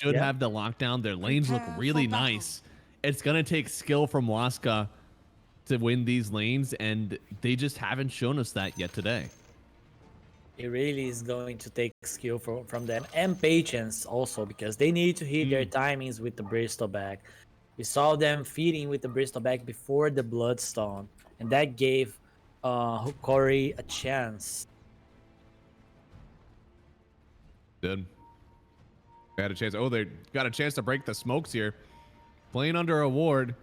should have the lockdown. Their lanes look really nice. It's going to take skill from Waska to win these lanes, and they just haven't shown us that yet today. It really is going to take skill from them and patience also, because they need to hit their timings with the Bristol back. We saw them feeding with the Bristol back before the Bloodstone, and that gave Corey a chance. Did. They had a chance. Oh, they got a chance to break the smokes here. Playing under a ward.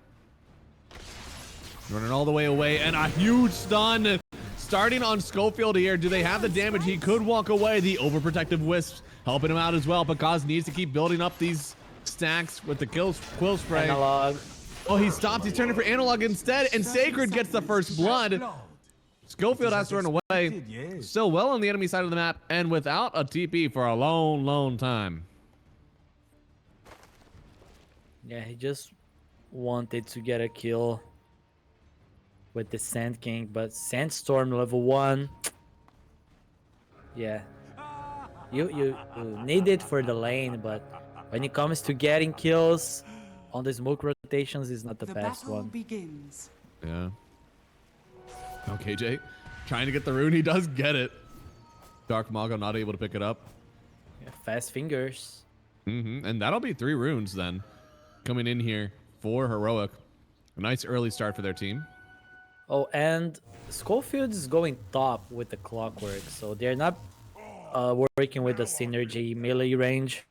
Running all the way away, and a huge stun. Starting on Schofield here. Do they have the damage? He could walk away. The overprotective wisps helping him out as well. Because needs to keep building up these stacks with the quill spray. Analog. Oh, he stopped. He's turning for analog instead, and Sacred gets the first blood. Schofield has to run away. Still well on the enemy side of the map, and without a TP for a long time. Yeah, he just wanted to get a kill with the Sand King, but Sandstorm level 1. Yeah, you need it for the lane, but when it comes to getting kills on the smoke rotations, is not the best one. Begins. Yeah. Okay, Jay, trying to get the rune. He does get it. Dark Mago not able to pick it up. Yeah, fast fingers. And that'll be 3 runes then coming in here for Heroic. A nice early start for their team. Oh, and Schofield is going top with the Clockwork, so they're not working with the synergy melee range.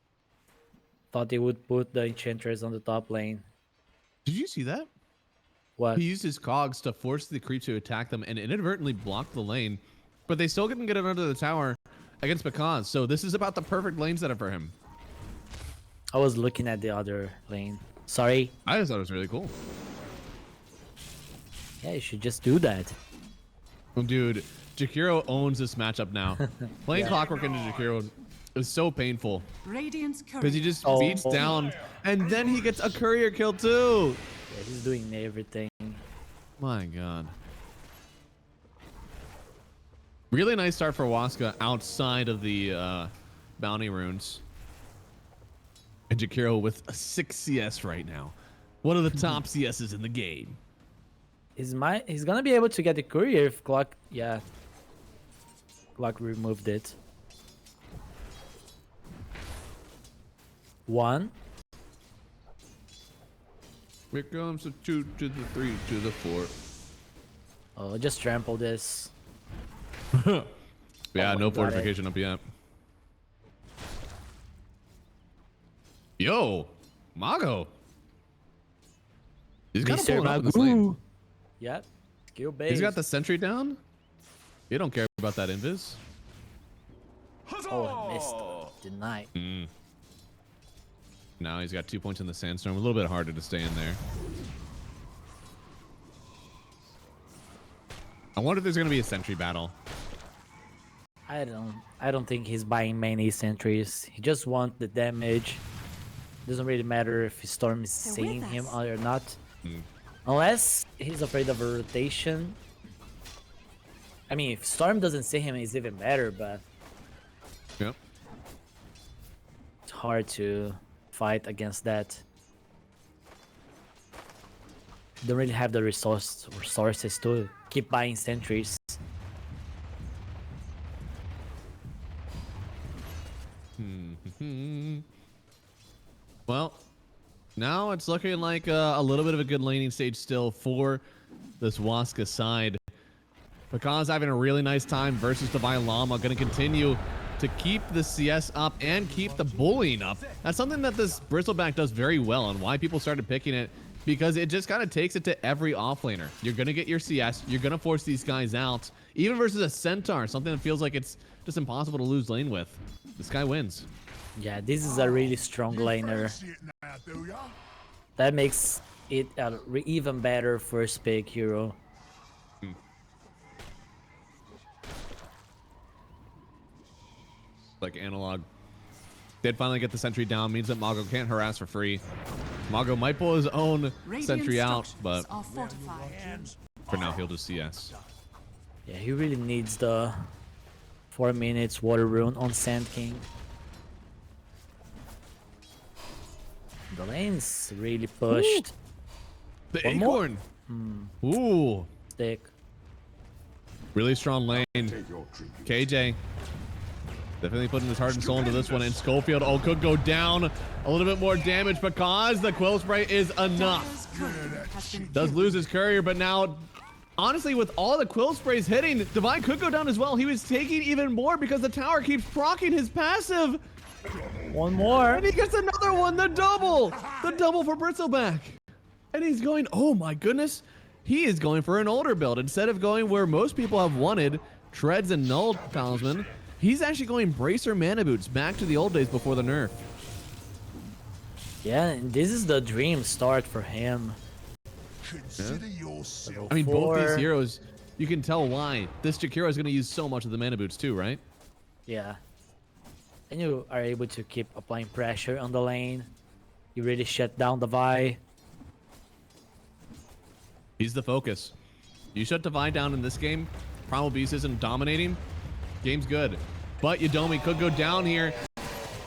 Thought they would put the Enchantress on the top lane. Did you see that? What? He used his cogs to force the creep to attack them and inadvertently block the lane, but they still couldn't get it under the tower against Bakaz. So this is about the perfect lane setup for him. I was looking at the other lane. Sorry. I just thought it was really cool. Yeah, you should just do that. Oh, dude, Jakiro owns this matchup now. Playing Clockwork into Jakiro is so painful because he just beats down, and then he gets a courier kill too. Yeah, he's doing everything. My God. Really nice start for Waska outside of the bounty runes. And Jakiro with a 6 CS right now. One of the top CSs in the game. He's gonna be able to get the courier if Clock, yeah. Clock removed it. 1. Here comes the 2 to the 3 to the 4. Oh, just trample this. Yeah, no fortification up yet. Yo, Mago. He's got to pull up this lane. Yep. Skill base. He's got the sentry down. You don't care about that invis. Oh, I missed. Denied. Now he's got 2 points in the sandstorm. A little bit harder to stay in there. I wonder if there's gonna be a sentry battle. I don't think he's buying many sentries. He just wants the damage. Doesn't really matter if Storm is seeing him or not. Unless he's afraid of a rotation. I mean, if Storm doesn't see him, it's even better, but Yep. it's hard to fight against that. Don't really have the resources to keep buying sentries. Well, now it's looking like a little bit of a good laning stage still for this Waska side. Pekan's having a really nice time versus Divine Llama. Going to continue to keep the CS up and keep the bullying up. That's something that this Bristleback does very well, and why people started picking it, because it just kind of takes it to every offlaner. You're going to get your CS. You're going to force these guys out. Even versus a Centaur, something that feels like it's just impossible to lose lane with. This guy wins. Yeah, this is a really strong laner. That makes it a even better first pick hero. Like analog. Did finally get the sentry down, means that Mago can't harass for free. Mago might pull his own sentry out, but for now he'll just CS. Yeah, he really needs the 4 minutes water rune on Sand King. The lane's really pushed. The One more? acorn. Ooh. Stick. Really strong lane. KJ. Definitely putting his heart and soul into this one. And Schofield, could go down a little bit more damage because the quill spray is enough. Does lose his courier, but now, honestly, with all the quill sprays hitting, Divine could go down as well. He was taking even more because the tower keeps proccing his passive. One more. And he gets another one, the double. The double for Bristleback. And he's going, oh my goodness. He is going for an older build. Instead of going where most people have wanted, Treads and Null Talisman, he's actually going Bracer Mana Boots, back to the old days before the nerf. Yeah, and this is the dream start for him. I mean, both these heroes, you can tell why. This Jakiro is going to use so much of the Mana Boots too, right? Yeah. And you are able to keep applying pressure on the lane. You really shut down the Vi. He's the focus. You shut Divine down in this game, Primal Beast isn't dominating, game's good. But Yudomi could go down here.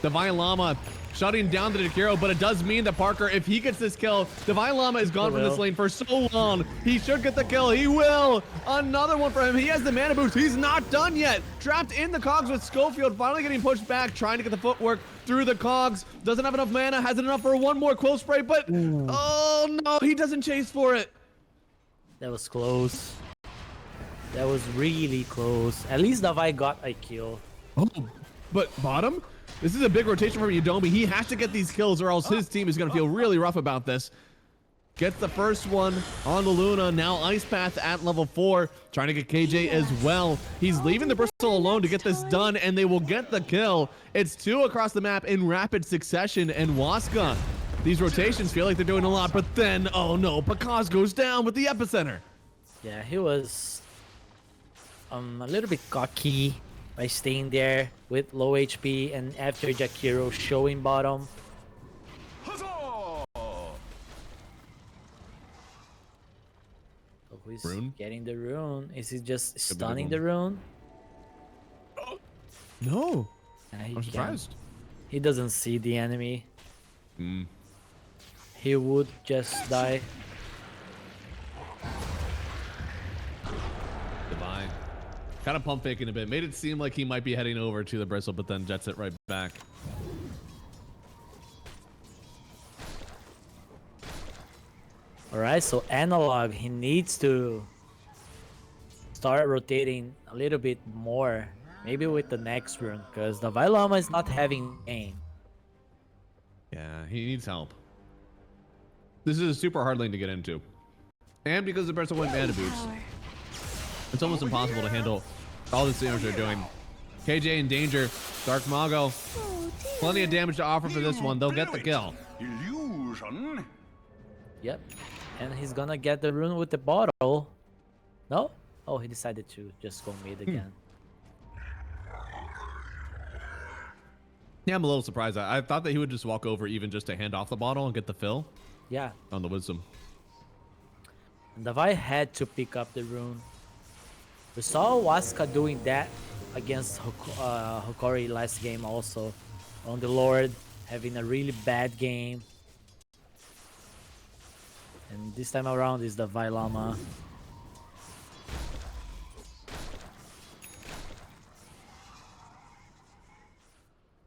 Divine Llama shutting down the Jakiro, but it does mean that Parker, if he gets this kill, Divine Llama is gone from this lane for so long. He should get the kill. He will. Another one for him. He has the mana boost. He's not done yet. Trapped in the cogs with Schofield, finally getting pushed back, trying to get the footwork through the cogs. Doesn't have enough mana, has enough for one more quill spray, but oh no, he doesn't chase for it. That was close. That was really close. At least Davai got a kill. Oh, but bottom? This is a big rotation from Yudomi. He has to get these kills or else his team is going to feel really rough about this. Gets the first one on the Luna. Now Ice Path at level 4. Trying to get KJ as well. He's leaving the Bristol alone to get this done, and they will get the kill. It's 2 across the map in rapid succession, and Waska. These rotations feel like they're doing a lot, but then, oh no, Pakaz goes down with the epicenter. Yeah, he was a little bit cocky by staying there with low HP, and after Jakiro showing bottom. So who's Rune? getting the rune? Is he just stunning the rune? No, He I'm surprised. He doesn't see the enemy. Hmm. He would just die. Divine. Kind of pump faking a bit. Made it seem like he might be heading over to the Bristle, but then jets it right back. Alright, so Analog, he needs to start rotating a little bit more. Maybe with the next rune, because the Vailama is not having aim. Yeah, he needs help. This is a super hard lane to get into. And because the Bristle went mana boots, it's almost impossible to handle all this damage they're doing. KJ in danger. Dark Mago. Plenty of damage to offer for this one. They'll get the kill. Illusion. Yep. And he's gonna get the rune with the bottle. No? Oh, he decided to just go mid again. Yeah, I'm a little surprised. I thought that he would just walk over even just to hand off the bottle and get the fill Yeah. on the wisdom. And Davai had to pick up the rune. We saw Waska doing that against Hokori last game also. On the Lord, having a really bad game. And this time around is the Vailama.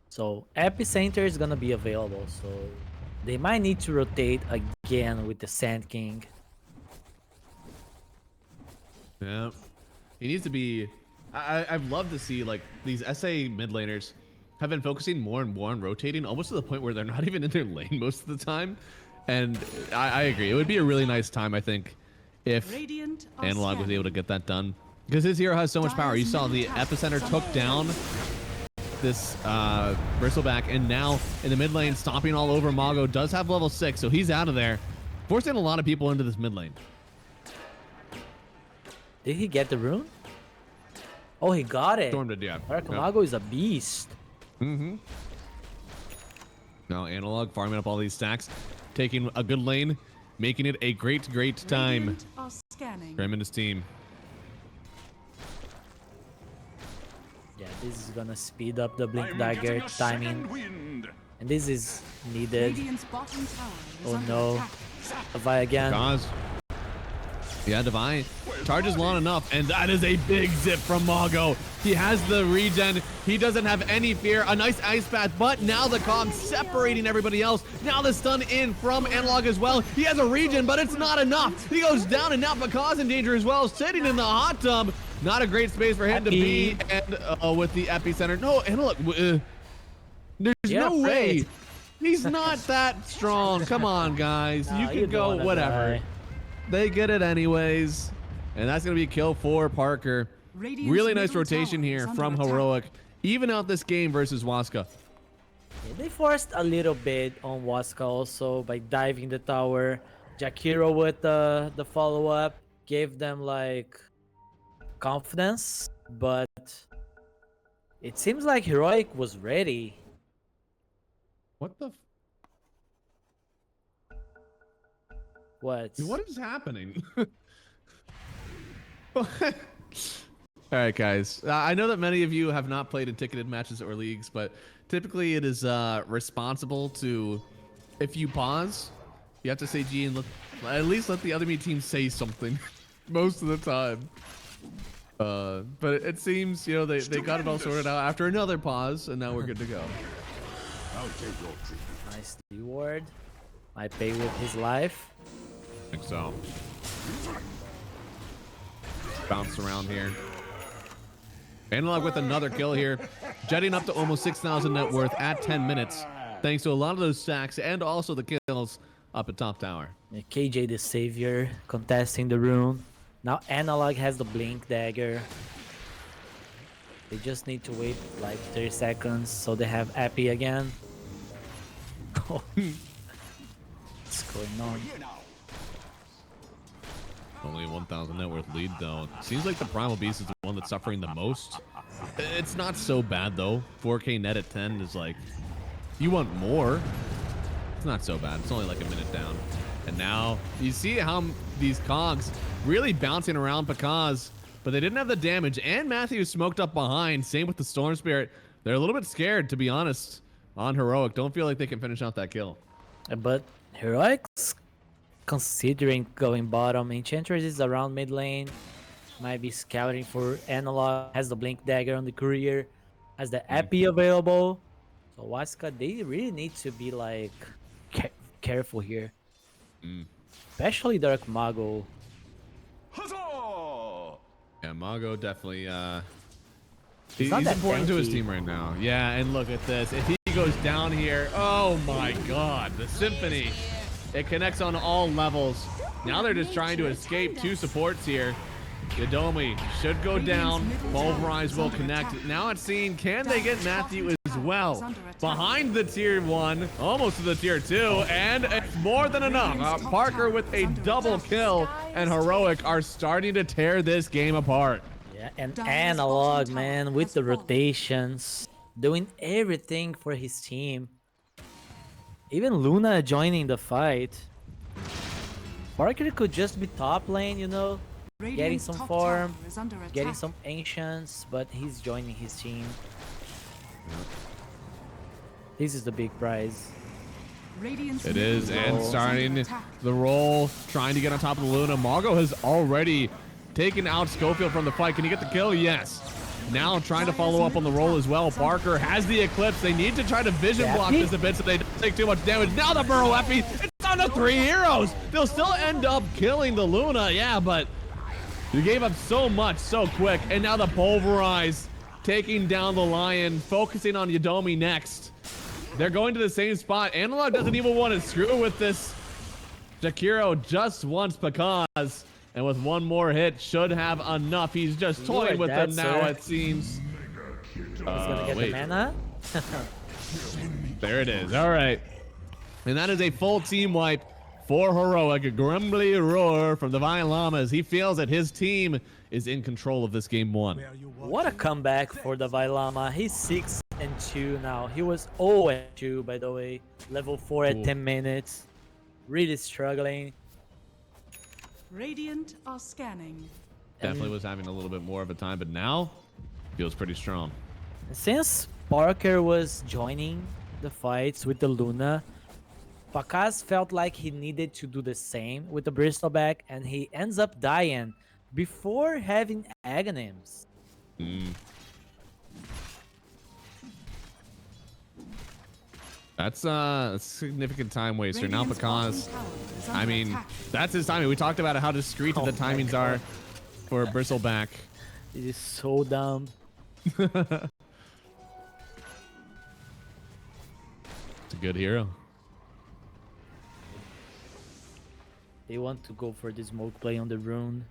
So Epicenter is gonna be available, so they might need to rotate again with the Sand King. Yeah. He needs to be... I'd love to see, like, these SA mid laners have been focusing more and more on rotating, almost to the point where they're not even in their lane most of the time. And I agree. It would be a really nice time, I think, if Analog was able to get that done. Because his hero has so much power. You saw the Epicenter took down this Bristleback, and now in the mid lane, stomping all over. Mago does have level 6, so he's out of there, forcing a lot of people into this mid lane. Did he get the rune? Oh, he got it. Storm did, yeah. Mago is a beast. Mm-hmm. Now Analog farming up all these stacks, taking a good lane, making it a great time for him and his team. Yeah, this is gonna speed up the Blink Dagger timing. And this is needed. Radiant's bottom tower is Oh under no. attack. Levi again. Gauze. Yeah, Divine charges long enough, and that is a big zip from Mago. He has the regen. He doesn't have any fear. A nice ice path, but now the Kong separating everybody else. Now the stun in from Analog as well. He has a regen, but it's not enough. He goes down, and now Pakaz in danger as well, sitting in the hot tub. Not a great space for him to be, and with the epicenter. No, Analog, there's no way. He's not that strong. Come on, guys. No, you you can go don't wanna whatever. die. They get it anyways. And that's going to be a kill for Parker. Radiant's Really nice middle rotation tower here is under from attack. Heroic. Even out this game versus Waska. Yeah, they forced a little bit on Waska also by diving the tower. Jakiro with the follow-up gave them like confidence, but it seems like Heroic was ready. What the? What? What is happening? All right, guys. I know that many of you have not played in ticketed matches or leagues, but typically it is responsible to, if you pause, you have to say G and at least let the other team say something most of the time. But it seems, you know, they got it all sorted out after another pause, and now we're good to go. Nice reward. Might pay with his life. I think so. Bounce around here. Analog with another kill here. Jetting up to almost 6,000 net worth at 10 minutes. Thanks to a lot of those stacks and also the kills up at top tower. Yeah, KJ the savior contesting the rune. Now Analog has the blink dagger. They just need to wait like 30 seconds so they have Epi again. What's going on? Only 1,000 net worth lead though. Seems like the Primal Beast is the one that's suffering the most. It's not so bad though. 4K net at 10 is like, you want more. It's not so bad. It's only like a minute down. And now you see how these cogs really bouncing around Pakaz, but they didn't have the damage. And Matthew smoked up behind. Same with the Storm Spirit. They're a little bit scared, to be honest, on Heroic. Don't feel like they can finish out that kill. But Heroic's considering going bottom. Enchantress is around mid lane. Might be scouting for Analog. Has the blink dagger on the courier. Has the Epi available. So Waska, they really need to be like careful here. Especially Dark Mago. Huzzah! Yeah, Mago definitely not he's that important to his tanky. team right now. Yeah, and look at this. If he goes down here, oh my god, the Symphony. It connects on all levels. Now they're just trying to escape two supports here. Yadomi should go down. Pulverize will connect. Now it's seen, can they get Matthew as well? Behind the tier 1, almost to the tier 2, and it's more than enough. Parker with a double kill, and Heroic are starting to tear this game apart. Yeah, and Analog, man, with the rotations, doing everything for his team. Even Luna joining the fight. Parker could just be top lane, you know, getting Radiant's some top farm, tower is under getting attack. some ancients, but he's joining his team. This is the big prize. Radiant's It middle is, tower and is starting under attack. the roll, trying to get on top of the Luna. Mago has already taken out Schofield from the fight. Can he get the kill? Yes. Now trying to follow up on the roll as well. Parker has the Eclipse. They need to try to vision block this a bit so they don't take too much damage. Now the Burrow Epi. It's down to 3 heroes. They'll still end up killing the Luna. Yeah, but you gave up so much so quick. And now the Pulverize taking down the Lion, focusing on Yadomi next. They're going to the same spot. Analog doesn't even want to screw with this. Jakiro just wants Pakaz. And with one more hit, should have enough. He's just toying with them now, sir. it seems. He's gonna get wait. the mana. There it is. All right. And that is a full team wipe for Heroic. A grumbly roar from the Divine Llamas. He feels that his team is in control of this game 1. What a comeback for the Vailama. He's 6-2 now. He was 0-2, by the way. Level 4 at Cool. 10 minutes. Really struggling. Radiant are scanning. Definitely was having a little bit more of a time, but now feels pretty strong. Since Parker was joining the fights with the Luna. Pakaz felt like he needed to do the same with the Bristleback, and he ends up dying before having Aghanims. That's a significant time waster. Now Radiant's Pakaz, bottom tower is I under mean, attack. that's his timing. We talked about how discreet Oh the my timings God. are for Bristleback. It is so dumb. It's a good hero. They want to go for the smoke play on the rune.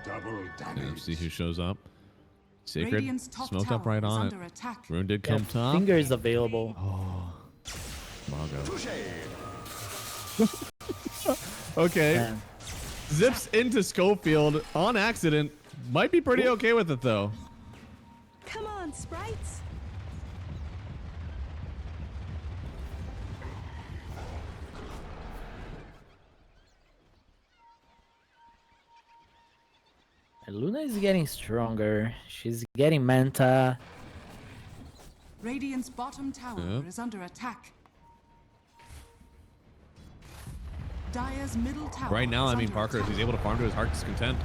Double Yeah, damage. see who shows up. Sacred Radiant's top smoked up tower right is on it. under attack. Rune did Yeah, come top. Finger is available. Mago. Touché. Okay. Man. Zips into Schofield on accident. Might be pretty okay with it though. Come on, sprites. And Luna is getting stronger. She's getting Manta. Radiant's bottom tower Yep. is under attack. Dire's middle tower Right now, is I mean, under Parker, attack. he's able to farm to his heart's content.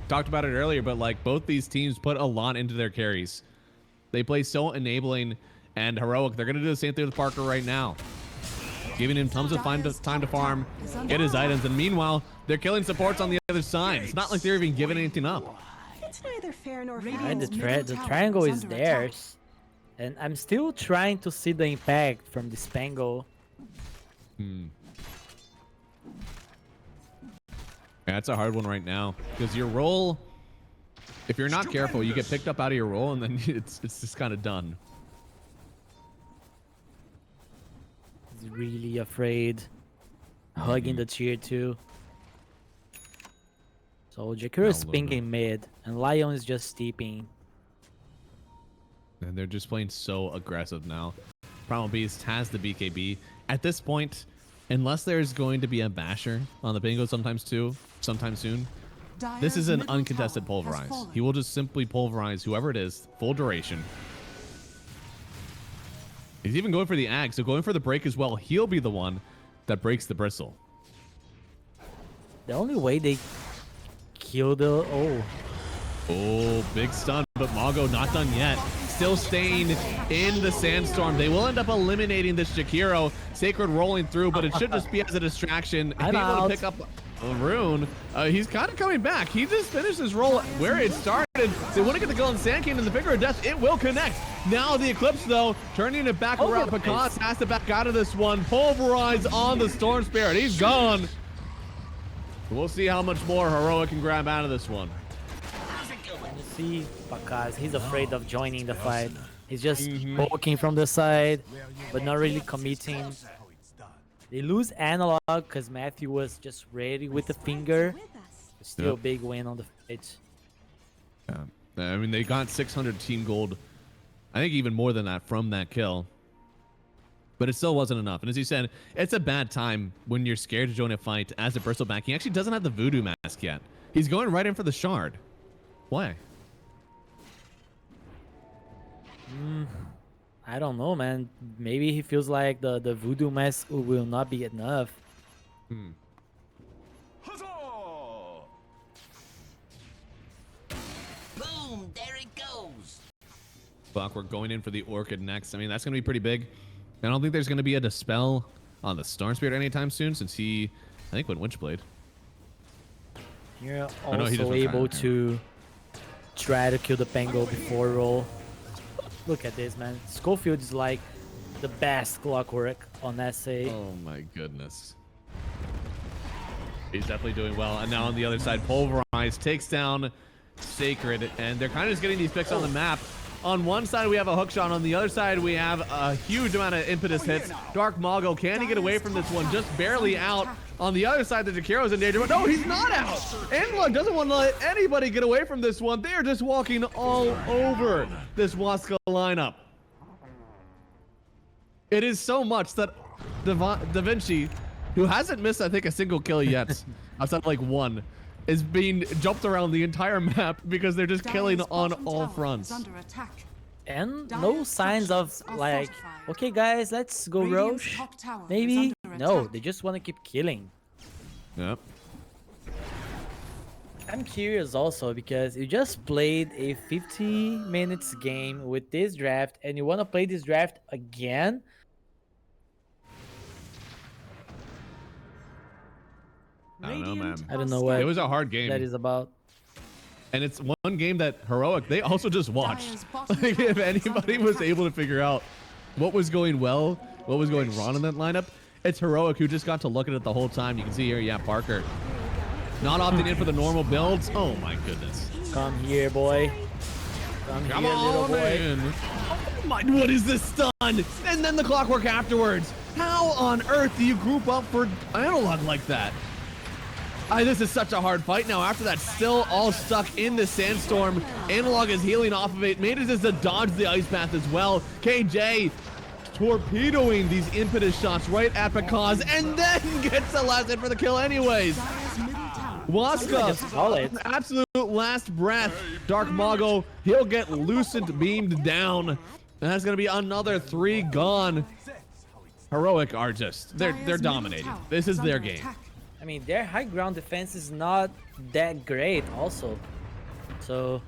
Talked about it earlier, but like both these teams put a lot into their carries. They play so enabling and heroic. They're going to do the same thing with Parker right now. Giving him tons of time to farm, get his items, and meanwhile, they're killing supports on the other side. It's not like they're even giving anything up. It's neither fair nor Radiant foul. And His the, middle the tower triangle is is under theirs. And I'm still trying to see the impact from the Spangle. Yeah, it's a hard one right now because your roll, if you're not careful, you get picked up out of your roll and then it's just kind of done. He's really afraid. Hugging the tier 2. So Jakiro is Luna. pinging mid, and Lion is just steeping. And they're just playing so aggressive now. Primal Beast has the BKB. At this point, unless there's going to be a basher on the bingo sometime soon, this Dire's is an middle uncontested tower has pulverize. fallen. He will just simply pulverize whoever it is, full duration. He's even going for the ag, so going for the break as well. He'll be the one that breaks the bristle. The only way they kill the... Oh, big stun, but Mago not done yet. Still staying in the sandstorm. They will end up eliminating this Jakiro. Sacred rolling through, but it should just be as a distraction. I'm able out. to pick up a rune. He's kind of coming back. He just finished his roll where it started. They want to get the kill on Sand King and the Finger of Death. It will connect. Now the Eclipse, though, turning it back around. Pakaz has to back out of this one. Pulverize on the Storm Spirit. He's gone. We'll see how much more Heroic can grab out of this one. You see Pakaz, he's afraid of joining the fight. He's just poking from the side, but not really committing. They lose analog because Matthew was just ready with the finger. With us. Still Yep. a big win on the fight. I mean, they got 600 team gold. I think even more than that from that kill. But it still wasn't enough. And as you said, it's a bad time when you're scared to join a fight as a Bristleback. He actually doesn't have the Voodoo Mask yet. He's going right in for the Shard. Why? I don't know, man. Maybe he feels like the Voodoo Mask will not be enough. Huzzah! Boom! There it goes. Clockwork going in for the Orchid next. I mean, that's going to be pretty big. I don't think there's going to be a Dispel on the Storm Spirit anytime soon since he, I think, went Witchblade. You're Oh, no, he also doesn't able try, to try to kill the Pango before roll. Look at this, man. Schofield is like the best Clockwork on SA. Oh my goodness. He's definitely doing well. And now on the other side, Pulverize takes down Sacred. And they're kind of just getting these picks on the map. On one side, we have a hookshot. On the other side, we have a huge amount of impetus hits. Dark Mago, can he get away from this one? Just barely out. On the other side, the Jakiro's in danger. But no, he's not out. Analog doesn't want to let anybody get away from this one. They are just walking all over this Waska lineup. It is so much that Da Vinci, who hasn't missed, I think, a single kill yet, outside of like one, is being jumped around the entire map because they're just killing Dire's on bottom all tower fronts. is under attack. And no Dire's signs of structures are like, fortified. okay guys, let's go Radiant's Roche. top tower is Maybe? under No, attack. they just want to keep killing. Yep. I'm curious also because you just played a 50 minutes game with this draft and you want to play this draft again? I don't know, man. I don't know what It was a hard game. that is about. And it's one game that Heroic, they also just watched. Dire's bottom Like, tower if is anybody under was attack. able to figure out what was going well, what was going wrong in that lineup, it's Heroic who just got to look at it the whole time. You can see here, yeah, Parker. Not opting in for the normal builds. Oh my goodness. Come here, boy. Come Come here, little on boy. in. Oh my, what is this stun? And then the clockwork afterwards. How on earth do you group up for analog like that? This is such a hard fight now. After that, still all stuck in the sandstorm. Analog is healing off of it. Manages to dodge the ice path as well. KJ torpedoing these impetus shots right at Pekaz and then gets the last hit for the kill anyways. Dire's middle tower. Just call it. Waska, absolute last breath. Dark Mago, he'll get lucent beamed down. And that's going to be another 3 gone. Heroic are just, they're Dire's middle dominating. tower This is under their game. attack. I mean, their high ground defense is not that great also. So,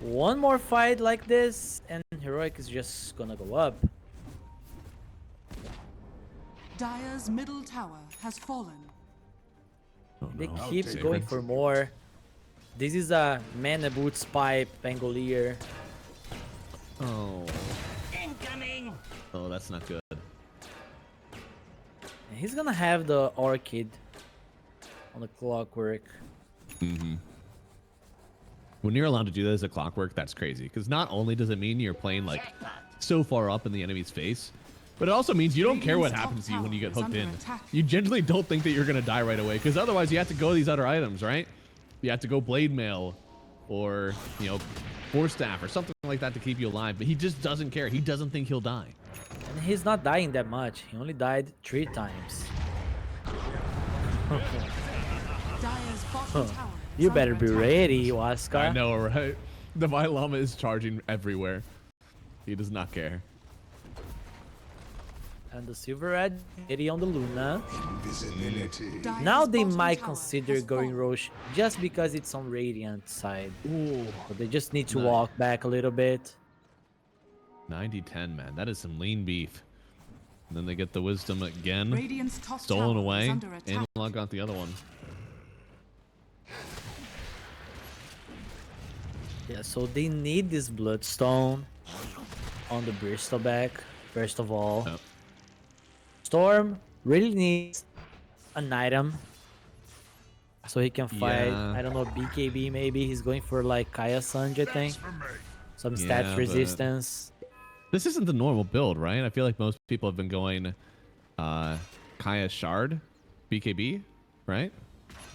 one more fight like this and Heroic is just gonna go up. Dire's middle tower has fallen. They no. keep take going it. for more. This is a mana boots pipe Pangolier. Oh. Incoming! Oh, that's not good. And he's gonna have the Orchid on the clockwork. When you're allowed to do that as a clockwork, that's crazy. Because not only does it mean you're playing like so far up in the enemy's face, but it also means you don't care what Radiant's top happens to you when you get tower hooked is in. under attack. You generally don't think that you're going to die right away. Because otherwise you have to go these other items, right? You have to go Blade Mail or, you know, Force Staff or something like that to keep you alive. But he just doesn't care. He doesn't think he'll die. And he's not dying that much. He only died 3 times. Dire's bottom tower is You better under be attack. ready, Waska. I know, right? The Llama is charging everywhere. He does not care. And the Silver Red Lady on the Luna. Invisibility. Dire's Now they bottom might tower consider has going fallen. Roche just because it's on Radiant side. Ooh. But they just need to Nice. walk back a little bit. 90-10, man. That is some lean beef. And then they get the wisdom again. Radiant's top Stolen tower is away. under attack. Analog got the other one. Yeah, so they need this Bloodstone on the Bristleback, first of all. Yep. Storm really needs an item so he can fight. Yeah. I don't know, BKB maybe. He's going for like Kaya Sanj, I think. Some Yeah, stats but- resistance. This isn't the normal build, right? I feel like most people have been going Kaya Shard, BKB, right?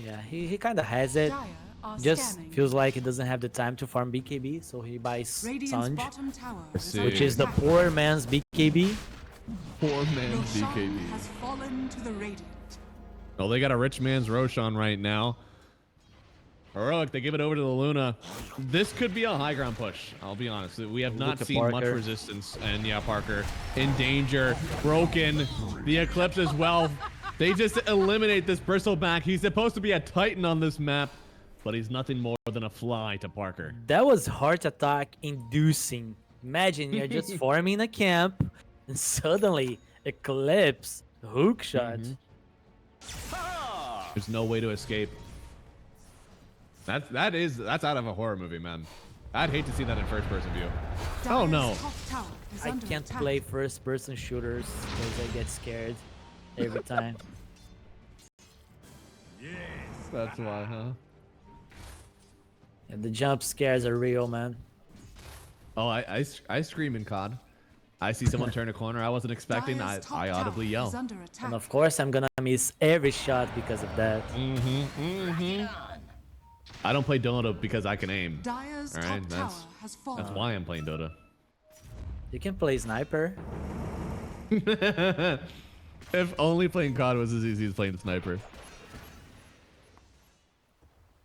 Yeah, he kind of has it. Dire are Just scanning. feels like he doesn't have the time to farm BKB, so he buys Radiant's Sanj, bottom tower I is see. under which is the attack. poor man's BKB. Poor man Roshan BKB. has fallen to the Radiant. Oh, they got a rich man's Roshan right now. Heroic, they give it over to the Luna. This could be a high ground push. I'll be honest. We have not Look at seen much Parker. resistance. And yeah, Parker in danger. Broken. The Eclipse as well. They just eliminate this Bristleback. He's supposed to be a Titan on this map, but he's nothing more than a fly to Parker. That was heart attack inducing. Imagine you're just farming a camp and suddenly Eclipse hook shot. There's no way to escape. That's out of a horror movie, man. I'd hate to see that in first person view. Oh Dire's no. top tower is I under can't attack. play first person shooters because I get scared every time. That's why, huh? And the jump scares are real, man. Oh, I scream in COD. I see someone turn a corner I wasn't expecting. Dire's top I tower audibly is yell. under attack. And of course, I'm gonna miss every shot because of that. I don't play Dota because I can aim. Dire's All top right, tower that's- has fallen. That's why I'm playing Dota. You can play sniper. If only playing COD was as easy as playing Sniper.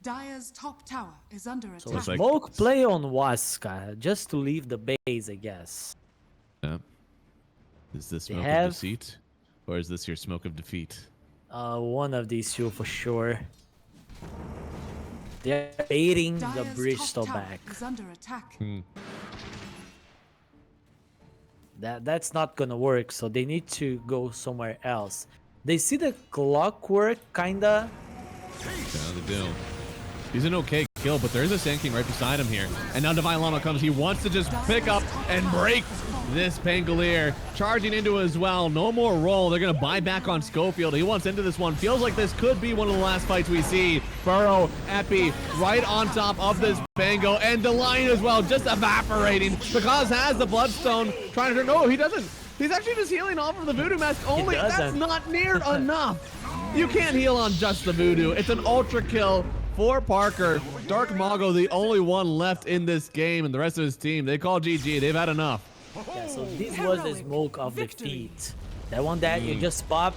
Dire's top tower is under So attack. like- smoke play on Waska just to leave the base, I guess. Yeah. Is this They smoke have- of deceit, or is this your smoke of defeat? One of these two for sure. They're baiting the Dire's Bristol top tower back. is under attack. That's not gonna work, so they need to go somewhere else. They see the clockwork kinda. Yeah, they do. He's an okay kill, but there is a Sand King right beside him here. And now Divine Llama comes. He wants to just pick up and break this Pangolier. Charging into it as well. No more roll. They're going to buy back on Schofield. He wants into this one. Feels like this could be one of the last fights we see. Burrow, Epi, right on top of this Pango. And the Lion as well, just evaporating. Because has the Bloodstone. Trying to turn. No, he doesn't. He's actually just healing off of the Voodoo Mask only. That's doesn't. not near enough. You can't heal on just the Voodoo. It's an ultra kill for Parker. Dark Mago, the only one left in this game, and the rest of his team, they call GG. They've had enough. Yeah, so this was the smoke of defeat. That one that you just pop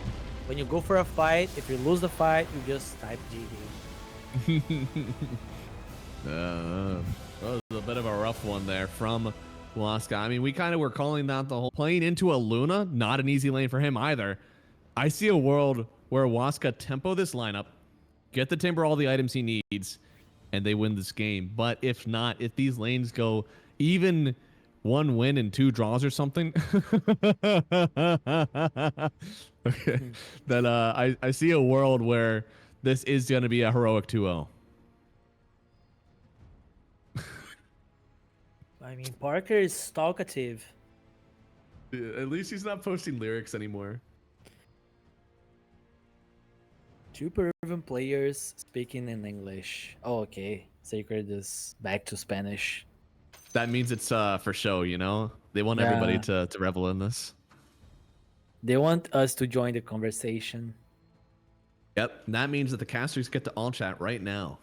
when you go for a fight. If you lose the fight, you just type GG. That was a bit of a rough one there from Waska. I mean, we kind of were calling that the whole playing into a Luna, not an easy lane for him either. I see a world where Waska tempo this lineup, get the Timber all the items he needs, and they win this game. But if not, if these lanes go even one win and two draws or something, okay, then I see a world where this is going to be a heroic 2-0. I mean, Parker is talkative. Yeah, at least he's not posting lyrics anymore. Two Peruvian players speaking in English. Oh, okay. Sacred is back to Spanish. That means it's for show, you know? They want everybody to revel in this. They want us to join the conversation. Yep, and that means that the casters get to all chat right now.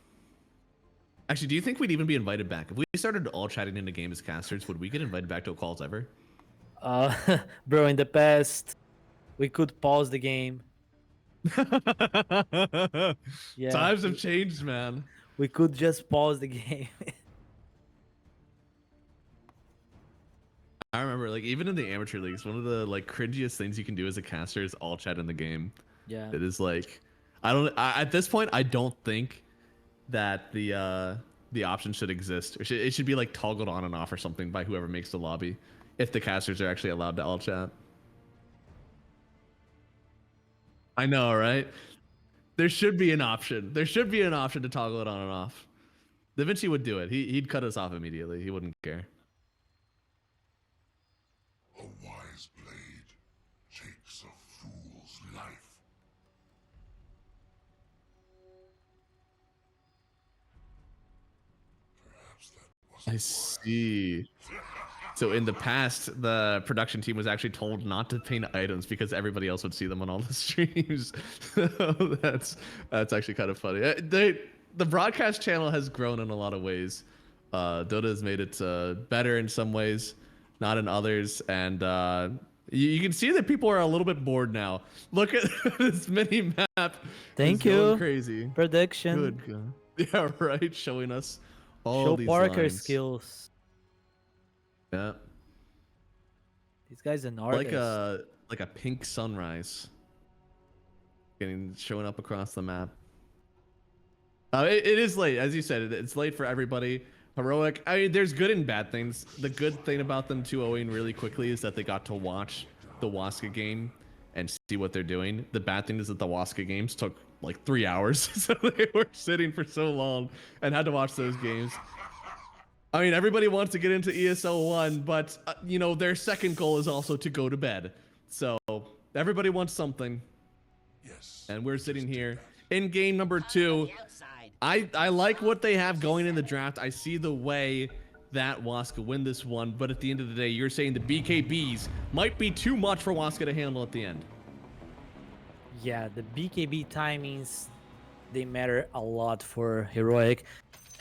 Actually, do you think we'd even be invited back? If we started all chatting in a game as casters, would we get invited back to a calls ever? Bro, in the past, we could pause the game. Yeah. Times have changed, man. We could just pause the game. I remember, like, even in the amateur leagues, one of the like cringiest things you can do as a caster is all chat in the game. Yeah. It is like, at this point, I don't think that the option should exist. It should be like toggled on and off or something by whoever makes the lobby, if the casters are actually allowed to all chat. I know, right? There should be an option. There should be an option to toggle it on and off. Da Vinci would do it. He'd cut us off immediately. He wouldn't care. A wise blade takes a fool's life. Perhaps that wasn't I see. So in the past, the production team was actually told not to paint items because everybody else would see them on all the streams. that's actually kind of funny. The broadcast channel has grown in a lot of ways. Dota has made it better in some ways, not in others, and you can see that people are a little bit bored now. Look at this mini map. Thank It's going you. Crazy. Prediction. Good. God. Yeah, right. Showing us all Show these Parker's lines. skills. Yeah. This guy's an artist. Like a pink sunrise showing up across the map. It is late, as you said. It's late for everybody. Heroic. I mean, there's good and bad things. The good thing about them 2-0ing really quickly is that they got to watch the Waska game and see what they're doing. The bad thing is that the Waska games took like 3 hours, so they were sitting for so long and had to watch those games. I mean, everybody wants to get into ESL One, but you know, their second goal is also to go to bed. So everybody wants something. Yes. And we're sitting here in game number 2. I like what they have going in the draft. I see the way that Waska win this one, but at the end of the day, you're saying the BKBs might be too much for Waska to handle at the end. Yeah, the BKB timings, they matter a lot for Heroic.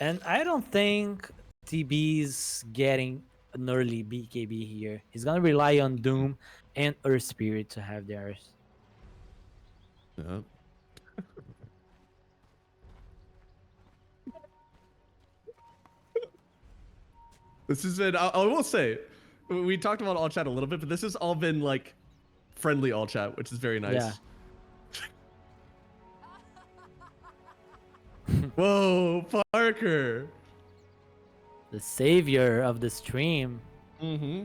And I don't think TB's getting an early BKB here. He's gonna rely on Doom and Earth Spirit to have theirs. Yeah. This has been, I will say, we talked about all chat a little bit, but this has all been like friendly all chat, which is very nice. Yeah. Whoa, Parker. The savior of the stream. Mm-hmm.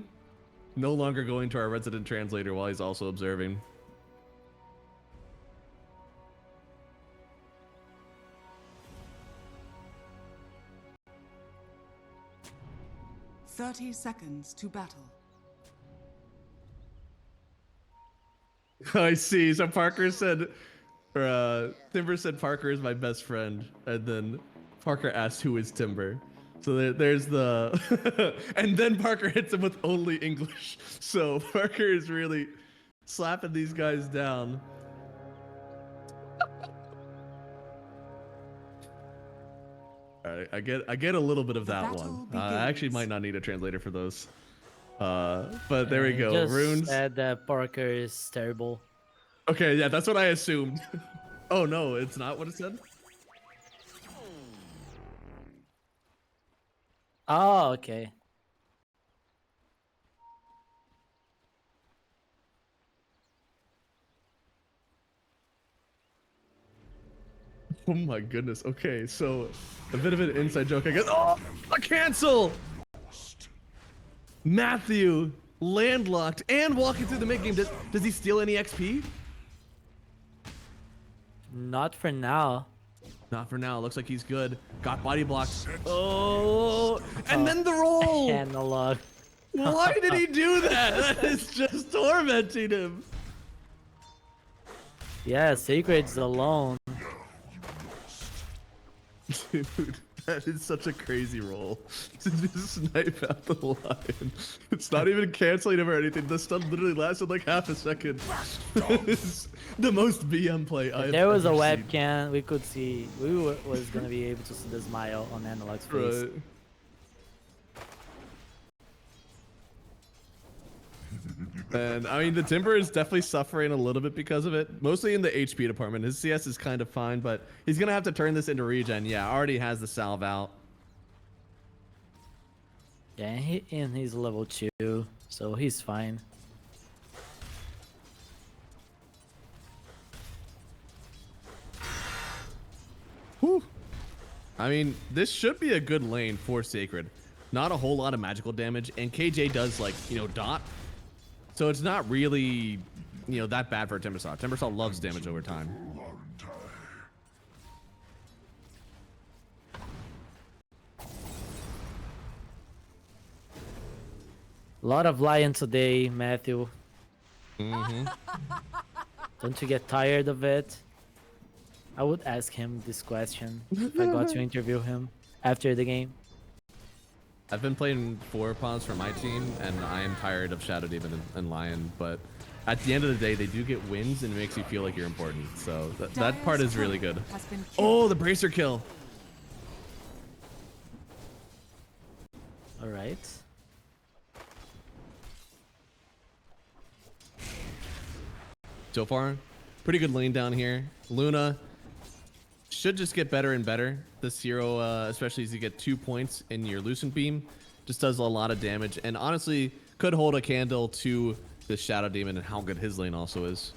No longer going to our resident translator while he's also observing. Thirty seconds to battle. I see. So Parker said, or Timber said Parker is my best friend, and then Parker asked who is Timber. So there's the, and then Parker hits him with only English. So Parker is really slapping these guys down. All right, I get a little bit of that one. I actually might not need a translator for those. But there we go. Just Runes. said that Parker is terrible. Okay, yeah, that's what I assumed. Oh no, it's not what it said? Oh, okay. Oh my goodness. Okay, so a bit of an inside joke, I guess. Oh, a cancel! Matthew, landlocked and walking through the mid game. Does he steal any XP? Not for now. Not for now. Looks like he's good. Got body blocked. Oh, and then the roll. Analog. Why did he do that? That is just tormenting him. Yeah, Sacred's alone. Dude, that is such a crazy roll. To just snipe out the lion. It's not even canceling him or anything. The stun literally lasted like half a second. It's the most BM play I've If there was a ever seen. webcam, we could see. Was gonna be able to see the smile on Analog's face. Right. And I mean, the Timber is definitely suffering a little bit because of it, mostly in the HP department. His CS is kind of fine, but he's gonna have to turn this into regen. Yeah, already has the salve out. Yeah, and he's level 2, so he's fine. Whew. I mean, this should be a good lane for Sacred. Not a whole lot of magical damage, and KJ does like, dot. So it's not really, that bad for Timbersaw. Timbersaw loves damage over time. A lot of lion today, Matthew. Mm-hmm. Don't you get tired of it? I would ask him this question if I got to interview him after the game. I've been playing 4 pawns for my team, and I am tired of Shadow Demon and Lion, but at the end of the day, they do get wins, and it makes you feel like you're important. So that part is really good. Oh, the bracer kill. All right. So far, pretty good lane down here. Luna should just get better and better. This hero, especially as you get 2 points in your Lucent Beam, just does a lot of damage, and honestly could hold a candle to the Shadow Demon and how good his lane also is.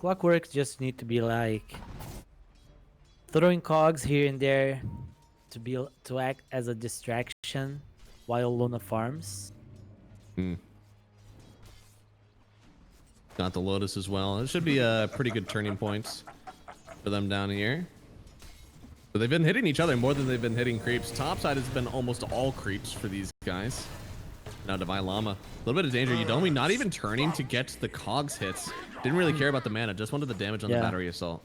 Clockwork just need to be like throwing cogs here and there to act as a distraction while Luna farms. Got the Lotus as well. It should be a pretty good turning points for them down here. But they've been hitting each other more than they've been hitting creeps. Top side has been almost all creeps for these guys. Now Divine Llama. A little bit of danger. Yudomi not even turning to get the cogs hits. Didn't really care about the mana. Just wanted the damage on the battery assault.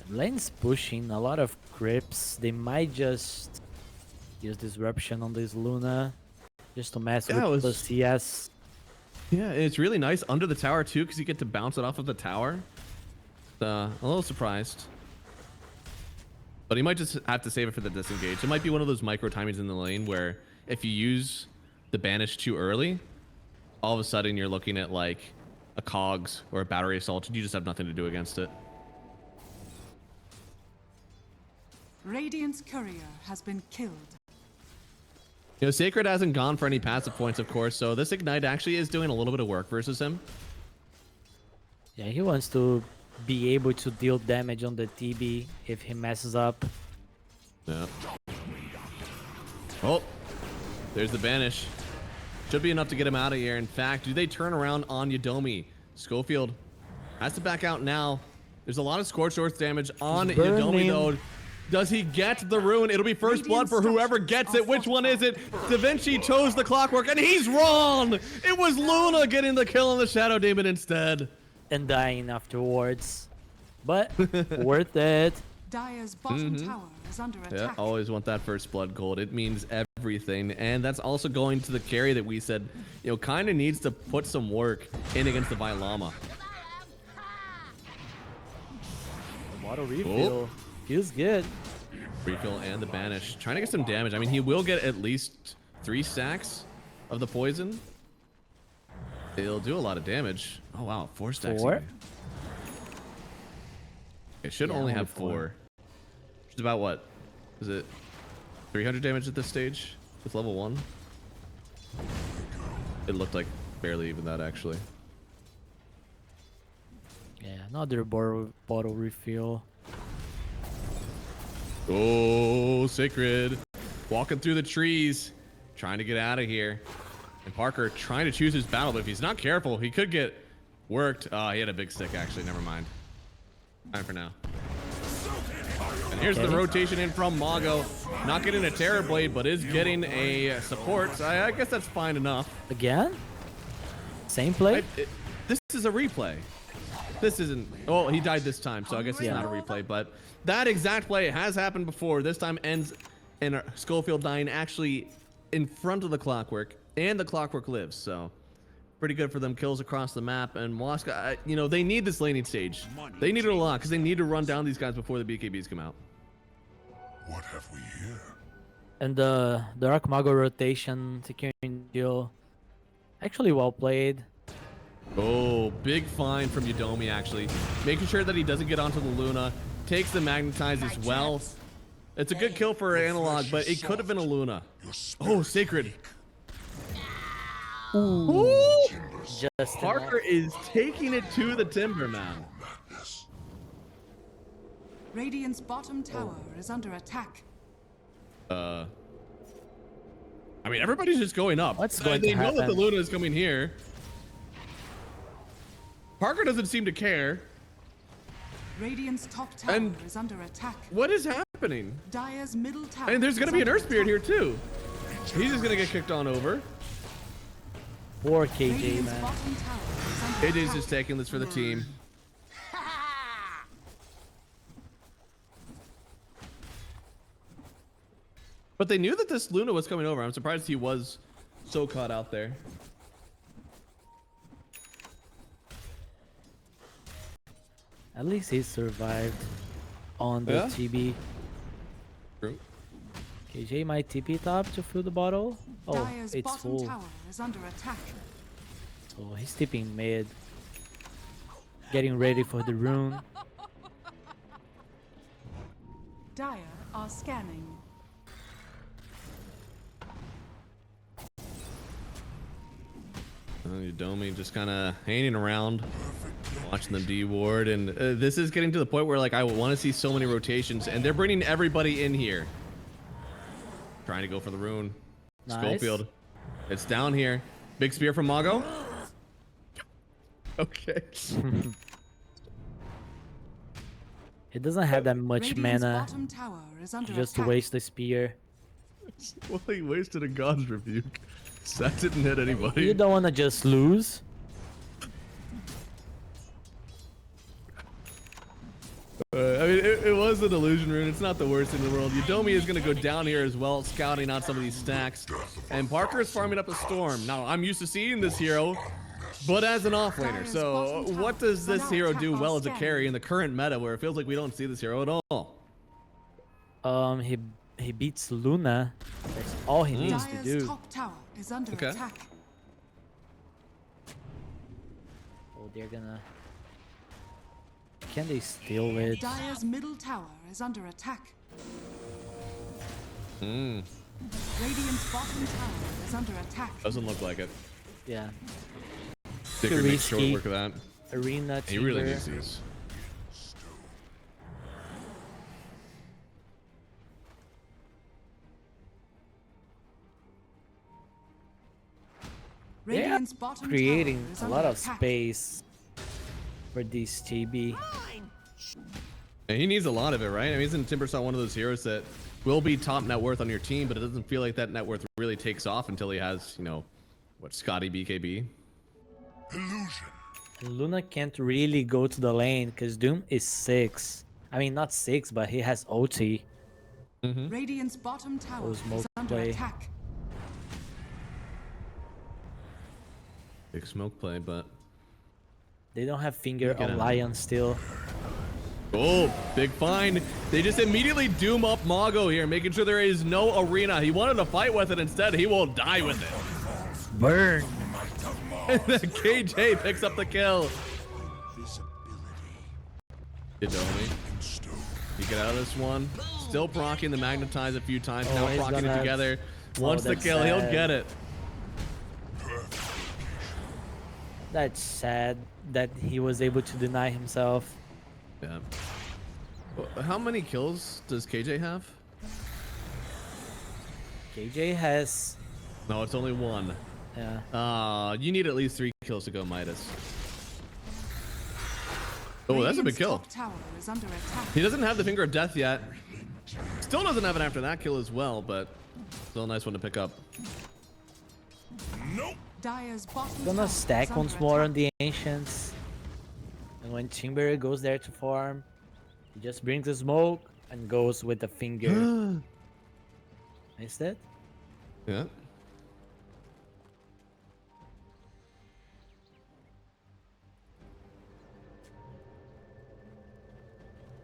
Lane's pushing a lot of grips. They might just use Disruption on this Luna just to mess with the CS. Yeah, it's really nice under the tower too, because you get to bounce it off of the tower. A little surprised. But he might just have to save it for the disengage. It might be one of those micro timings in the lane where if you use the banish too early, all of a sudden you're looking at like a cogs or a battery assault and you just have nothing to do against it. Radiant's courier has been killed. You know, Sacred hasn't gone for any passive points, of course, so this Ignite actually is doing a little bit of work versus him. Yeah, he wants to be able to deal damage on the TB if he messes up. Yeah. Oh, there's the banish. Should be enough to get him out of here. In fact, do they turn around on Yudomi? Schofield has to back out now. There's a lot of Scorched Earth damage on Yudomi, though. Does he get the rune? It'll be first blood for whoever gets it. Which one is it? Da Vinci chose the clockwork, and he's wrong! It was Luna getting the kill on the Shadow Demon instead. And dying afterwards. But worth it. Dire's bottom tower is under attack. Yeah, always want that first blood gold. It means everything. And that's also going to the carry that we said, you know, kind of needs to put some work in against the Vailama. Water refill. Feels good. Refill and the banish. Trying to get some damage. I mean, he will get at least 3 stacks of the poison. It'll do a lot of damage. Oh, wow. 4 stacks. 4? It should only have 4. Which is about what? Is it 300 damage at this stage with level 1? It looked like barely even that, actually. Yeah, another bottle refill. Oh, Sacred. Walking through the trees. Trying to get out of here. And Parker trying to choose his battle, but if he's not careful, he could get worked. He had a big stick, actually. Never mind. Time for now. And here's the rotation in from Mago. Not getting a Terror Blade, but is getting a support. So I guess that's fine enough. Again? Same play? This is a replay. This isn't... Oh, he died this time, so I guess it's not a replay. But that exact play has happened before. This time ends in Schofield dying actually in front of the clockwork. And the clockwork lives, so... Pretty good for them kills across the map. And Waska, you know, they need this laning stage. They need it a lot because they need to run down these guys before the BKBs come out. What have we here? And the Dark Mago rotation, securing kill. Actually well played. Oh, big find from Yudomi, actually. Making sure that he doesn't get onto the Luna. Takes the Magnetize as well. It's a good kill for Analog, but it could have been a Luna. Oh, Sacred. Ooh. Just Parker is taking it to the timber, man. Radiant's bottom tower is under attack. I mean, everybody's just going up. What's going They to know that the happen? Luna is coming here. Parker doesn't seem to care. Radiant's top tower And- is under attack. What is happening? Dire's middle tower. And there's gonna is be an under Earth Spirit attack. here too. He's just gonna get kicked on over. Poor KJ, Radiant's man. bottom tower is under It is attack. just taking this for the team. But they knew that this Luna was coming over. I'm surprised he was so caught out there. At least he survived on the Yeah. TB. True. KJ might TP top to fill the bottle. Oh, Dire's it's bottom full. tower is under attack. So he's tipping mid. Getting ready for the rune. Dire are scanning. Yudomi just kind of hanging around, watching them D-ward, and this is getting to the point where like I want to see so many rotations, and they're bringing everybody in here. Trying to go for the rune. Nice. Schofield. It's down here. Big spear from Mago. Okay. He doesn't have that much Radiant's mana bottom tower is under just to attack. waste the spear. Well, he wasted a God's Rebuke. That didn't hit anybody. You don't want to just lose. I mean, it was an illusion rune. It's not the worst in the world. Yudomi is going to go down here as well, scouting out some of these stacks. And Parker is farming up a storm. Now, I'm used to seeing this hero, but as an offlaner. So, what does this hero do well as a carry in the current meta where it feels like we don't see this hero at all? He beats Luna. That's all he needs to Dire's do. top tower is under Okay. attack. they're gonna. Can they steal it? Dire's middle tower is under attack. Hmm. Radiant's bottom tower is under attack. Doesn't look like it. Yeah. Sticker makes short risky. work of that. Arena. He really Timber. needs these. Radiant's bottom Creating tower is a under lot of attack. space for this TB. And he needs a lot of it, right? I mean, isn't Timbersaw one of those heroes that will be top net worth on your team, but it doesn't feel like that net worth really takes off until he has, you know, what, Scotty BKB? Illusion. And Luna can't really go to the lane because Doom is 6. I mean, not 6, but he has OT. Radiant's bottom tower Those smoke is under play. attack. Big smoke play, but... They don't have finger Look at on him. Lion still. Oh, big find. They just immediately doom up Mago here, making sure there is no arena. He wanted to fight with it. Instead, he will die with it. Burn. KJ picks up the kill. Good homie. You get out of this one. Still proccing the magnetize a few times. Oh, Now he's proccing it gonna- together. Once the that's kill, he'll sad. get it. That's sad that he was able to deny himself. Yeah. Well, how many kills does KJ have? KJ has. No, it's only one. Yeah. You need at least 3 kills to go Midas. Oh, that's a big Radiant's kill. top tower is under attack. He doesn't have the finger of death yet. Still doesn't have it after that kill as well, but still a nice one to pick up. Dire's bottom Gonna tower stack is once under more attack. on the ancients. And when Timber goes there to farm, he just brings the smoke and goes with the finger. Is that? Yeah.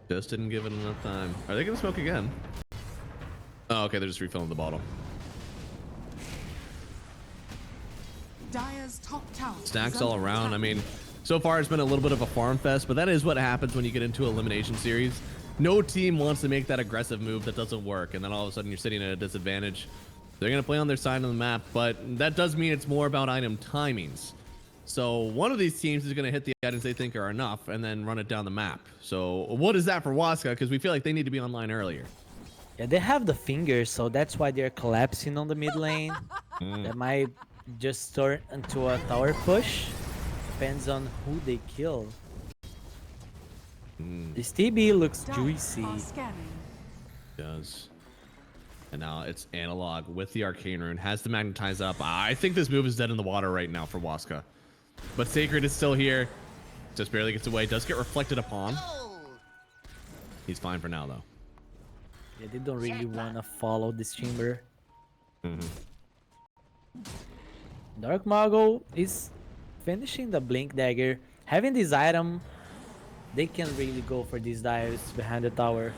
Just didn't give it enough time. Are they gonna smoke again? Oh, okay, they're just refilling the bottle. Dire's top tower is Stacks all under around. attack. I mean, so far it's been a little bit of a farm fest, but that is what happens when you get into elimination series. No team wants to make that aggressive move that doesn't work, and then all of a sudden you're sitting at a disadvantage. They're gonna play on their side of the map, but that does mean it's more about item timings. So one of these teams is gonna hit the items they think are enough and then run it down the map. So what is that for Waska? Because we feel like they need to be online earlier. Yeah, they have the fingers, so that's why they're collapsing on the mid lane. That might just turn into a tower push. Depends on who they kill. This TB looks Dire juicy. are scanning. Does. And now it's analog with the arcane rune. Has to magnetize up. I think this move is dead in the water right now for Waska. But Sacred is still here. Just barely gets away. Does get reflected upon. He's fine for now, though. Yeah, they don't really want to follow this chamber. Dark Mago is finishing the Blink Dagger. Having this item, they can really go for these dives behind the tower.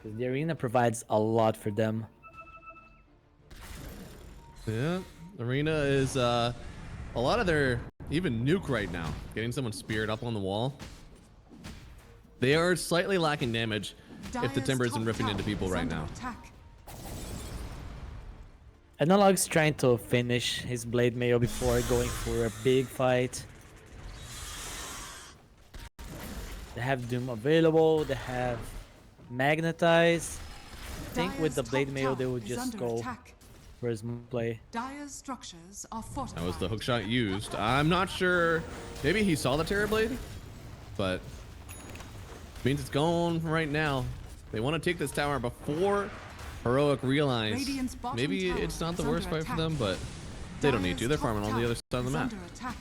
'Cause the arena provides a lot for them. Yeah. Arena is a lot of their even nuke right now. Getting someone speared up on the wall. They are slightly lacking damage if the Dire's timber isn't top ripping into tower people is right under now. attack. Analog's trying to finish his Blade Mail before going for a big fight. They have Doom available, they have Magnetize. I think with the Dire's Blade top Mail they tower would is just under go attack. for his play. Dire's structures are fortified. That was the hook shot used. I'm not sure. Maybe he saw the Terror Blade, but means it's gone right now. They want to take this tower before Heroic realize. Radiant's bottom Maybe tower it's not the is worst under fight for attack. them, but they don't need to. They're Dire's farming top on the other tower side of the is map. under attack.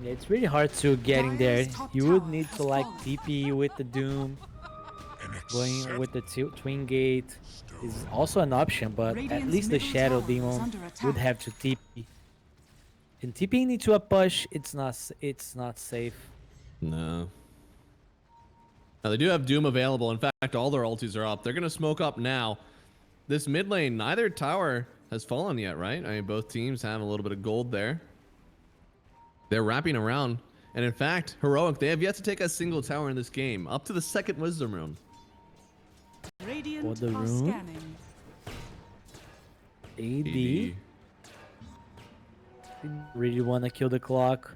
Yeah, it's really hard to getting there. Dire's top You would tower need has to like fallen. TP with the Doom. An Going with the Twin Gate is also an option, but at Radiant's least the middle Shadow tower is Demon under would attack. have to TP. And TPing into a push, it's not safe. No. Now they do have Doom available. In fact, all their ultis are up. They're gonna smoke up now. This mid lane, neither tower has fallen yet, right? I mean, both teams have a little bit of gold there. They're wrapping around. And in fact, Heroic, they have yet to take a single tower in this game. Up to the second Wisdom Rune. Radiant the are room? scanning. AD. Really want to kill the clock.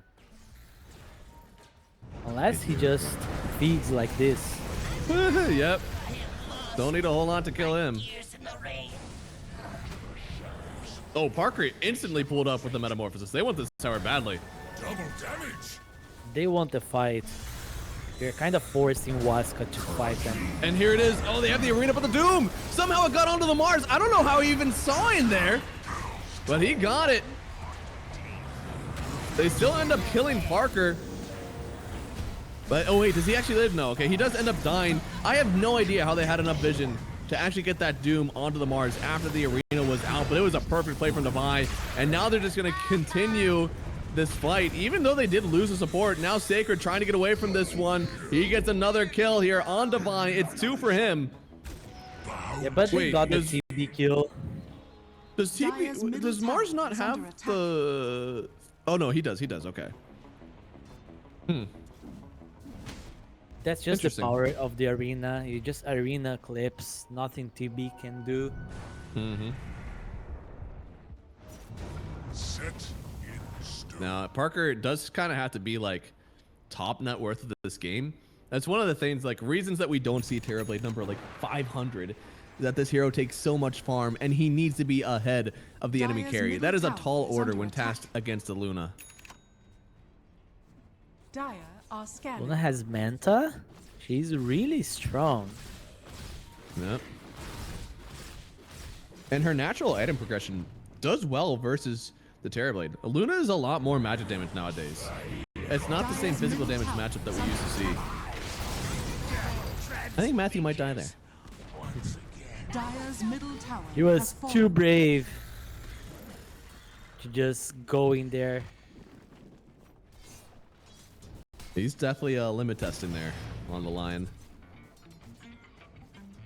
Unless he just feeds like this. Yep. Don't need a whole lot to kill him. Years in the ring. Oh, Parker instantly pulled up with the Metamorphosis. They want this tower badly. Double damage. They want the fight. They're kind of forcing Waska to fight them. And here it is. Oh, they have the arena, but the Doom! Somehow it got onto the Mars. I don't know how he even saw in there, but he got it. They still end up killing Parker. But, oh wait, does he actually live? No, okay, he does end up dying. I have no idea how they had enough vision to actually get that Doom onto the Mars after the arena was out, but it was a perfect play from Devi. And now they're just gonna continue this fight, even though they did lose the support. Now Sacred trying to get away from this one. He gets another kill here on Devi. It's 2 for him. Yeah, but they Wait, got the does- TB kill. Does Dire's middle does Mars tower not is have under attack. the... Oh no, he does, okay. That's just the Interesting. power of the arena. You just arena clips. Nothing TB can do. Set in stone. Now, Parker does kind of have to be like top net worth of this game. That's one of the things, like reasons that we don't see Terrorblade number like 500, is that this hero takes so much farm and he needs to be ahead of the enemy Dire's carry. middle That is a tower tall is order under when attack. tasked against the Luna. Dire are scanning. Luna has Manta. She's really strong. Yep. And her natural item progression does well versus the Terrorblade. Luna is a lot more magic damage nowadays. It's not the same physical damage matchup that we used to see. I think Matthew might die there. Dire's middle tower He was has fallen. too brave to just go in there. He's definitely limit testing there on the line.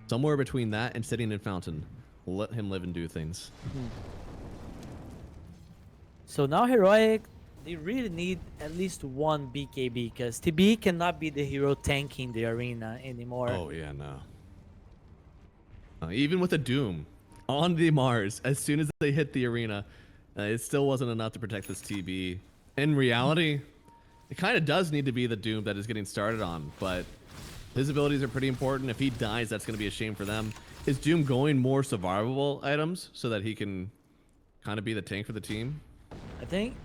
Somewhere between that and sitting in Fountain. We'll let him live and do things. So now Heroic, they really need at least one BKB because TB cannot be the hero tanking the arena anymore. Oh, yeah, no. Even with a Doom on the Mars, as soon as they hit the arena, it still wasn't enough to protect this TB. In reality, it kind of does need to be the Doom that is getting started on, but his abilities are pretty important. If he dies, that's going to be a shame for them. Is Doom going more survivable items so that he can kind of be the tank for the team? I think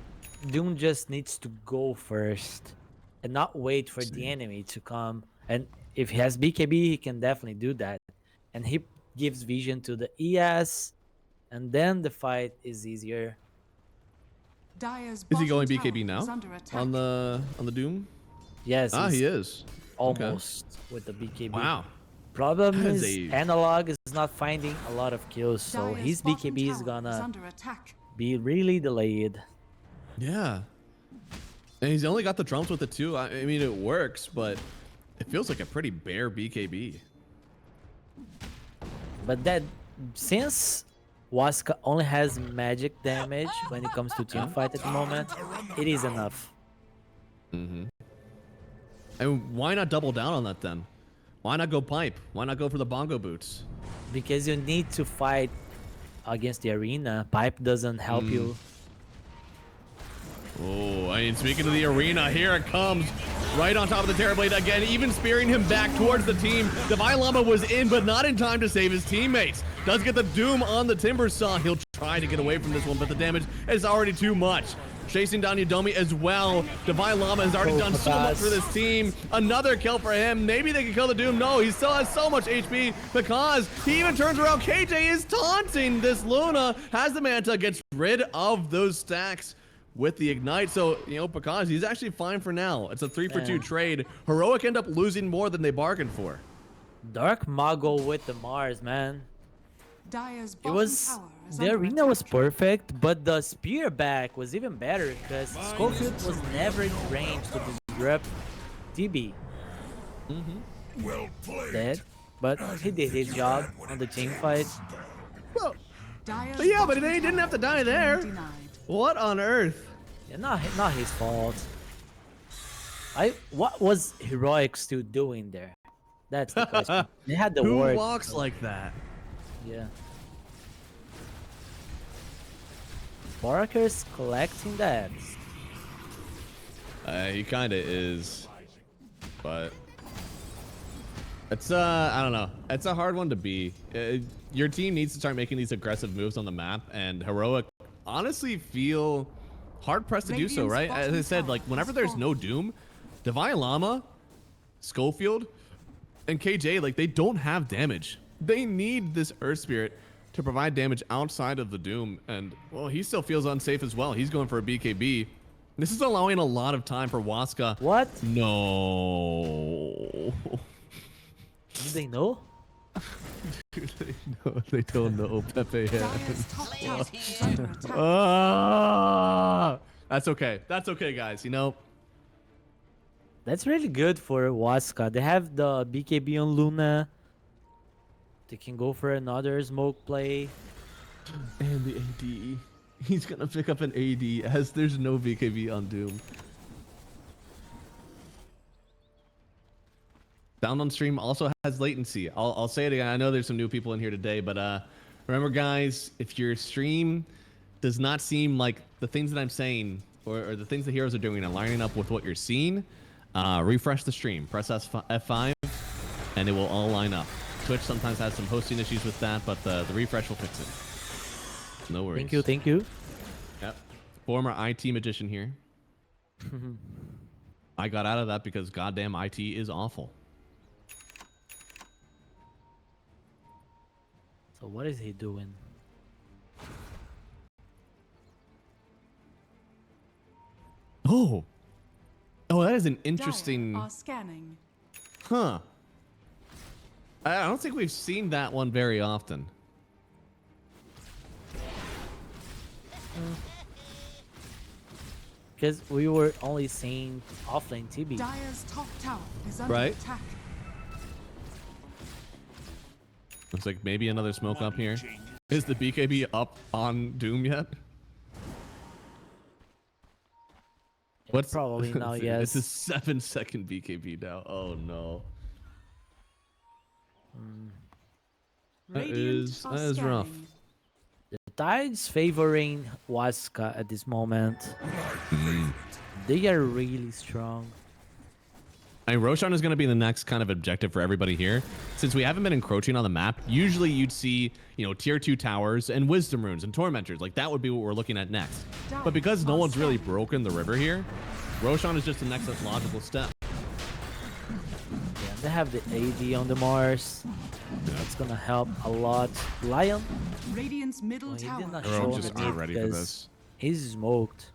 Doom just needs to go first and not wait for the enemy to come. And if he has BKB, he can definitely do that. And he gives vision to the ES, and then the fight is easier. Dire's Is he bottom going tower BKB now is under attack. on the Doom? Yes, Ah, he's he is. almost with the BKB. Wow. Problem That is, is a- Analog is not finding a lot of kills, so Dire's his bottom BKB is tower gonna under attack. be really delayed. Yeah. And he's only got the drums with it too. I mean, it works, but it feels like a pretty bare BKB. But that, since Waska only has magic damage when it comes to team fight at the moment, it is enough. And why not double down on that then? Why not go pipe? Why not go for the bongo boots? Because you need to fight against the arena. Pipe doesn't help you. Oh, I mean, speaking of the arena, here it comes. Right on top of the Terrorblade again, even spearing him back towards the team. Devi Llama was in, but not in time to save his teammates. Does get the Doom on the Timber Saw. He'll try to get away from this one, but the damage is already too much. Chasing down Udomi as well. Devi Llama has already done so much for this team. Another kill for him. Maybe they can kill the Doom. No, he still has so much HP because he even turns around. KJ is taunting this Luna. Has the Manta, gets rid of those stacks with the Ignite. So, you know, because he's actually fine for now. It's a 3-for-2 trade. Heroic end up losing more than they bargained for. Dark Mago with the Mars, man. Dire's It bottom was, tower is the under arena was attack. perfect, but the spear back was even better because Schofield was never in range to disrupt TB. Well played. Dead, but he did his job on the team fight. Well, Dire's but yeah, but bottom they didn't tower have to die there. denied. What on earth? Yeah, not his fault. What was Heroic still doing there? That's the question. They had the Who word. walks like that? Yeah. Parker's collecting that. He kind of is, but it's I don't know. It's a hard one to be. Your team needs to start making these aggressive moves on the map, and Heroic honestly feel hard pressed to do so, right? As I said, like whenever there's no Doom, Divine Llama, Schofield, and KJ, like they don't have damage. They need this Earth Spirit to provide damage outside of the Doom, and well, he still feels unsafe as well. He's going for a BKB. This is allowing a lot of time for Waska. What? No. Do they know? They don't know Pepe Dire's has. top tower is under attack. That's okay. That's okay, guys. You know, That's really good for Waska. They have the BKB on Luna. They can go for another smoke play. and the AD. He's gonna pick up an AD as there's no BKB on Doom. Sound on stream also has latency. I'll say it again. I know there's some new people in here today, but remember, guys, if your stream does not seem like the things that I'm saying or the things the heroes are doing are lining up with what you're seeing, refresh the stream. Press F5, and it will all line up. Twitch sometimes has some hosting issues with that, but the refresh will fix it. No worries. Thank you, thank you. Yep. Former IT magician here. I got out of that because goddamn IT is awful. So what is he doing? Oh, that is an Dire interesting. are scanning. Huh. I don't think we've seen that one very often. Because we were only seeing offlane TB. Dire's top tower is under Right. attack. Looks like maybe another smoke up here. Is the BKB up on Doom yet? What's Probably now, yes. It's a 7-second BKB now. Oh no. That is rough. scanning. The tide's favoring Waska at this moment. They are really strong. I mean, Roshan is going to be the next kind of objective for everybody here. Since we haven't been encroaching on the map, usually you'd see, you know, tier 2 towers and wisdom runes and tormentors. Like that would be what we're looking at next. But because no one's really broken the river here, Roshan is just the next logical step. Yeah, they have the AD on the Mars. That's gonna help a lot. Lion, Radiant's middle well, he tower. did not Everyone show just the not ready for because this. he's smoked.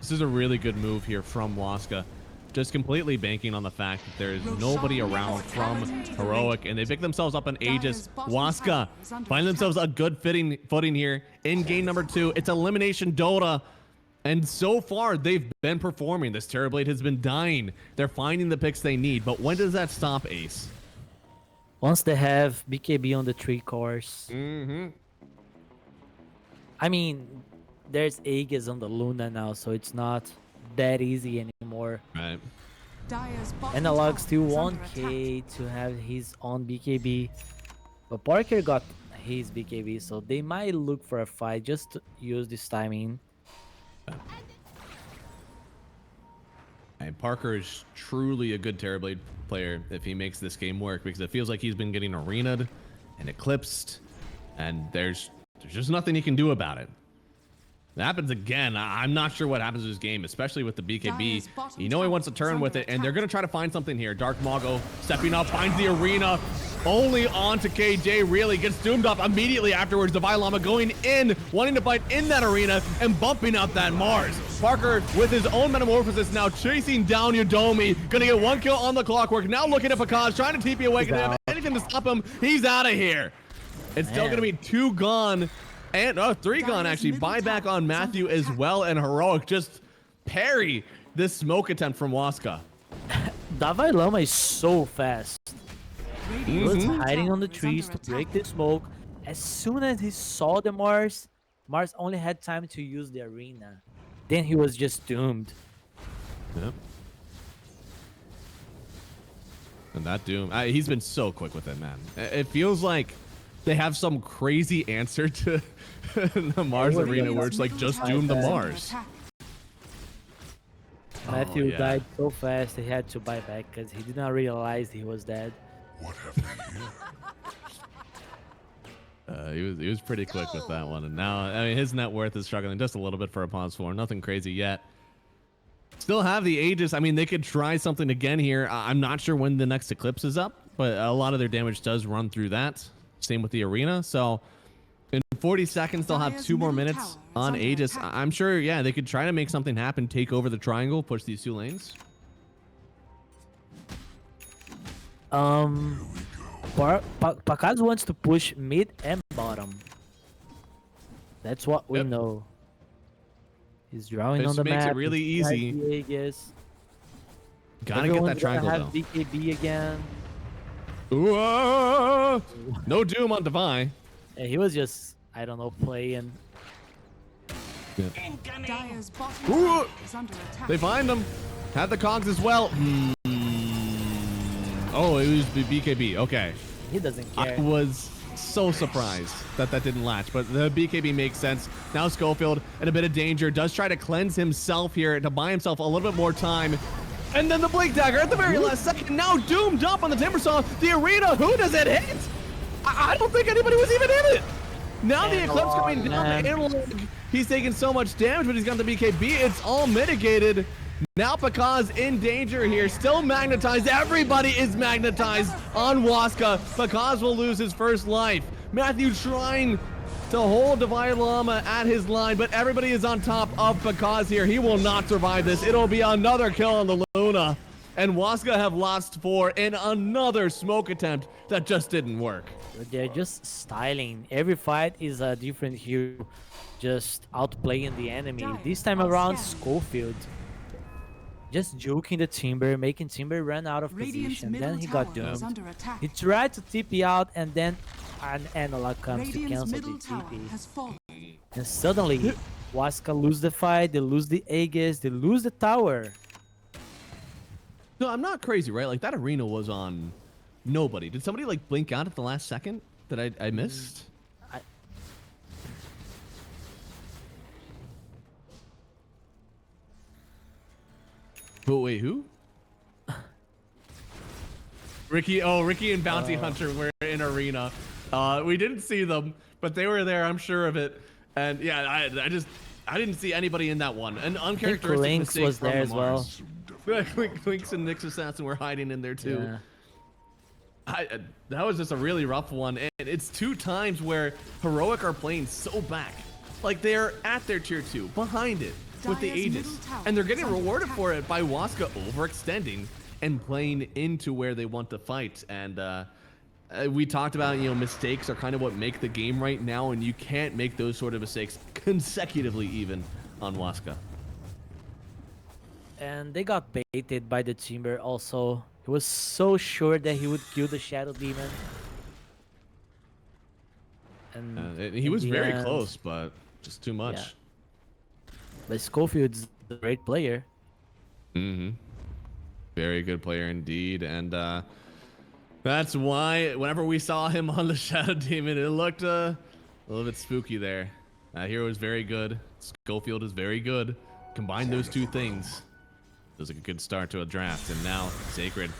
This is a really good move here from Waska. Just completely banking on the fact that there is nobody around from Heroic, and they pick themselves up on Aegis. Waska find themselves a good footing here in game number 2. It's elimination Dota, and so far they've been performing. This Terrorblade has been dying. They're finding the picks they need, but when does that stop, Ace? Once they have BKB on the 3 cores. I mean, there's Aegis on the Luna now, so it's not that easy anymore. Right. Dire's bottom Analog tower still is under 1k to have his own BKB, but Parker got his BKB, so they might look for a fight just to use this timing. And Parker is truly a good Terrorblade player if he makes this game work, because it feels like he's been getting arena'd and eclipsed, and there's just nothing he can do about it. It happens again. I'm not sure what happens to this game, especially with the BKB. You know he wants to turn with it, and they're going to try to find something here. Dark Mago stepping up, finds the arena, only on to KJ, really gets doomed up immediately afterwards. Divine Llama going in, wanting to fight in that arena, and bumping out that Mars. Parker, with his own metamorphosis, now chasing down Yodomi, gonna get 1 kill on the clockwork, now looking at Fakaz, trying to TP away, gonna have anything to stop him. He's out of here. It's still gonna be 2 gone. And 3 gone, actually. Buyback on Matthew as well, and Heroic just parry this smoke attempt from Waska. Divine Llama is so fast. He was hiding on the Is trees under to break the smoke. As soon as he saw the Mars only had time to use the arena. then he was just doomed. Yep. And that Doom, he's been so quick with it, man. It feels like they have some crazy answer to the Mars Arena where it's like, just Doom the Mars. Matthew yeah. died so fast he had to buy back because he did not realize he was dead. What have we here? He was pretty quick with that one. And now, I mean, his net worth is struggling just a little bit for a pause for. Nothing crazy yet. Still have the Aegis. I mean, they could try something again here. I'm not sure when the next Eclipse is up, but a lot of their damage does run through that. Same with the Arena. So in 40 seconds, they'll have 2 more minutes on Aegis. I'm sure, yeah, they could try to make something happen, take over the triangle, push these 2 lanes. Pakaz wants to push mid and bottom. That's what we know. He's drawing on the map. Makes it really easy. Gotta get that triangle have though. BKB again. Ooh, no Doom on Devi. Yeah, he was just, I don't know, playing. Incoming. Dire's bottom Ooh. tower is under attack. They find him. Had the cogs as well. Oh, it was BKB. Okay. He doesn't I care. was so surprised that didn't latch, but the BKB makes sense. Now Schofield in a bit of danger, does try to cleanse himself here to buy himself a little bit more time. And then the Blink Dagger at the very last second, now doomed up on the Timbersaw. The Arena, who does it hit? I don't think anybody was even in it. Now the Eclipse coming down the analog. He's taking so much damage, but he's got the BKB. It's all mitigated. Now Pakaz in danger here, still magnetized. Everybody is magnetized on Waska. Pakaz will lose his first life. Matthew trying to hold Divine Llama at his line, but everybody is on top of Pakaz here. He will not survive this. It'll be another kill on the Luna. And Waska have lost 4 in another smoke attempt that just didn't work. They're just styling. Every fight is a different hero, just outplaying the enemy. This time around, Schofield just joking the Timber, making Timber run out of Radiant's position. middle Then he got tower is doomed. under attack. He tried to TP out, and then an analog comes to Radiant's cancel the middle tower TP. has fallen. And suddenly, Waska lose the fight, they lose the Aegis, they lose the tower. No, I'm not crazy, right? Like that Arena was on nobody. Did somebody like blink out at the last second that I missed? But wait, who? Ricky and Bounty Hunter were in Arena. We didn't see them, but they were there. I'm sure of it. And yeah, I didn't see anybody in that one. An uncharacteristic Lynx mistake was from there the as well. Mars. Lynx and Nyx Assassin were hiding in there too. Yeah. That was just a really rough one, and it's 2 times where Heroic are playing so back. Like they're at their tier 2, behind it, with the Dire's Aegis, middle tower and they're getting is under rewarded attack. for it by Waska overextending and playing into where they want to fight. And we talked about, mistakes are kind of what make the game right now, and you can't make those sort of mistakes consecutively even on Waska. And they got baited by the Timber also. He was so sure that he would kill the Shadow Demon. And He in was the very end- close, but just too much. Yeah. But Schofield's a great player. Mm-hmm. Very good player indeed, and that's why whenever we saw him on the Shadow Demon, it looked a little bit spooky there. Hero is very good. Schofield is very good. Combine those 2 things. It was like a good start to a draft, and now Sacred.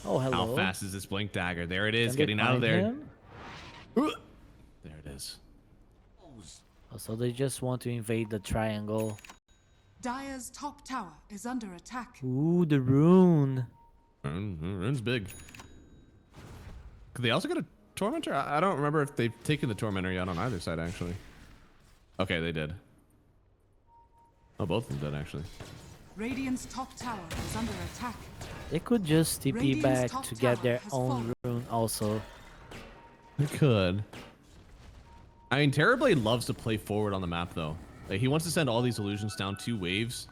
Oh, hello. How fast is this Blink Dagger? There it is, Can they getting out of find there. him? There it is. So they just want to invade the triangle. Dire's top tower is under attack. Ooh, the rune. Rune's big. Could they also get a Tormentor? I don't remember if they've taken the Tormentor yet on either side, actually. Okay, they did. Oh, both of them did, actually. Radiant's top tower is under attack. They could just TP Radiant's back top to get tower their has own fallen. rune also. They could. I mean, Terrorblade loves to play forward on the map, though. Like, he wants to send all these illusions down 2 waves.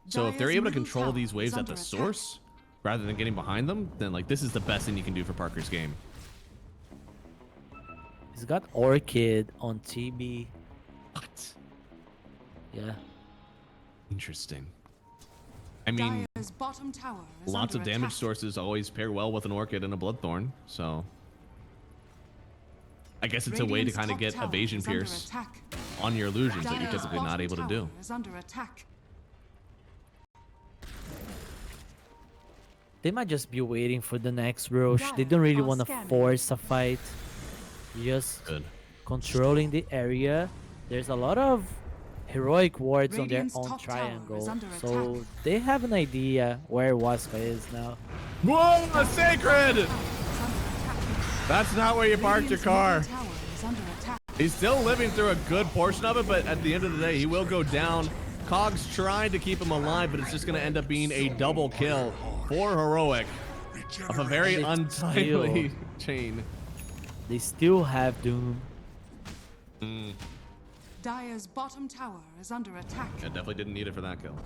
So if they're Dire's able to middle control tower these waves is at the under attack. source, rather than getting behind them, then, like, this is the best thing you can do for Parker's game. He's got Orchid on TB. What? Yeah. Interesting. I mean, Dire's bottom tower is lots of under damage attack. sources always pair well with an Orchid and a Bloodthorn, so I guess it's a way to Radiant's kind of top get tower Evasion is under Pierce attack. on your illusions that you're Dire's typically not bottom able to tower do. is under attack. They might just be waiting for the next Roche. They Dire don't really are want to scanning. force a fight. Just Good. controlling the area. There's a lot of heroic wards on their Radiant's own top tower triangle. is under So attack. they have an idea where Waska is now. Whoa, a Sacred! Is under attack. That's not where you parked your Radiant's car. middle tower is under attack. He's still living through a good portion of it, but at the end of the day, he will go down. Cog's trying to keep him alive, but it's just going to end up being a double kill for Heroic of a very They untimely still- chain. They still have Doom. Dire's bottom tower is under attack. I definitely didn't need it for that kill.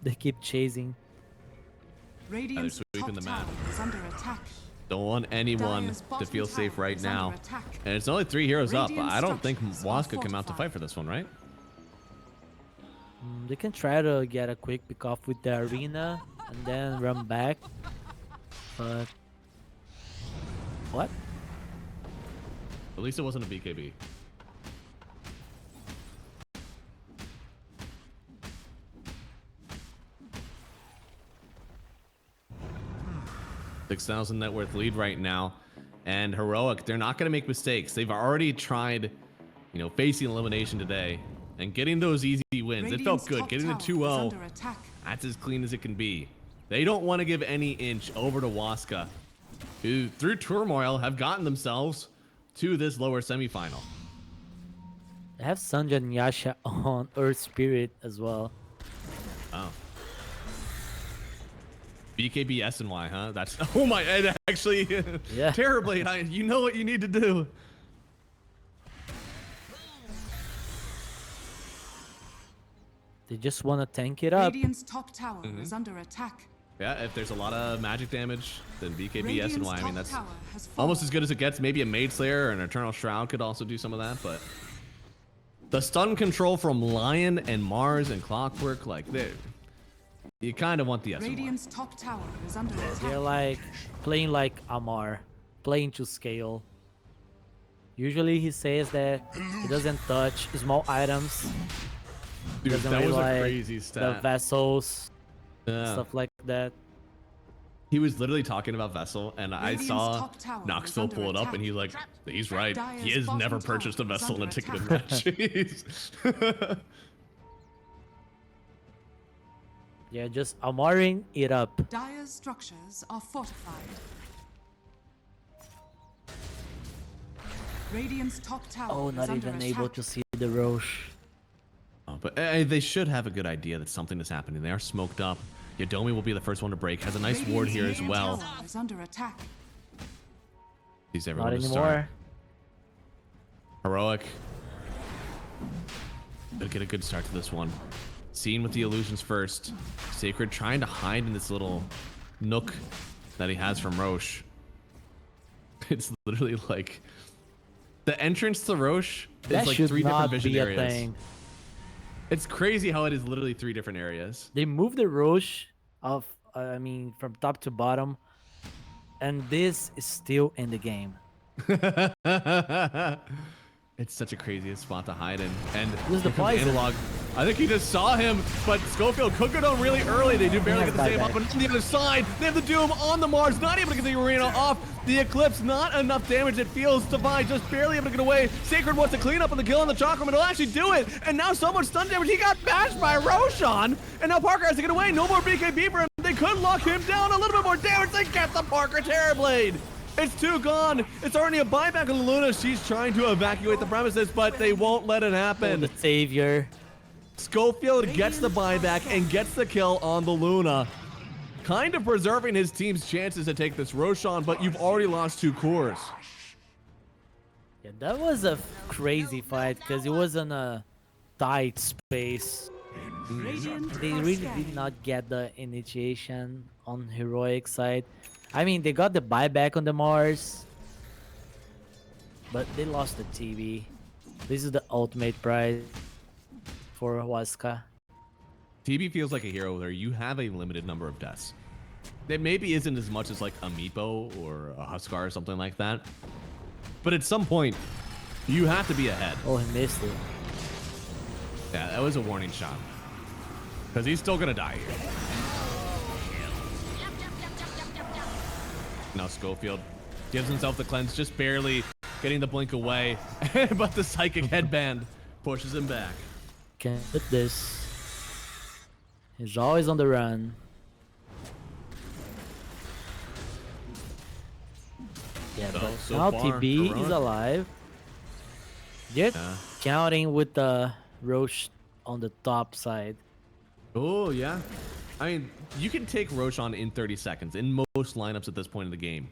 They keep chasing. Radiant's sweeping top the map. tower is under attack. Don't want anyone Dire's to bottom feel safe tower right is now. under attack. And it's only 3 heroes up. Radiant I don't think structures are Waska come out to fortified. fight for this one, right? They can try to get a quick pick off with the arena and then run back. But what? At least it wasn't a BKB. $6,000 net worth lead right now, and Heroic, they're not going to make mistakes. They've already tried, facing elimination today and getting those easy wins. It felt Radiant's good. top Getting the tower is 2-0, under attack. that's as clean as it can be. They don't want to give any inch over to Waska, who through turmoil have gotten themselves to this lower semifinal. They have Sanjay and Yasha on Earth Spirit as well. Oh. BKB SNY, huh? That's oh my it actually Yeah. terribly. You know what you need to do. They just want to tank it up. Radiant's top tower Mm-hmm. is under attack. Yeah, if there's a lot of magic damage, then BKB Radiant's SNY. I mean top that's tower has almost fallen. as good as it gets. Maybe a Maid Slayer or an Eternal Shroud could also do some of that, but the stun control from Lion and Mars and Clockwork, like you kind of want the SNY. Radiant's top tower is under They're attack. like playing like Amar, playing to scale. Usually he says that he doesn't touch small items. Dude, Doesn't that really was a like crazy the stat. vessels, Yeah. stuff like that. He was literally talking about Vessel, and I Radiant's saw top tower is Knoxville under pull it up, attack. and he's like, he's right. Dire's He has bottom never tower purchased a is Vessel in a under ticketed attack. match. Jeez. Yeah, just Amaring it up. Dire's structures are fortified. Radiant's top tower Oh, is not under even attack. able to see the Roche. Oh, but they should have a good idea that something is happening. They are smoked up. Yadomi will be the first one to break. Has a nice ward Radiant's here as middle well. tower is under attack. Sees everyone Not to start. anymore. Heroic. They'll get a good start to this one. Seeing with the illusions first. Sacred trying to hide in this little nook that he has from Roche. It's literally like the entrance to Roche is That like should 3 different not vision be a areas. thing. It's crazy how it is literally 3 different areas. They moved the Roche of, from top to bottom, and this is still in the game. It's such a crazy spot to hide in. And Who's the here comes poison? Analog. I think he just saw him, but Schofield could go down really early. They do barely has get the save buyback. up, but on the other side, they have the Doom on the Mars, not able to get the arena off. The Eclipse, not enough damage. It feels Divine just barely able to get away. Sacred wants to clean up on the kill on the Chakram, and he'll actually do it. And now so much stun damage. He got bashed by Roshan, and now Parker has to get away. No more BKB for him. They could lock him down. A little bit more damage. They get the Parker Terrorblade. It's 2 gone. It's already a buyback on the Luna. She's trying to evacuate the premises, but they won't let it Oh, happen. the savior. Schofield gets the buyback and gets the kill on the Luna. Kind of preserving his team's chances to take this Roshan, but you've already lost 2 cores. Yeah, that was a crazy fight because it was in a tight space. Radiant They are really scanning. did not get the initiation on heroic side. I mean, they got the buyback on the Mars, but they lost the TV. This is the ultimate prize. for Waska. TB feels like a hero where you have a limited number of deaths. It maybe isn't as much as like a Meepo or a Huskar or something like that. But at some point, you have to be ahead. Oh, he missed it. Yeah, that was a warning shot. Because he's still going to die here. Now Schofield gives himself the cleanse, just barely getting the blink away. But the psychic headband pushes him back. Can't hit this. He's always on the run. Yeah, So, but so now far, TB is heroic. alive. Yep, Yeah. counting with the Roche on the top side. Oh, yeah. I mean, you can take Roshan in 30 seconds in most lineups at this point in the game.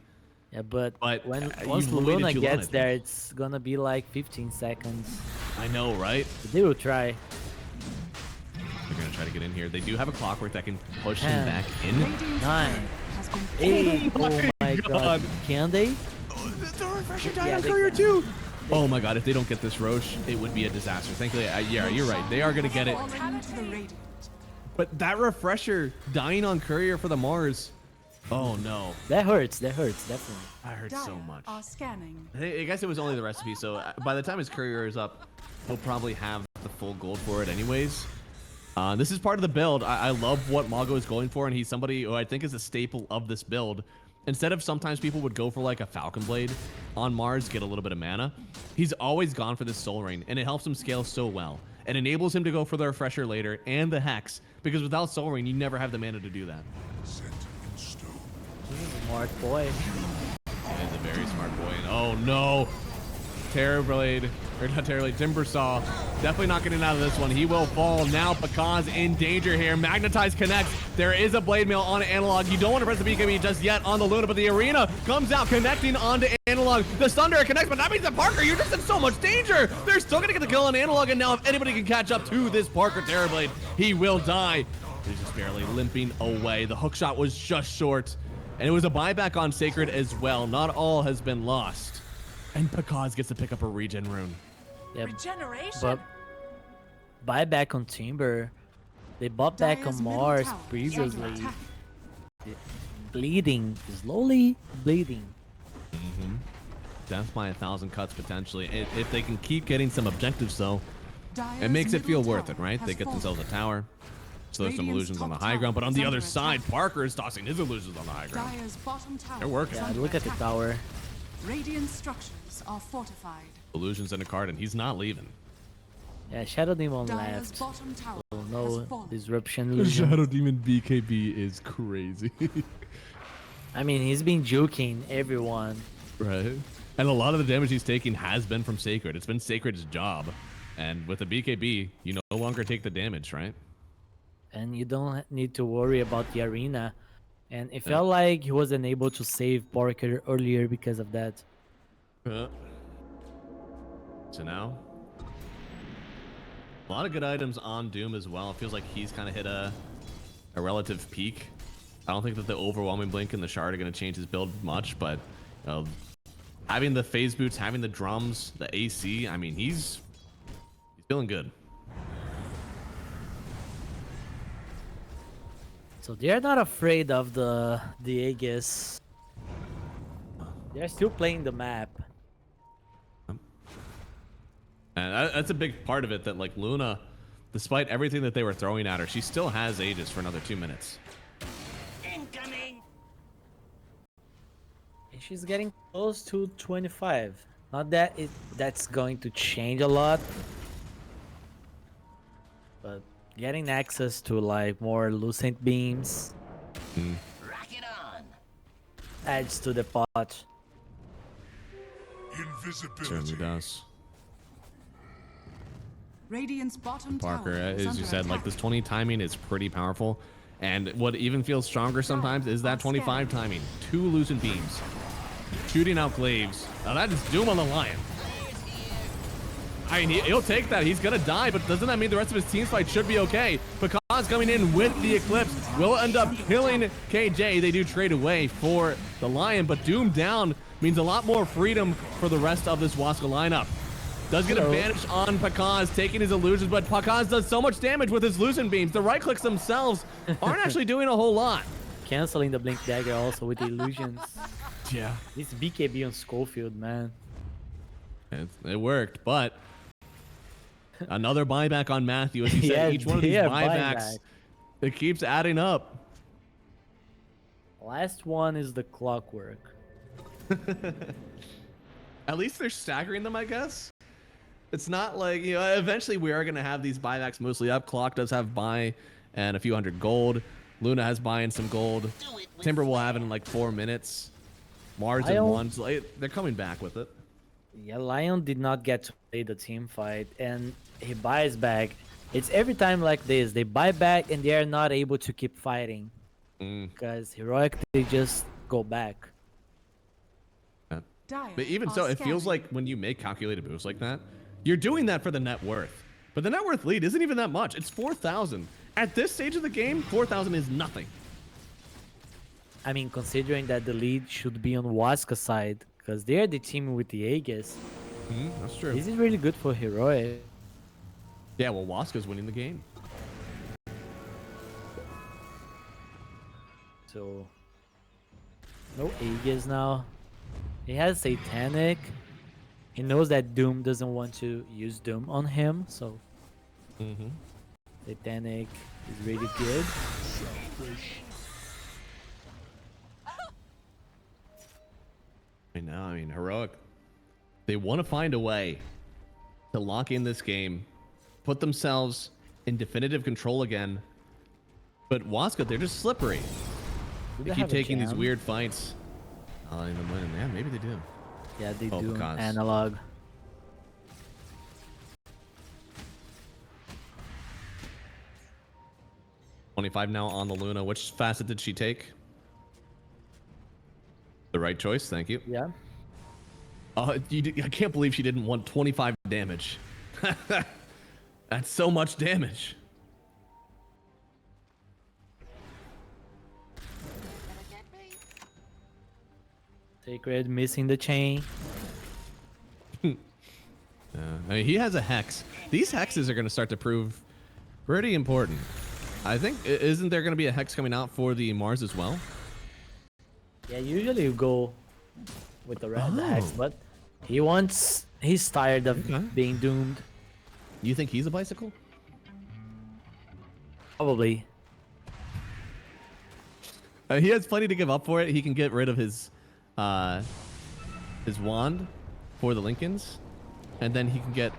Yeah, but when you once waited Luna too long, I gets think. there, it's gonna be like 15 seconds. I know, right? But they will try. They're going to try to get in here. They do have a clockwork that can push him 10, back in. Radiant's 9, turret has been 8. Oh Oh my my God. god. Can they? The refresher died Yeah, on they Courier can. too. Oh my god, if they don't get this Roche, it would be a disaster. Thankfully, yeah, you're right. They are going to get it. fallen to the Radiant. But that refresher dying on Courier for the Mars. Oh no. That hurts, definitely. That hurts Dire so much. are scanning. I guess it was only the recipe, so by the time his Courier is up, he'll probably have the full gold for it anyways. This is part of the build. I love what Mago is going for, and he's somebody who I think is a staple of this build. Instead of sometimes people would go for like a Falcon Blade on Mars, get a little bit of mana, he's always gone for this Soul Ring, and it helps him scale so well. It enables him to go for the Refresher later and the Hex, because without Soul Ring, you never have the mana to do that. Set in stone. Smart boy. He's a very smart boy. And oh no, Terrorblade, or not Terrorblade, Timbersaw, definitely not getting out of this one. He will fall. Now Pekan's in danger here. Magnetize connects. There is a Blade Mail on Analog. You don't want to press the BKB just yet on the Luna, but the Arena comes out connecting onto Analog. The Thunder connects, but that means that Parker, you're just in so much danger. They're still going to get the kill on Analog, and now if anybody can catch up to this Parker Terrorblade, he will die. He's just barely limping away. The hook shot was just short, and it was a buyback on Sacred as well. Not all has been lost. And Pekaz gets to pick up a regen rune. Yeah, Regeneration. but buyback on Timber. They bought back Dire's on middle Mars tower is previously. under attack. Bleeding, slowly bleeding. Death by 1,000 cuts potentially. If they can keep getting some objectives though, Dire's it makes it middle feel worth tower it, right? has They get fallen. themselves a tower. So there's some Radiant's illusions on the top high ground, but tower on is the other under side, attack. Parker is tossing his illusions on the high ground. Dire's bottom tower They're working. is Yeah, under look at the attack. tower. Radiant structures are fortified. Illusions in a card, and he's not leaving. Yeah, Shadow Demon Dire's left. bottom tower Oh has no, fallen. disruption illusion. Demon BKB is crazy. I mean, he's been juking everyone. Right. And a lot of the damage he's taking has been from Sacred. It's been Sacred's job. And with the BKB, you no longer take the damage, right? And you don't need to worry about the arena. And it felt like he wasn't able to save Parker earlier because of that. So now, a lot of good items on Doom as well. It feels like he's kind of hit a relative peak. I don't think that the overwhelming blink and the shard are going to change his build much, but having the phase boots, having the drums, the AC, I mean, he's feeling good. So they're not afraid of the Aegis. They're still playing the map. And that's a big part of it, that like Luna, despite everything that they were throwing at her, she still has Aegis for another 2 minutes. Incoming! And she's getting close to 25. Not that that's going to change a lot. But getting access to like more Lucent beams Rock it on! adds to the pot. Invisibility. Certainly does. Radiant's bottom Parker, tower is as under you said, like attack. this 20 timing is pretty powerful. And what even feels stronger sometimes is that 25 timing. 2 Lucent beams. Shooting out glaives. Now that is Doom on the Lion. I mean, he'll take that. He's going to die, but doesn't that mean the rest of his team fight should be okay? Pekaz coming in with the Eclipse will end up killing KJ. They do trade away for the Lion, but Doom down means a lot more freedom for the rest of this Waska lineup. Does get Hello. a banish on Pakaz, taking his illusions, but Pakaz does so much damage with his illusion beams. The right clicks themselves aren't actually doing a whole lot. Canceling the blink dagger also with the illusions. Yeah. This BKB on Schofield, man. It worked, but another buyback on Matthew. As he said, Yeah, each one of these yeah, buybacks, buyback. it keeps adding up. Last one is the clockwork. At least they're staggering them, I guess. It's not like, you know, eventually we are going to have these buybacks mostly up. Clock does have buy and a few hundred gold. Luna has buy and some gold. Timber will have it in like 4 minutes. Mars and Lion- ones, they're coming back with it. Yeah, Lion did not get to play the team fight, and he buys back. It's every time like this. They buy back, and they are not able to keep fighting. Because Heroic, they just go back. Dire But even are so, it feels scanning. like when you make calculated moves like that, you're doing that for the net worth. But the net worth lead isn't even that much. It's 4,000. At this stage of the game, 4,000 is nothing. I mean, considering that the lead should be on Waska side, because they're the team with the Aegis. That's true. This is really good for Heroic. Yeah, well, Waska's winning the game. So, no Aegis now. He has Satanic. He knows that Doom doesn't want to use Doom on him, so Satanic is really good. Right now, I mean, Heroic, they want to find a way to lock in this game, put themselves in definitive control again. But Waska, they're just slippery. Do They keep have a taking these jam? weird fights. Not even winning. Yeah, maybe they do. Yeah, they Oh, do. because- Analog. $25 now on the Luna. Which facet did she take? The right choice. Thank you. Yeah. I can't believe she didn't want 25 damage. That's so much damage. Sacred missing the chain. I mean, he has a hex. These hexes are going to start to prove pretty important. I think, isn't there going to be a hex coming out for the Mars as well? Yeah, usually you go with the red hex, but he's tired of Okay. being doomed. You think he's a bicycle? Probably. He has plenty to give up for it. He can get rid of his wand for the Lincolns, and then he can get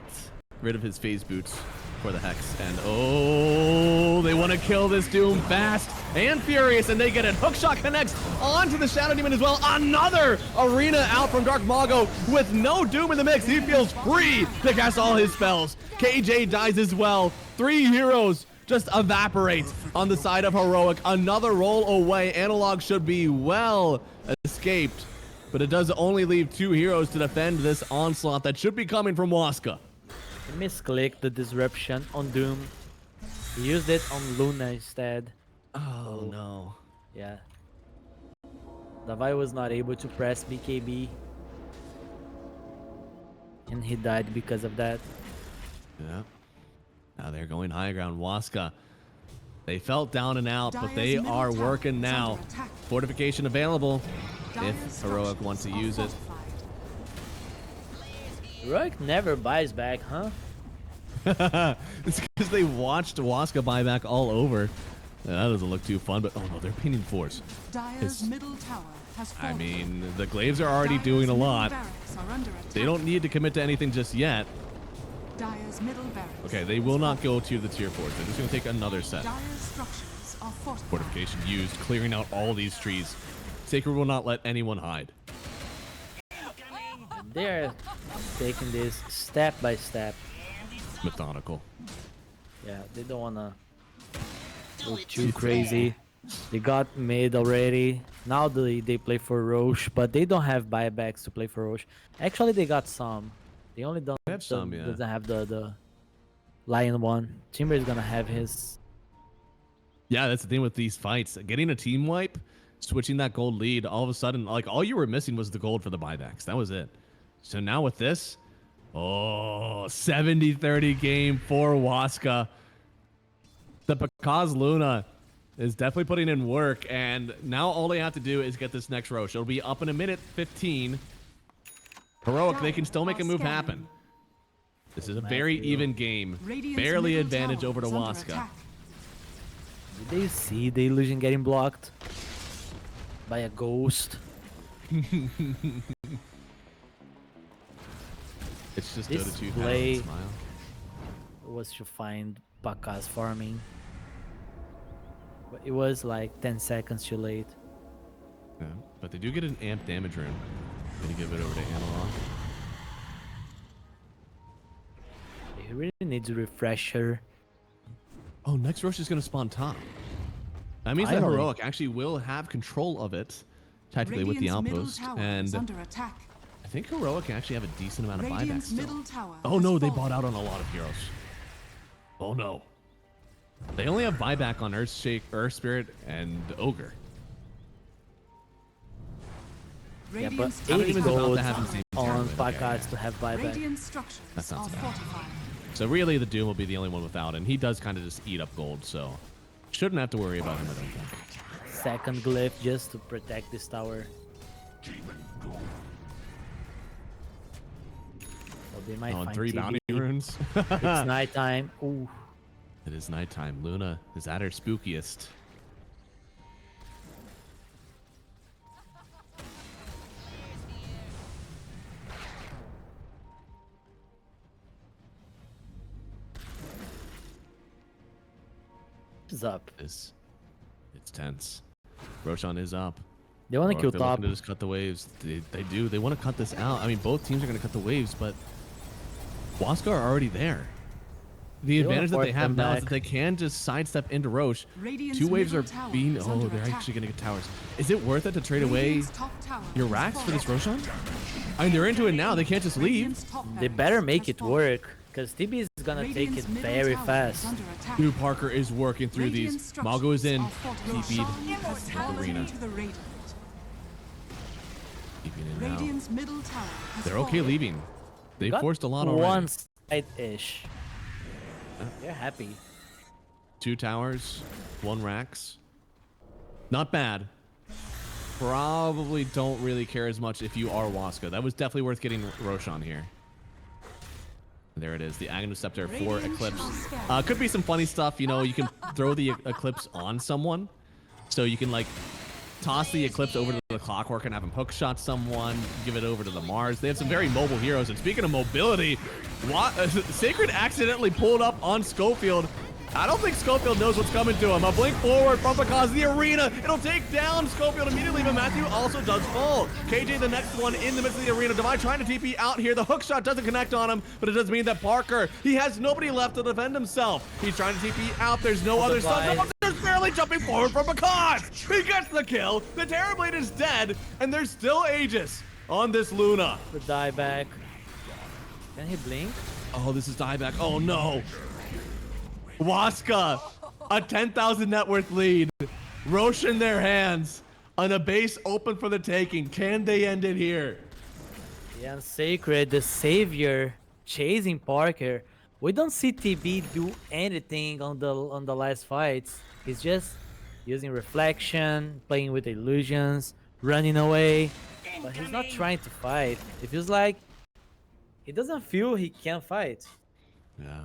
rid of his phase boots for the hex. And oh, they want to kill this Doom fast and furious, and they get it. Hookshot connects onto the Shadow Demon as well. Another arena out from Dark Mago with no Doom in the mix. He feels free to cast all his spells. KJ dies as well. 3 heroes just evaporate on the side of Heroic. Another roll away. Analog should be well escaped, but it does only leave 2 heroes to defend this onslaught that should be coming from Waska. He misclicked the disruption on Doom. He used it on Luna instead. Oh no. Yeah. Davai was not able to press BKB. And he died because of that. Yeah. Now they're going high ground. Waska. They felt down and out, but Dire's they middle are tower working is now. under attack. Fortification available Dire's if Heroic wants to structures use are it. fortified. Heroic never buys back, huh? It's because they watched Waska buy back all over. That doesn't look too fun, but oh no, they're pinning force. Dire's It's- middle tower has I fallen. mean, the Glaives are already Dire's doing a middle lot. barracks are under attack. They don't need to commit to anything just yet. Dire's middle barracks Okay, they has will not fallen. go to the tier 4s. They're just going to take another set. Dire's structures are fortified. Fortification used, clearing out all these trees. Sacred will not let anyone hide. They're taking this step by step. Methodical. Yeah, they don't wanna go too crazy. They got mid already. Now they play for Roche, but they don't have buybacks to play for Roche. Actually, they got some. They only don't They have some, yeah. doesn't have the Lion one. Timber is gonna have his. Yeah, that's the thing with these fights. Getting a team wipe, switching that gold lead, all of a sudden, like all you were missing was the gold for the buybacks. That was it. So now with this, Oh, 70-30 game for Waska. The Because Luna is definitely putting in work, and now all they have to do is get this next Roche. It'll be up in a minute 15. Heroic, they can still make a move happen. This is a very even game. Barely advantage over to Waska. Did they see the illusion getting blocked by a ghost? It's just This Dota2 play- having a smile. Was to find Pakas farming. But it was like 10 seconds too late. Yeah, but they do get an amp damage rune. Gonna give it over to Analog. He really needs a refresher. Oh, next Roche is gonna spawn top. That means that Finally. Heroic actually will have control of it, technically, with the Radiant's middle outpost. tower And is under attack. I think Heroic can actually have a decent amount of buyback Radiant's still. middle tower Oh has no, they fallen. bought out on a lot of heroes. Oh no. They only have buyback on Earth Spirit, and Ogre. Yeah, but Radiant's 80 even about gold to have him see on okay, Pakas yeah. to have buyback. Radiant structures That's not are so bad. fortified. So really, the Doom will be the only one without, and he does kind of just eat up gold, so shouldn't have to worry about him, I don't think. Second glyph just to protect this tower. So they might Oh, and find 3 TB. bounty runes. It's nighttime. Ooh. It is nighttime. Luna is at her spookiest. Is up. It's tense. Roshan is up. They want to Or kill if they're looking top. to just cut the waves. They do. They want to cut this out. I mean, both teams are going to cut the waves, but Waska are already there. The They wanna advantage that they force have them now is back. that they can just sidestep into Roche. Radiant's 2 waves are middle tower being... is Oh, under they're attack. actually going to get towers. Is it worth it to trade away Radiant's top tower your has racks for this fallen. Roshan? I mean, they're into it now. They can't just leave. Radiant's top They barracks better make has it fallen. work, because TB is gonna take Radiant's it middle very tower is fast. under attack. Dude, Parker is working through Radiant these. structures Malgo is in. are fortified. TP'd. Roshan has fallen Arena. to the Radiant. Keeping it now. Radiant's middle tower has They're okay fallen. leaving. They Got forced a lot already. one side-ish. They're happy. 2 towers, 1 racks. Not bad. Probably don't really care as much if you are Waska. That was definitely worth getting Roshan here. There it is, the Aghanim Scepter for Radiant Eclipse. shall scatter. Could be some funny stuff, you know, you can throw the Eclipse on someone. So you can like toss the Eclipse over to the Clockwork and have him hook shot someone, give it over to the Mars. They have some very mobile heroes. And speaking of mobility, Sacred accidentally pulled up on Schofield. I don't think Schofield knows what's coming to him. A blink forward from because the arena. It'll take down Schofield immediately, but Matthew also does fall. KJ, the next one in the midst of the arena. Divide trying to TP out here. The hook shot doesn't connect on him, but it does mean that Parker, he has nobody left to defend himself. He's trying to TP out. There's no other stuff. No, there's barely jumping forward from because he gets the kill. The Terrorblade is dead, and there's still Aegis on this Luna. The dieback. Can he blink? Oh, this is dieback. Oh no. Waska, a 10,000 net worth lead. Roche in their hands. On a base open for the taking. Can they end it here? Yeah, Sacred, the savior, chasing Parker. We don't see TB do anything on the last fights. He's just using reflection, playing with illusions, running away. But he's not trying to fight. It feels like he doesn't feel he can fight. Yeah.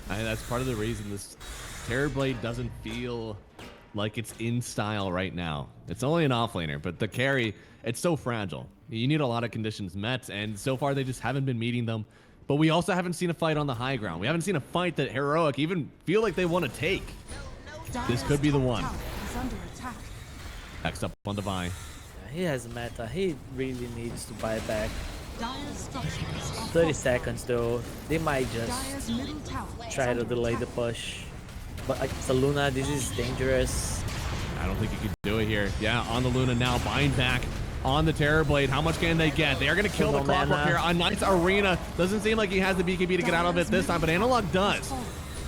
That's part of the reason this Terrorblade doesn't feel like it's in style right now. It's only an offlaner, but the carry, it's so fragile. You need a lot of conditions met, and so far they just haven't been meeting them. But we also haven't seen a fight on the high ground. We haven't seen a fight that Heroic even feel like they want to take. This could be the one. Tower is under attack. Next up on the buy. Yeah, he has meta. He really needs to buy back. Dire's structures are 30 fortified. seconds though. They might just Dire's middle tower is try to under delay the attack. push. But like Saluna, this is dangerous. I don't think you can do it here. Yeah, on the Luna now, buying back on the Terrorblade. How much can they get? They are going to kill the No Clockwork mana. here. A nice arena. Doesn't seem like he has the BKB to get out of it this time, but Analog does.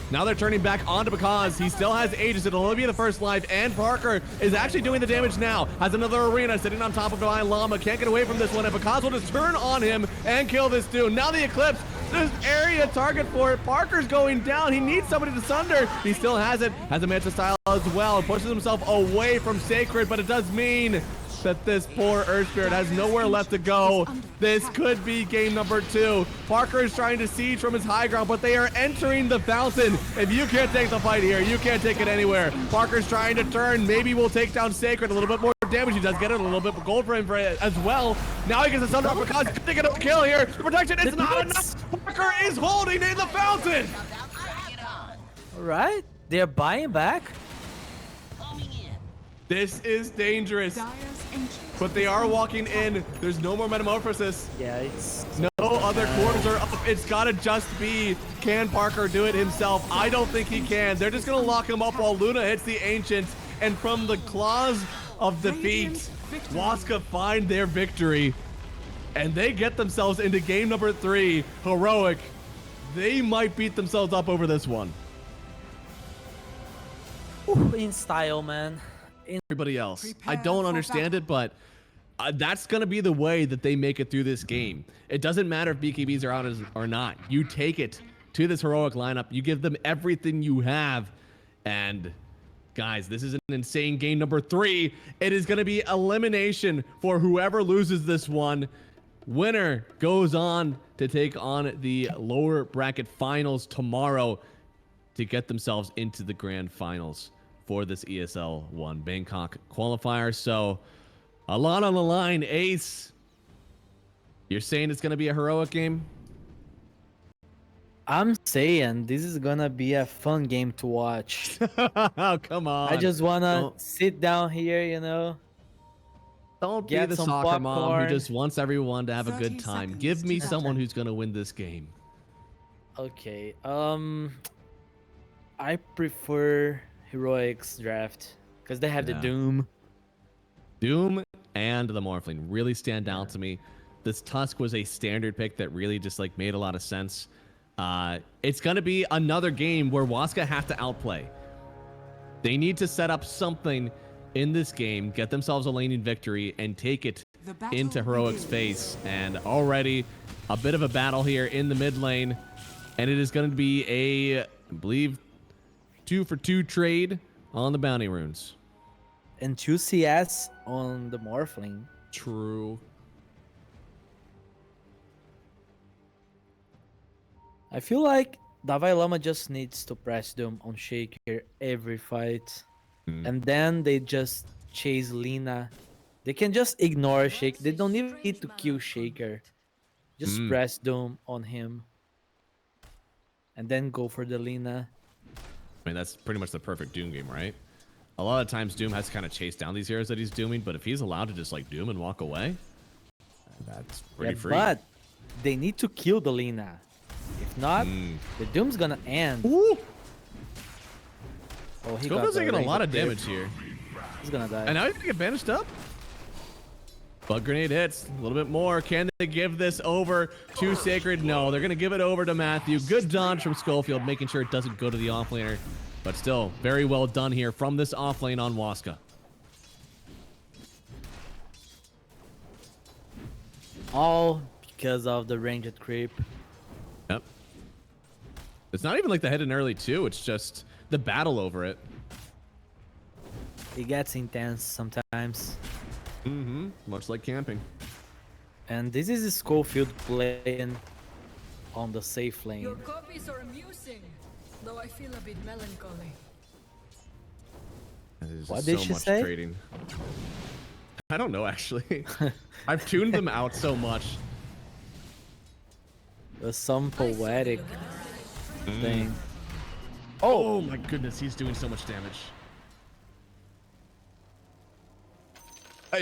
Now they're turning back onto Because. He still has Aegis. It'll only be the first life, and Parker is actually doing the damage now. Has another arena sitting on top of Divine Llama. Can't get away from this one, and Because will just turn on him and kill this dude. Now the Eclipse. There's area target for it. Parker's going down. He needs somebody to sunder. He still has it. Has a Manta style as well. Pushes himself away from Sacred, but it does mean that this poor Earth Spirit has nowhere left to go. This could be game number 2. Parker is trying to siege from his high ground, but they are entering the fountain. If you can't take the fight here, you can't take it anywhere. Parker's trying to turn. Maybe we'll take down Sacred. A little bit more damage. He does get it. A little bit of gold for him as well. Now he gets a Thunder Because to get a kill here. The protection is not enough. Parker is holding in the fountain. All right, they're buying back. This is dangerous. Dire's ancient. But they are walking in. There's no more metamorphosis. Yeah, it's No other corners are up. It's gotta just be, can Parker do it himself? I don't think he can. They're just gonna lock him up while Luna hits the Ancients. And from the claws of defeat, Waska find their victory. And they get themselves into game number 3. Heroic. They might beat themselves up over this one. in style, man. Everybody else. I Prepare don't for understand battle. it, but that's going to be the way that they make it through this game. It doesn't matter if BKBs are out or not. You take it to this heroic lineup. You give them everything you have. And guys, this is an insane game number 3. It is going to be elimination for whoever loses this one. Winner goes on to take on the lower bracket finals tomorrow to get themselves into the grand finals for this ESL One Bangkok qualifier. So a lot on the line. Ace, you're saying it's going to be a heroic game? I'm saying this is gonna be a fun game to watch. Oh, come on. I just wanna Don't- sit down here, you know. Don't be Get the some soccer mom who popcorn. just wants everyone to have a 30 good time. seconds Give me to someone enter. who's going to win this game. Okay. I prefer Heroics draft because they have Yeah. the Doom. Doom and the Morphling really stand out to me. This Tusk was a standard pick that really just like made a lot of sense. It's going to be another game where Waska have to outplay. They need to set up something in this game, get themselves a laning victory, and take it The battle into Heroic's begins. face. And already a bit of a battle here in the mid lane. And it is going to be a, I believe, 2-for-2 trade on the bounty runes. And 2 CS on the Morphling. True. I feel like Davai Lama just needs to press Doom on Shaker every fight. And then they just chase Lina. They can just ignore Shaker. They don't even need to kill Shaker. Just press Doom on him. And then go for the Lina. I mean, that's pretty much the perfect Doom game, right? A lot of times Doom has to kind of chase down these heroes that he's dooming, but if he's allowed to just like Doom and walk away, that's pretty free. But they need to kill the Lina. If not, the Doom's gonna end. Ooh! Oh, he Scoville's got taking a the lot of ring. damage here. He's gonna die. And now he's gonna get banished up. Bug grenade hits a little bit more. Can they give this over to Sacred? No, they're gonna give it over to Matthew. Good dodge from Schofield, making sure it doesn't go to the offlaner. But still, very well done here from this offlane on Waska. All because of the ranged creep. Yep. It's not even like the hidden early too. It's just the battle over it. It gets intense sometimes. Mm-hmm. Much like camping. And this is Schofield playing on the safe lane. Your copies are amusing, though I feel a bit melancholy. There's What just did so she much say? trading. I don't know actually. I've tuned them out so much. There's some poetic thing. Oh my goodness, he's doing so much damage.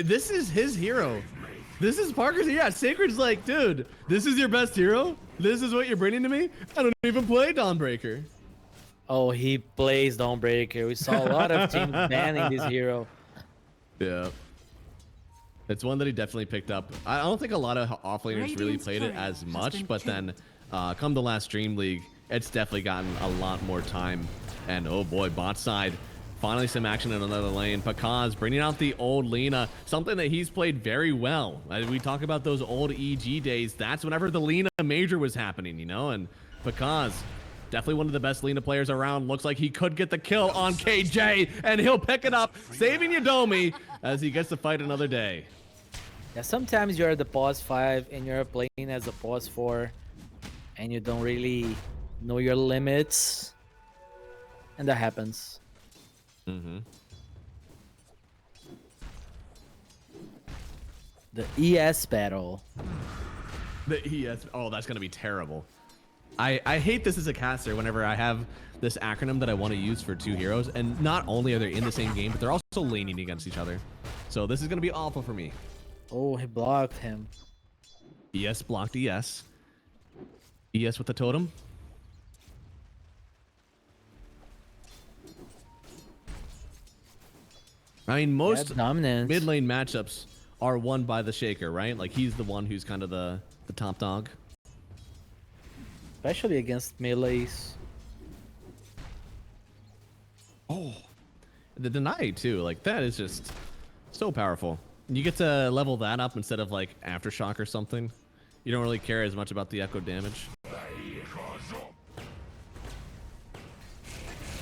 This is his hero. This is Parker's. Yeah, Sacred's like, dude, this is your best hero? This is what you're bringing to me? I don't even play Dawnbreaker. Oh, he plays Dawnbreaker. We saw a lot of teams banning this hero. Yeah. It's one that he definitely picked up. I don't think a lot of offlaners really Radiant's played it turret as has much, been but then come the last Dream League, it's definitely gotten a lot more time. And oh boy, bot side, finally some action in another lane. Pakaz bringing out the old Lina, something that he's played very well. As we talk about those old EG days, that's whenever the Lina major was happening, you know? And Pakaz, definitely one of the best Lina players around. Looks like he could get the kill on KJ, and he'll pick it up, saving Yadomi as he gets to fight another day. Yeah, sometimes you're the pause 5 and you're playing as a pause 4 and you don't really know your limits, and that happens. The ES battle. The ES, oh, that's gonna be terrible. I hate this as a caster whenever I have this acronym that I want to use for two heroes, and not only are they in the same game, but they're also laning against each other. So this is gonna be awful for me. Oh, he blocked him. ES blocked ES. ES with the totem. I mean, most dominance. mid lane matchups are won by the Shaker, right? Like he's the one who's kind of the top dog. Especially against melees. Oh, the deny too. Like that is just so powerful. You get to level that up instead of like aftershock or something. You don't really care as much about the echo damage.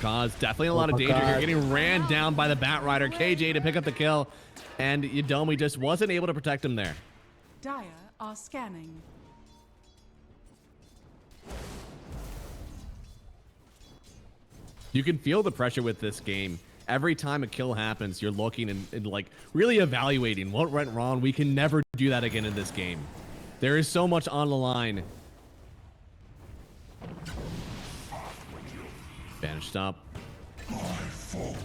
Cause definitely a lot of danger here. Getting ran down by the Batrider. KJ to pick up the kill, and Yadomi just wasn't able to protect him there. Dire are scanning. You can feel the pressure with this game. Every time a kill happens, you're looking and like really evaluating what went wrong. We can never do that again in this game. There is so much on the line. Banished up.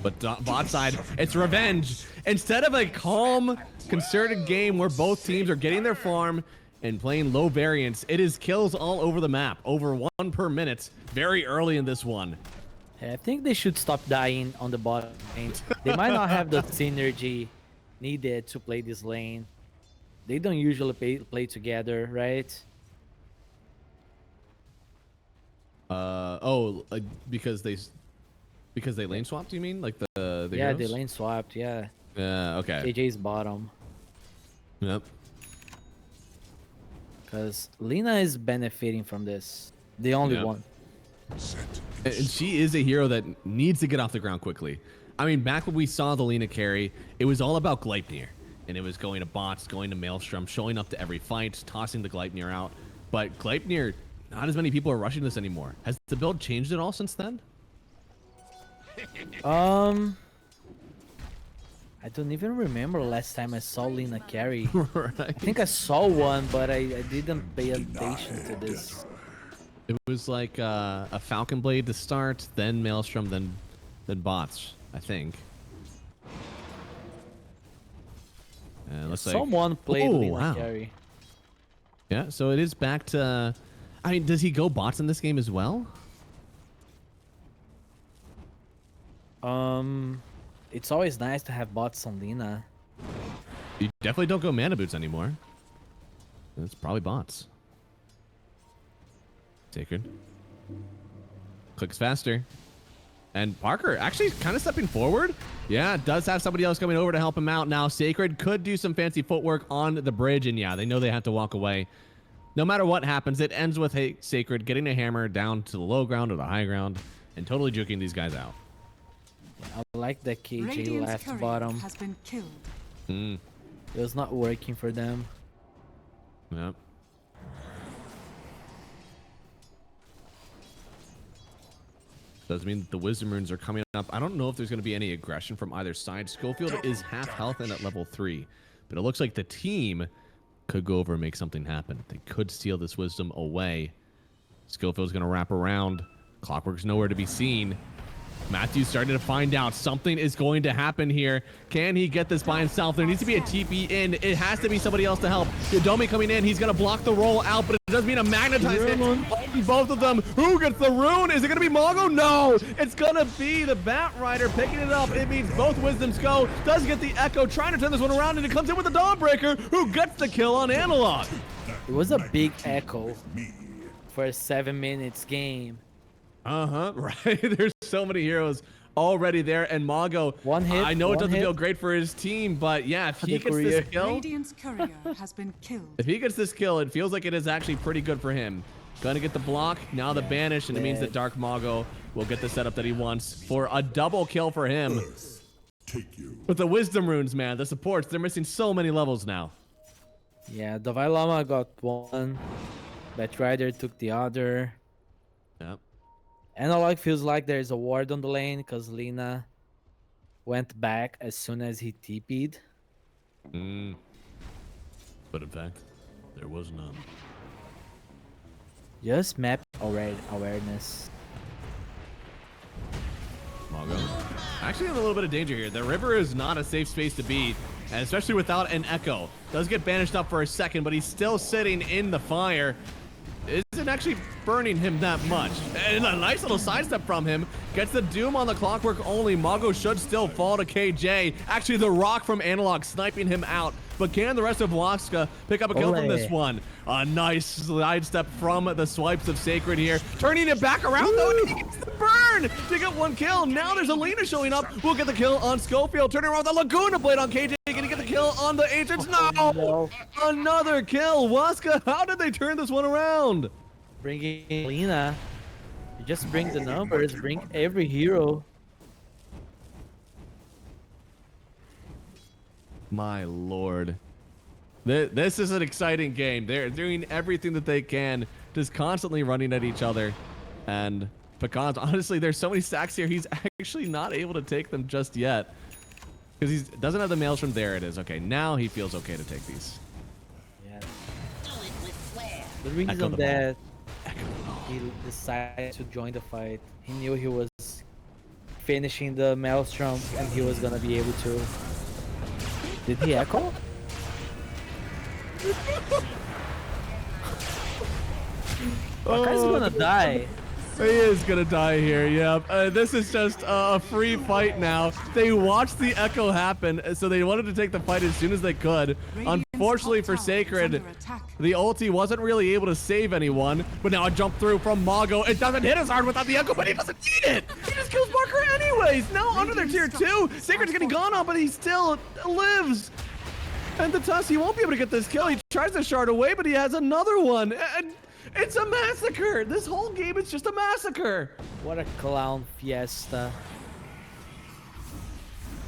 But bot side, it's revenge. Instead of a calm, concerted game where both teams are getting their farm and playing low variance, it is kills all over the map. Over 1 per minute very early in this one. I think they should stop dying on the bottom lane. They might not have the synergy needed to play this lane. They don't usually play together, right? Because they lane swapped, you mean? Like the yeah, heroes? they lane swapped, yeah. Yeah, okay. KJ's bottom. Yep. Because Lina is benefiting from this. The only one. And she is a hero that needs to get off the ground quickly. I mean, back when we saw the Lina carry, it was all about Gleipnir. And it was going to bots, going to Maelstrom, showing up to every fight, tossing the Gleipnir out. But Gleipnir, not as many people are rushing this anymore. Has the build changed at all since then? I don't even remember last time I saw Lina carry. Right. I think I saw one, but I didn't pay attention to this. It was like a Falcon Blade to start, then Maelstrom, then bots, I think. Looks like Someone played Lina carry. Yeah, so it is back to... I mean, does he go bots in this game as well? It's always nice to have bots on Lina. You definitely don't go mana boots anymore. It's probably bots. Sacred. Clicks faster. And Parker actually kind of stepping forward. Yeah, does have somebody else coming over to help him out now. Sacred could do some fancy footwork on the bridge, and yeah, they know they have to walk away. No matter what happens, it ends with Sacred getting a hammer down to the low ground or the high ground and totally juking these guys out. I like that KJ Radiant's left courier bottom. has been killed. It was not working for them. Yep. Does mean the Wisdom Runes are coming up. I don't know if there's going to be any aggression from either side. Schofield is half health and at level 3. But it looks like the team could go over and make something happen. They could steal this Wisdom away. Schofield's going to wrap around. Clockwork's nowhere to be seen. Matthew's starting to find out something is going to happen here. Can he get this by himself? There needs to be a TP in. It has to be somebody else to help. Yadomi coming in. He's going to block the roll out, but it does mean a magnetized hit on both of them. Who gets the rune? Is it going to be Mongo? No. It's going to be the Batrider picking it up. It means both Wisdoms go. Does get the Echo, trying to turn this one around, and it comes in with the Dawnbreaker, who gets the kill on Analog. It was a big echo for a 7 minutes game. Right. There's so many heroes already there, and Mago. One hit, I know it one doesn't hit. feel great for his team, but yeah, if he The gets courier. this kill, Radiant's courier has been killed. if he gets this kill, it feels like it is actually pretty good for him. Gonna get the block, now the banish, and it means that Dark Mago will get the setup that he wants for a double kill for him. Take you. With the wisdom runes, man, the supports, they're missing so many levels now. Yeah, Dalai Lama got one. Batrider took the other. Yep. Analog feels like there's a ward on the lane because Lina went back as soon as he TP'd. But in fact, there was none. Just map awareness. Mago. Actually in a little bit of danger here. The river is not a safe space to be, and especially without an echo. Does get banished up for a second, but he's still sitting in the fire. Isn't actually burning him that much. And a nice little sidestep from him. Gets the Doom on the clockwork only. Mago should still fall to KJ. Actually, the rock from Analog sniping him out. But can the rest of Waska pick up a kill from this one? A nice sidestep from the swipes of Sacred here. Turning it back around though. And he gets the burn to get one kill. Now there's Alina showing up. We'll get the kill on Schofield. Turning around with the Laguna Blade on KJ. Gonna get the kill on the Ancients. No! Another kill. Waska, how did they turn this one around? Bringing Lina. You just bring the numbers, bring every hero. My lord. This is an exciting game. They're doing everything that they can, just constantly running at each other. And Pecans, honestly, there's so many stacks here, he's actually not able to take them just yet. Because he doesn't have the maelstrom. There it is. Okay, now he feels okay to take these. Yeah. Do it with flair. The Echo reason the that he decided to join the fight, he knew he was finishing the maelstrom and he was gonna be able to. Did he echo? Guy's gonna die. He is gonna die here, yep. This is just a free fight now. They watched the echo happen, so they wanted to take the fight as soon as they could. Unfortunately for Sacred, the ulti wasn't really able to save anyone, but now a jump through from Mago. It doesn't hit as hard without the echo, but he doesn't need it! He just kills Barker anyways! Now under their tier 2, Sacred's getting gone on, but he still lives! And the Tusk, he won't be able to get this kill. He tries to shard away, but he has another one. And it's a massacre. This whole game is just a massacre. What a clown fiesta.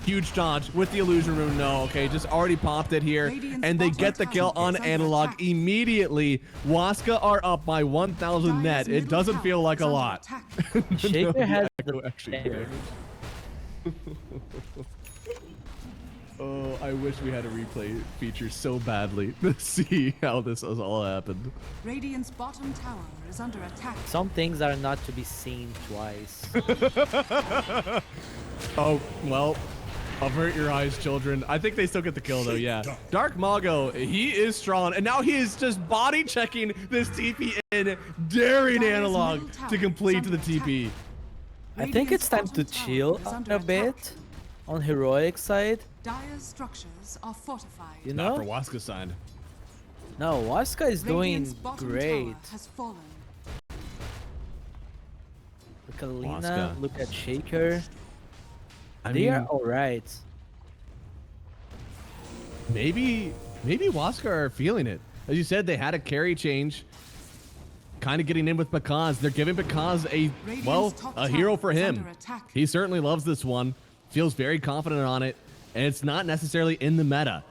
Huge dodge with the illusion rune. No, okay, just already popped it here. And they get the kill on Analog immediately. Waska are up by 1,000 net. It doesn't feel like a lot. Shaker has Echo the actually damaged. Oh, I wish we had a replay feature so badly to see how this has all happened. Radiant's bottom tower is under attack. Some things are not to be seen twice. Oh, well, avert your eyes, children. I think they still get the kill, though, yeah. Dark Mago, he is strong, and now he is just body checking this TP in, daring Analog to complete the TP. I think it's time to chill a bit on heroic side. Dire's structures are fortified. You Not know? for Waska's side. No, Waska is doing Radiant's bottom great. tower has fallen. Look at Lina, Waska. look at Shaker. I They mean, are alright. maybe Waska are feeling it. As you said, they had a carry change. Kind of getting in with Pekaz. They're giving Pekaz a hero for him. He certainly loves this one. Feels very confident on it. And it's not necessarily in the meta.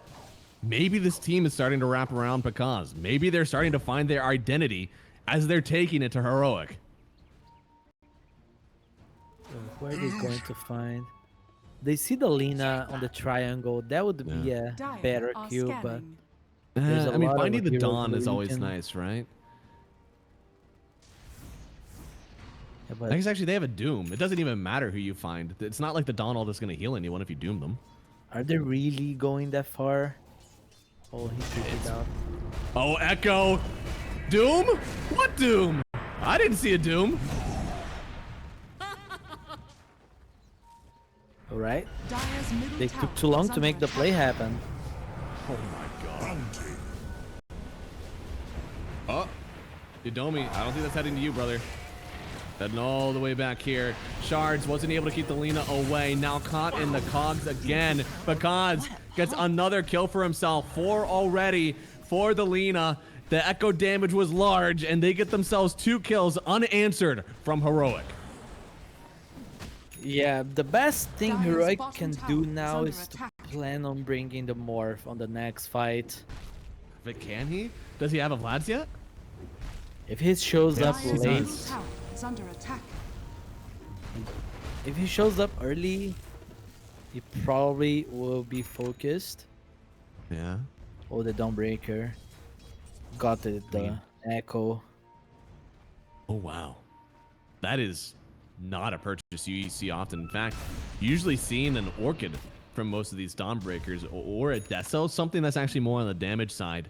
Maybe this team is starting to wrap around Pekaz. Maybe they're starting to find their identity as they're taking it to heroic. Where are they going to find? They see the Lina on the triangle. That would be a better kill, but there's a I mean, lot of finding the heroes Dawn in is the always region. nice, right? Yeah, I but guess actually they have a Doom. It doesn't even matter who you find. It's not like the Dawn all that's going to heal anyone if you Doom them. are they really going that far? Oh, he figured it out. Oh, Echo. Doom? What Doom? I didn't see a Doom. Alright. Dire's middle They tower took too long is to under make the play attack. happen. Oh my god. Oh. You Domi. I don't think that's heading to you, brother. Heading all the way back here. Shards wasn't able to keep the Lina away. Now caught in the cogs again. Because gets another kill for himself. 4 already for the Lina. The echo damage was large, and they get themselves 2 kills unanswered from Heroic. Yeah, the best thing Dire's Heroic bottom can tower do is now under is to attack. plan on bringing the Morph on the next fight. But can he? Does he have a Vlad's yet? If he shows up Yes, he Dire's late, middle tower is under attack. if he shows up early, he probably will be focused. Yeah. Oh, the Dawnbreaker. Got the Echo. Oh, wow. That is not a purchase you see often. In fact, usually seeing an Orchid from most of these Dawnbreakers or a Deso, something that's actually more on the damage side.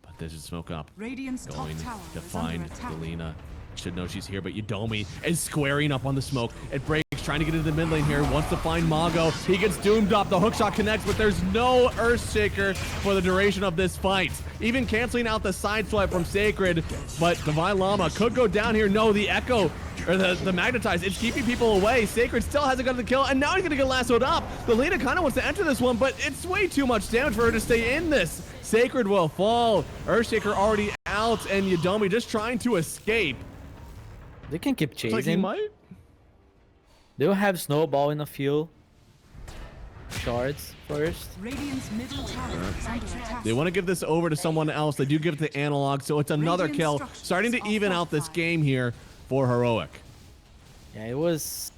But there's a smoke up. Radiant's top Going tower to is under find attack. Galena. Should know she's here, but Yudomi is squaring up on the smoke. It breaks, trying to get into the mid lane here. Wants to find Mago. He gets doomed up. The hookshot connects, but there's no Earthshaker for the duration of this fight. Even canceling out the side swipe from Sacred, but Divine Llama could go down here. No, the Echo, or the Magnetize, it's keeping people away. Sacred still hasn't got the kill, and now he's gonna get lassoed up. The Lina kind of wants to enter this one, but it's way too much damage for her to stay in this. Sacred will fall. Earthshaker already out, and Yudomi just trying to escape. They can keep Looks like he chasing. might. They'll have Snowball in the field. Shards first. Radiant's middle tower is under attack. They want to give this over to someone else. They do give it to Analog, so it's another Radiant kill. structures Starting to are even out this fortified. game here for Heroic. Yeah, it was.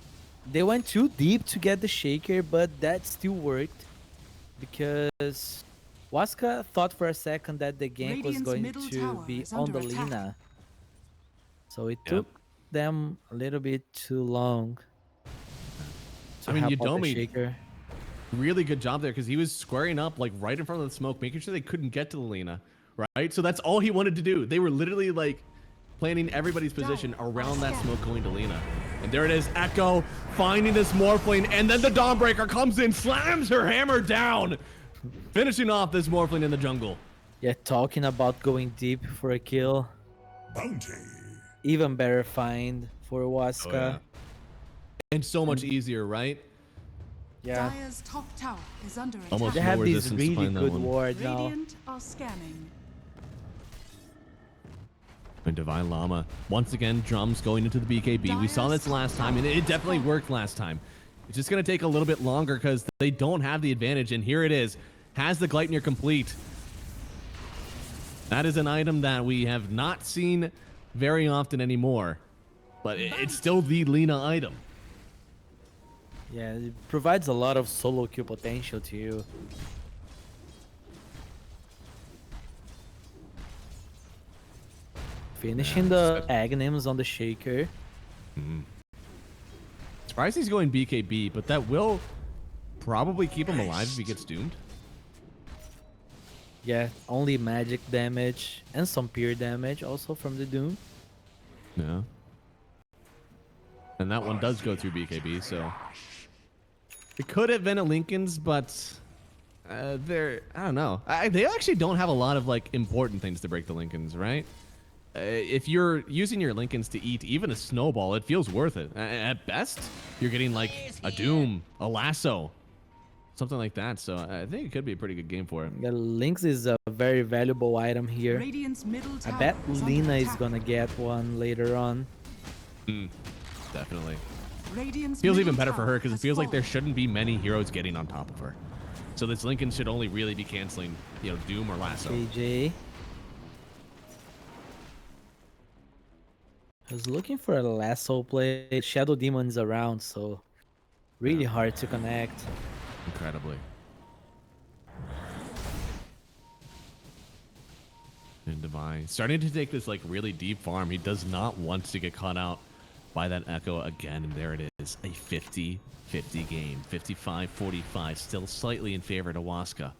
They went too deep to get the Shaker, but that still worked because Waska thought for a second that the gank was Radiant's going middle to tower be is on the under attack. Lina. So it took them a little bit too long. To I mean, help out the Yudomi- Shaker. Really good job there because he was squaring up like right in front of the smoke, making sure they couldn't get to the Lina, right? So that's all he wanted to do. They were literally like planning everybody's position around that smoke going to Lina. And there it is, Echo finding this Morphling, and then the Dawnbreaker comes in, slams her hammer down, finishing off this Morphling in the jungle. Yeah, talking about going deep for a kill. Bounty. Even better find for Waska. And so much easier, right? Yeah. Dire's top tower is under attack. Almost They no have these resistance to really find that good one. wards now. Radiant are scanning. And Divine Llama, once again, drums going into the BKB. We saw this last time, and it definitely worked last time. It's just going to take a little bit longer because they don't have the advantage, and here it is. Has the Gleipnir complete. That is an item that we have not seen very often anymore, but it's still the Lina item. Yeah, it provides a lot of solo kill potential to you. Finishing the Aghanim's on the Shaker. Surprised he's going BKB, but that will probably keep him alive if he gets doomed. Yeah, only magic damage and some pure damage also from the Doom. Yeah. And that one does go through BKB, so it could have been a Lincoln's, but they're, I don't know. They actually don't have a lot of like important things to break the Lincolns, right? If you're using your Lincolns to eat even a snowball, it feels worth it. At best, you're getting like a Doom, a Lasso, something like that. So I think it could be a pretty good game for him. The Lynx is a very valuable item here. Radiant's middle I tower bet is under Lina is attack. gonna get one later on. Definitely. Radiant's Feels middle even better for tower her because it has feels like there fallen. shouldn't be many heroes getting on top of her. So this Lincoln should only really be canceling, you know, Doom or Lasso. KJ. I was looking for a lasso play. Shadow Demon's around, so really hard to connect. Incredibly. And Divine starting to take this like really deep farm. He does not want to get caught out by that Echo again. And there it is, a 50-50 game. 55-45, still slightly in favor to Waska.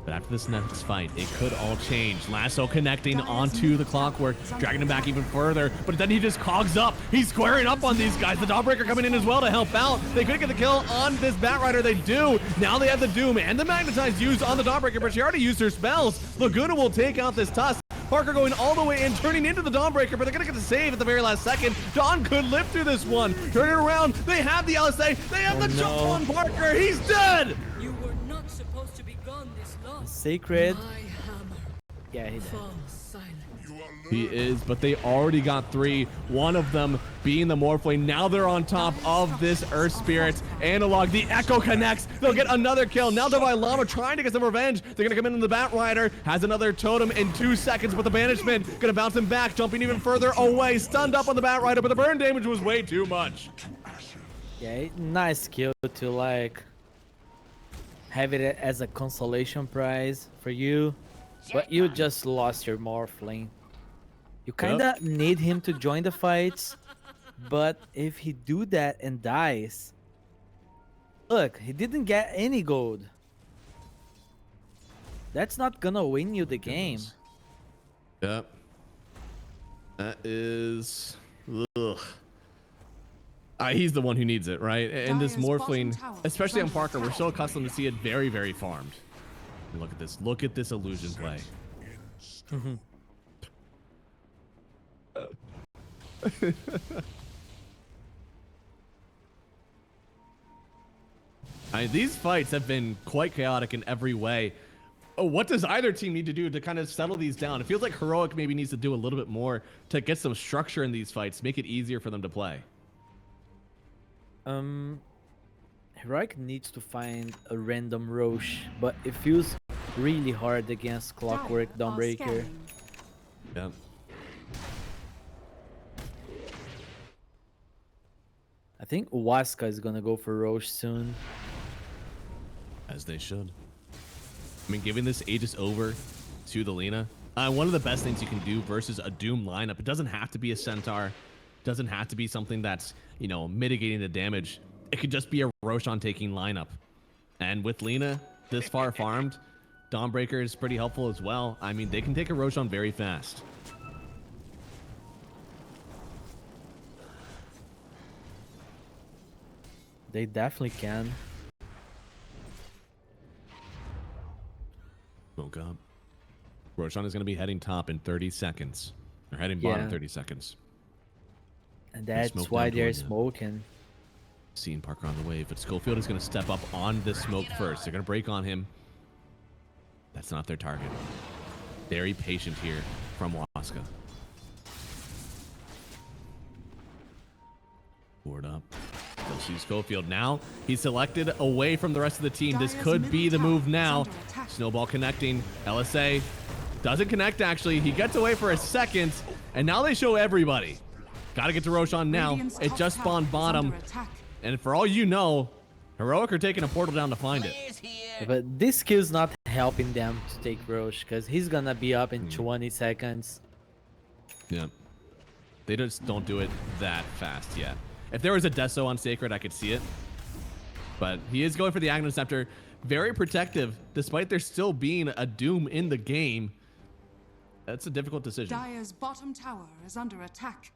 But after this next fight, it could all change. Lasso connecting onto the Clockwork, dragging him back even further. But then he just cogs up. He's squaring up on these guys. The Dawnbreaker coming in as well to help out. They couldn't get the kill on this Batrider. They do. Now they have the Doom and the Magnetize used on the Dawnbreaker, but she already used her spells. Laguna will take out this Tusk. Parker going all the way in, turning into the Dawnbreaker, but they're gonna get the save at the very last second. Dawn could live through this one. Turn it around. They have the LSA. They have the jump on Parker. He's dead. You were not supposed to be gone this long. Sacred. My hammer Yeah, he did. falls silent. He is, but they already got 3. One of them being the Morphling. Now they're on top of this Earth Spirit analog. The Echo connects. They'll get another kill. Now Divine Llama trying to get some revenge. They're gonna come in the Bat Rider. Has another totem in 2 seconds, but the Banishment gonna bounce him back, jumping even further away. Stunned up on the Bat Rider, but the burn damage was way too much. Yeah, nice kill to like have it as a consolation prize for you, but you just lost your Morphling. You kinda need him to join the fights, but if he do that and dies, look, he didn't get any gold. That's not gonna win you the game. Yep. That is... Ugh. He's the one who needs it, right? And this Dire's bottom Morphling, tower especially on is under Parker, we're attack. so accustomed to see it very, very farmed. And look at this. Look at this illusion play. These fights have been quite chaotic in every way. Oh, what does either team need to do to kind of settle these down? It feels like Heroic maybe needs to do a little bit more to get some structure in these fights, make it easier for them to play. Heroic needs to find a random Roche, but it feels really hard against Clockwork Dire are Dawnbreaker. scanning. Yeah. I think Waska is gonna go for Roche soon. As they should. I mean, giving this Aegis over to the Lina, one of the best things you can do versus a Doom lineup. It doesn't have to be a Centaur. It doesn't have to be something that's, you know, mitigating the damage. It could just be a Roshan taking lineup. And with Lina this far farmed, Dawnbreaker is pretty helpful as well. I mean, they can take a Roshan very fast. They definitely can. Smoke up. Roshan is going to be heading top in 30 seconds. Or heading bottom Yeah. 30 seconds. And that's smoke why down they're toward them. smoking. Seeing Parker on the wave, but Schofield is going to step up on this smoke first. They're going to break on him. That's not their target. Very patient here from Waska. Board up. They'll see Schofield now. He's selected away from the rest of the team. This Dire's could be the middle move tower is now. under attack. Snowball connecting. LSA doesn't connect, actually. He gets away for a second, and now they show everybody. Got to get to Roshan now. Radiant's It top just tower spawned is bottom. under attack. And for all you know, Heroic are taking a portal down to find it. Players here. But this skill's not helping them to take Roche, because he's gonna be up in 20 seconds. Yeah. They just don't do it that fast yet. If there was a Deso on Sacred, I could see it. But he is going for the Aghanim Scepter. Very protective, despite there still being a Doom in the game. That's a difficult decision. Dire's bottom tower is under attack.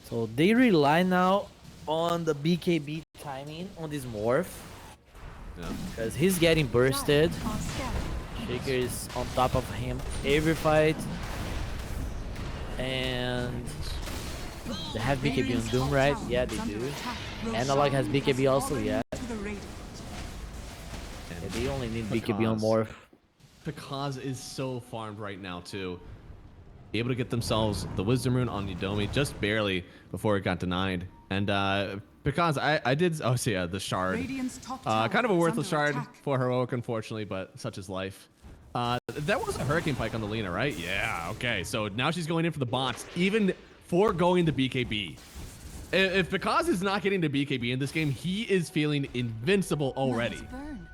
So they rely now on the BKB timing on this Morph, Yeah. because he's getting bursted. Dire are scanning. Shaker is on top of him every fight. And they have BKB on Radiant's Doom, top right? tower Yeah, is they under do. attack. Analog has Roshan BKB also, fallen yeah. to the Radiant. Yeah, they only need BKB on Because- Morph. Because is so farmed right now, too. Able to get themselves the Wisdom Rune on Yudomi just barely before it got denied. And because I did... Oh, so yeah, the Shard. Radiant's top tower Kind of a is worthless under shard attack. for Heroic, unfortunately, but such is life. That was a Hurricane Pike on the Lina, right? Yeah, okay. So now she's going in for the bots, even foregoing the BKB. If Because is not getting the BKB in this game, he is feeling invincible already. Nice burn.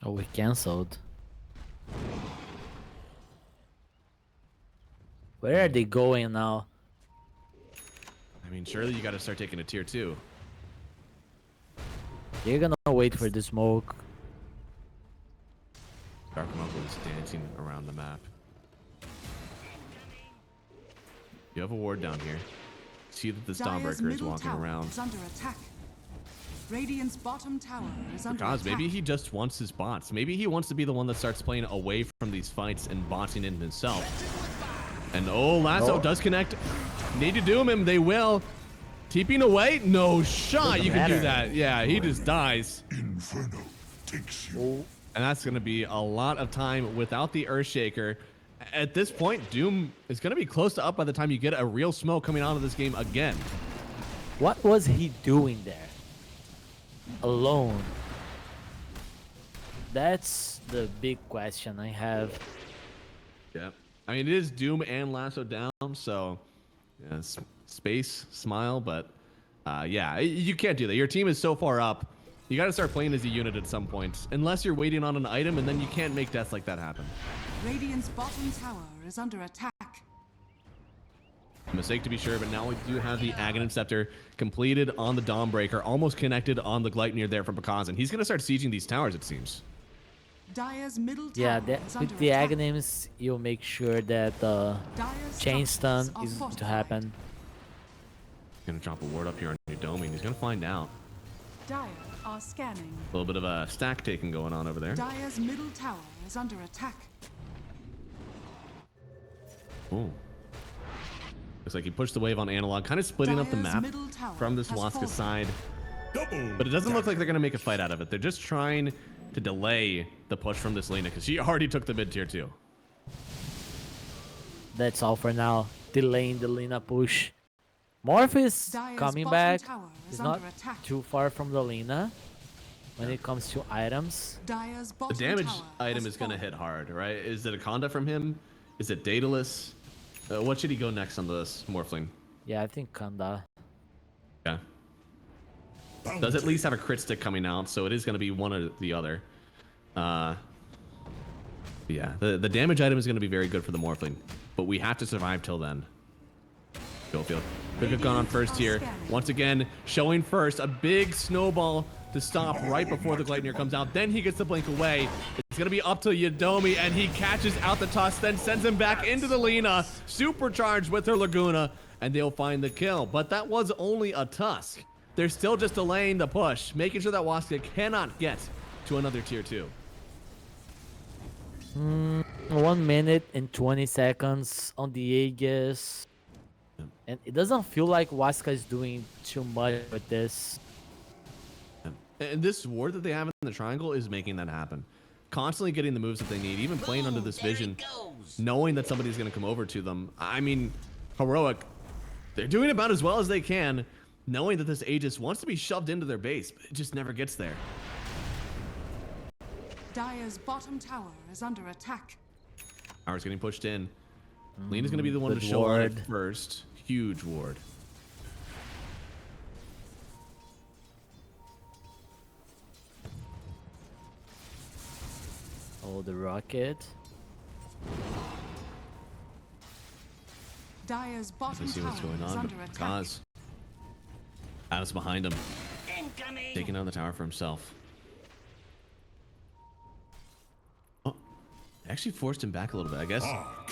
Oh, we cancelled. Where are they going now? I mean, surely you got to start taking a tier 2. They're gonna wait for the smoke. Dark Muggle is dancing around the map. You have a ward down here. See that this Dire's Dawnbreaker is middle walking tower around. is under attack. Radiant's bottom tower is under Because attack. maybe he just wants his bots. Maybe he wants to be the one that starts playing away from these fights and botting in himself. And oh, Lasso does connect. Need to doom him. They will. TPing away? No shot. You can do that. Yeah, he just dies. Inferno takes you. And that's going to be a lot of time without the Earthshaker. At this point, Doom is going to be close to up by the time you get a real smoke coming out of this game again. What was he doing there? Alone. That's the big question I have. Yeah. I mean, it is Doom and Lasso down, so yeah, space, smile, but yeah, you can't do that. Your team is so far up. You got to start playing as a unit at some point, unless you're waiting on an item, and then you can't make deaths like that happen. Radiant's bottom tower is under attack. Mistake to be sure, but now we do have the Aghanim Scepter completed on the Dawnbreaker, almost connected on the Gleipnir there from Bakaz, and he's going to start sieging these towers, it seems. Dire's middle tower Yeah, is under with the attack. attack. you'll make sure that the Dire's chain structures stun are is to fortified. happen. Going to drop a ward up here on your doming. He's going to find out. Dire are scanning. A little bit of a stack taking going on over there. Dire's middle tower is under attack. Ooh. Looks like he pushed the wave on Analog, kind of splitting up the Dire's map middle tower from this has Waska fallen. side. Double. But it doesn't look like they're going to make a fight out of it. They're just trying to delay the push from this Lina, because she already took the mid tier 2. That's all for now. Delaying the Lina push. Morph is Dire's coming bottom back. tower is He's not under attack. too far from the Lina when it comes to items. Dire's The bottom damage tower item has is going to fallen. hit hard, right? Is it a Conda from him? Is it Daedalus? What should he go next on this Morphling? Yeah, I think Kanda. Yeah. Does at least have a crit stick coming out, so it is going to be one or the other. Yeah, the damage item is going to be very good for the Morphling, but we have to survive till then. Schofield could have gone on first here. Once again, showing first a big snowball to stop right before the Gleipnir comes out. Then he gets the blink away. It's going to be up to Yadomi, and he catches out the Tusk, then sends him back into the Lina, supercharged with her Laguna, and they'll find the kill. But that was only a Tusk. They're still just delaying the push, making sure that Waska cannot get to another tier 2. 1 minute and 20 seconds on the Aegis. And it doesn't feel like Waska is doing too much with this. And this ward that they have in the triangle is making that happen. Constantly getting the moves that they need, even playing under this There it vision, goes. knowing that somebody's going to come over to them. I mean, Heroic, they're doing about as well as they can, knowing that this Aegis wants to be shoved into their base, but it just never gets there. Dire's bottom tower is under attack. Tower's getting pushed in. Lena's going to be the one to good show on it ward. first. Huge ward. Oh, the rocket. Dire's bottom Let's see tower what's going is on. under But attack. Kaz, Adam's behind him, Incoming. taking down the tower for himself. Oh, actually forced him back a little bit. I guess,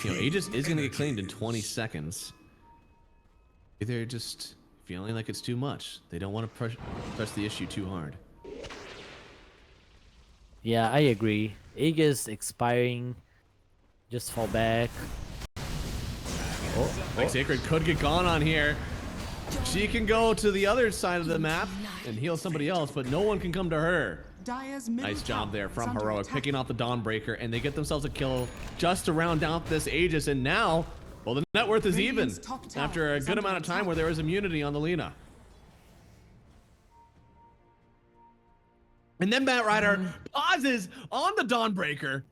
Aegis is going to get claimed in 20 seconds. They're just feeling like it's too much. They don't want to press the issue too hard. Yeah, I agree. Aegis expiring. Just fall back. Like Sacred could get gone on here. She can go to the other side of the map and heal somebody else, but no one can come to her. Dire's middle Nice job tower there is from under Heroic, attack. picking off the Dawnbreaker, and they get themselves a kill just to round out this Aegis. And now, well, the net worth is even Radiant's top tower after a is good under amount of time attack. where there was immunity on the Lina. And then Batrider pauses on the Dawnbreaker.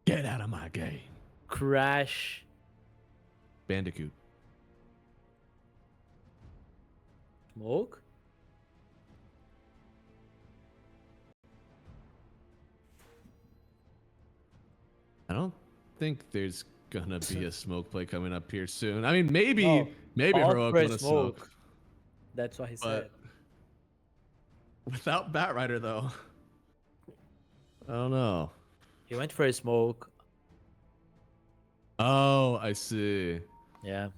Get out of my game. Crash. Bandicoot. Smoke. I don't think there's gonna be a smoke play coming up here soon. I mean, maybe No, maybe all Heroic for want to smoke. That's what he said. But without Batrider, though, I don't know. He went for a smoke. Oh, I see. Is Yeah.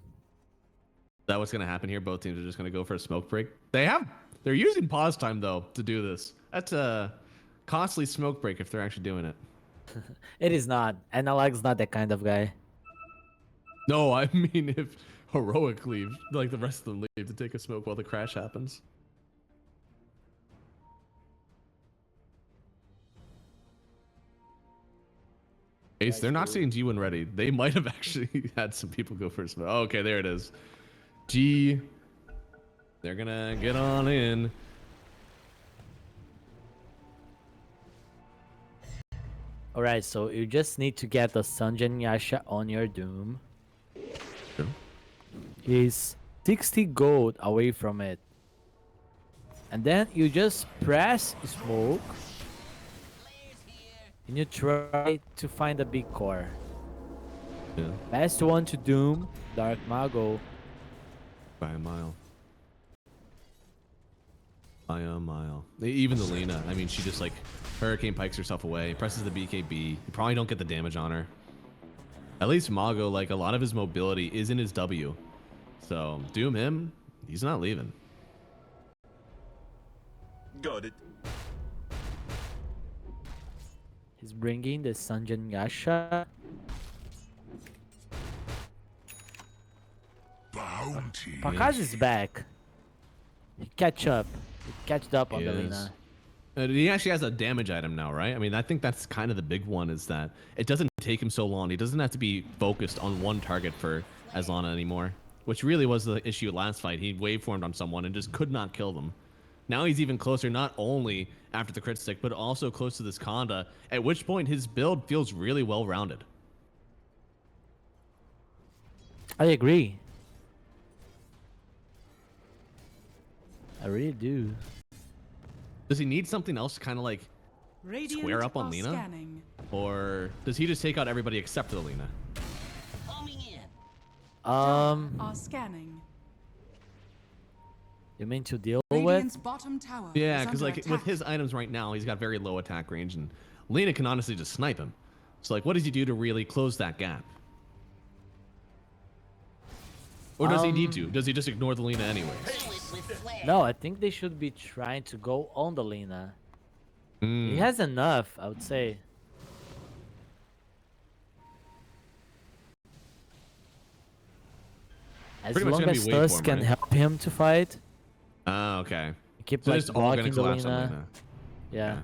that what's gonna happen here? Both teams are just gonna go for a smoke break. They have They're using pause time, though, to do this. That's a costly smoke break if they're actually doing it. It is not. Analog's not that kind of guy. No, I mean if Heroic leave, like the rest of them leave to take a smoke while the crash happens. Ace, they're not seeing G1 ready. They might have actually had some people go for a smoke. Oh, okay, there it is. G. They're gonna get on in. Alright, so you just need to get the Sanjin Yasha on your Doom. Sure. He's 60 gold away from it. And then you just press smoke. And you try to find a big core. Yeah, Best one to Doom, Dark Mago. by a mile. By a mile. Even the Lena, I mean, she just like Hurricane pikes herself away, presses the BKB. You probably don't get the damage on her. At least Mago, like a lot of his mobility is in his W. So Doom him, he's not leaving. Got it. He's bringing the Sanjin Yasha. Bounty. Pakaz is back. He catch up. He catched up on He the is. Lena. He actually has a damage item now, right? I mean, I think that's kind of the big one, is that it doesn't take him so long. He doesn't have to be focused on one target for Aslana anymore, which really was the issue last fight. He waveformed on someone and just could not kill them. Now he's even closer, not only after the crit stick, but also close to this Conda, at which point his build feels really well-rounded. I agree. I really do. Does he need something else to kind of like Radiant square up on are Lena? scanning. Or does he just take out everybody except for the Lena? Homing in. Are scanning. You mean to deal Radiant's with? bottom tower. Yeah, is because under like attack. with his items right now, he's got very low attack range, and Lena can honestly just snipe him. So like, what does he do to really close that gap? Or does he need to? Does he just ignore the Lena anyways? Kill it with flair. No, I think they should be trying to go on the Lena. He has enough, I would say. As Pretty much long gonna as be Tusk waveform, can right? help him to fight, Oh, okay. keep So like it's all gonna blocking the collapse on Lena. Lena.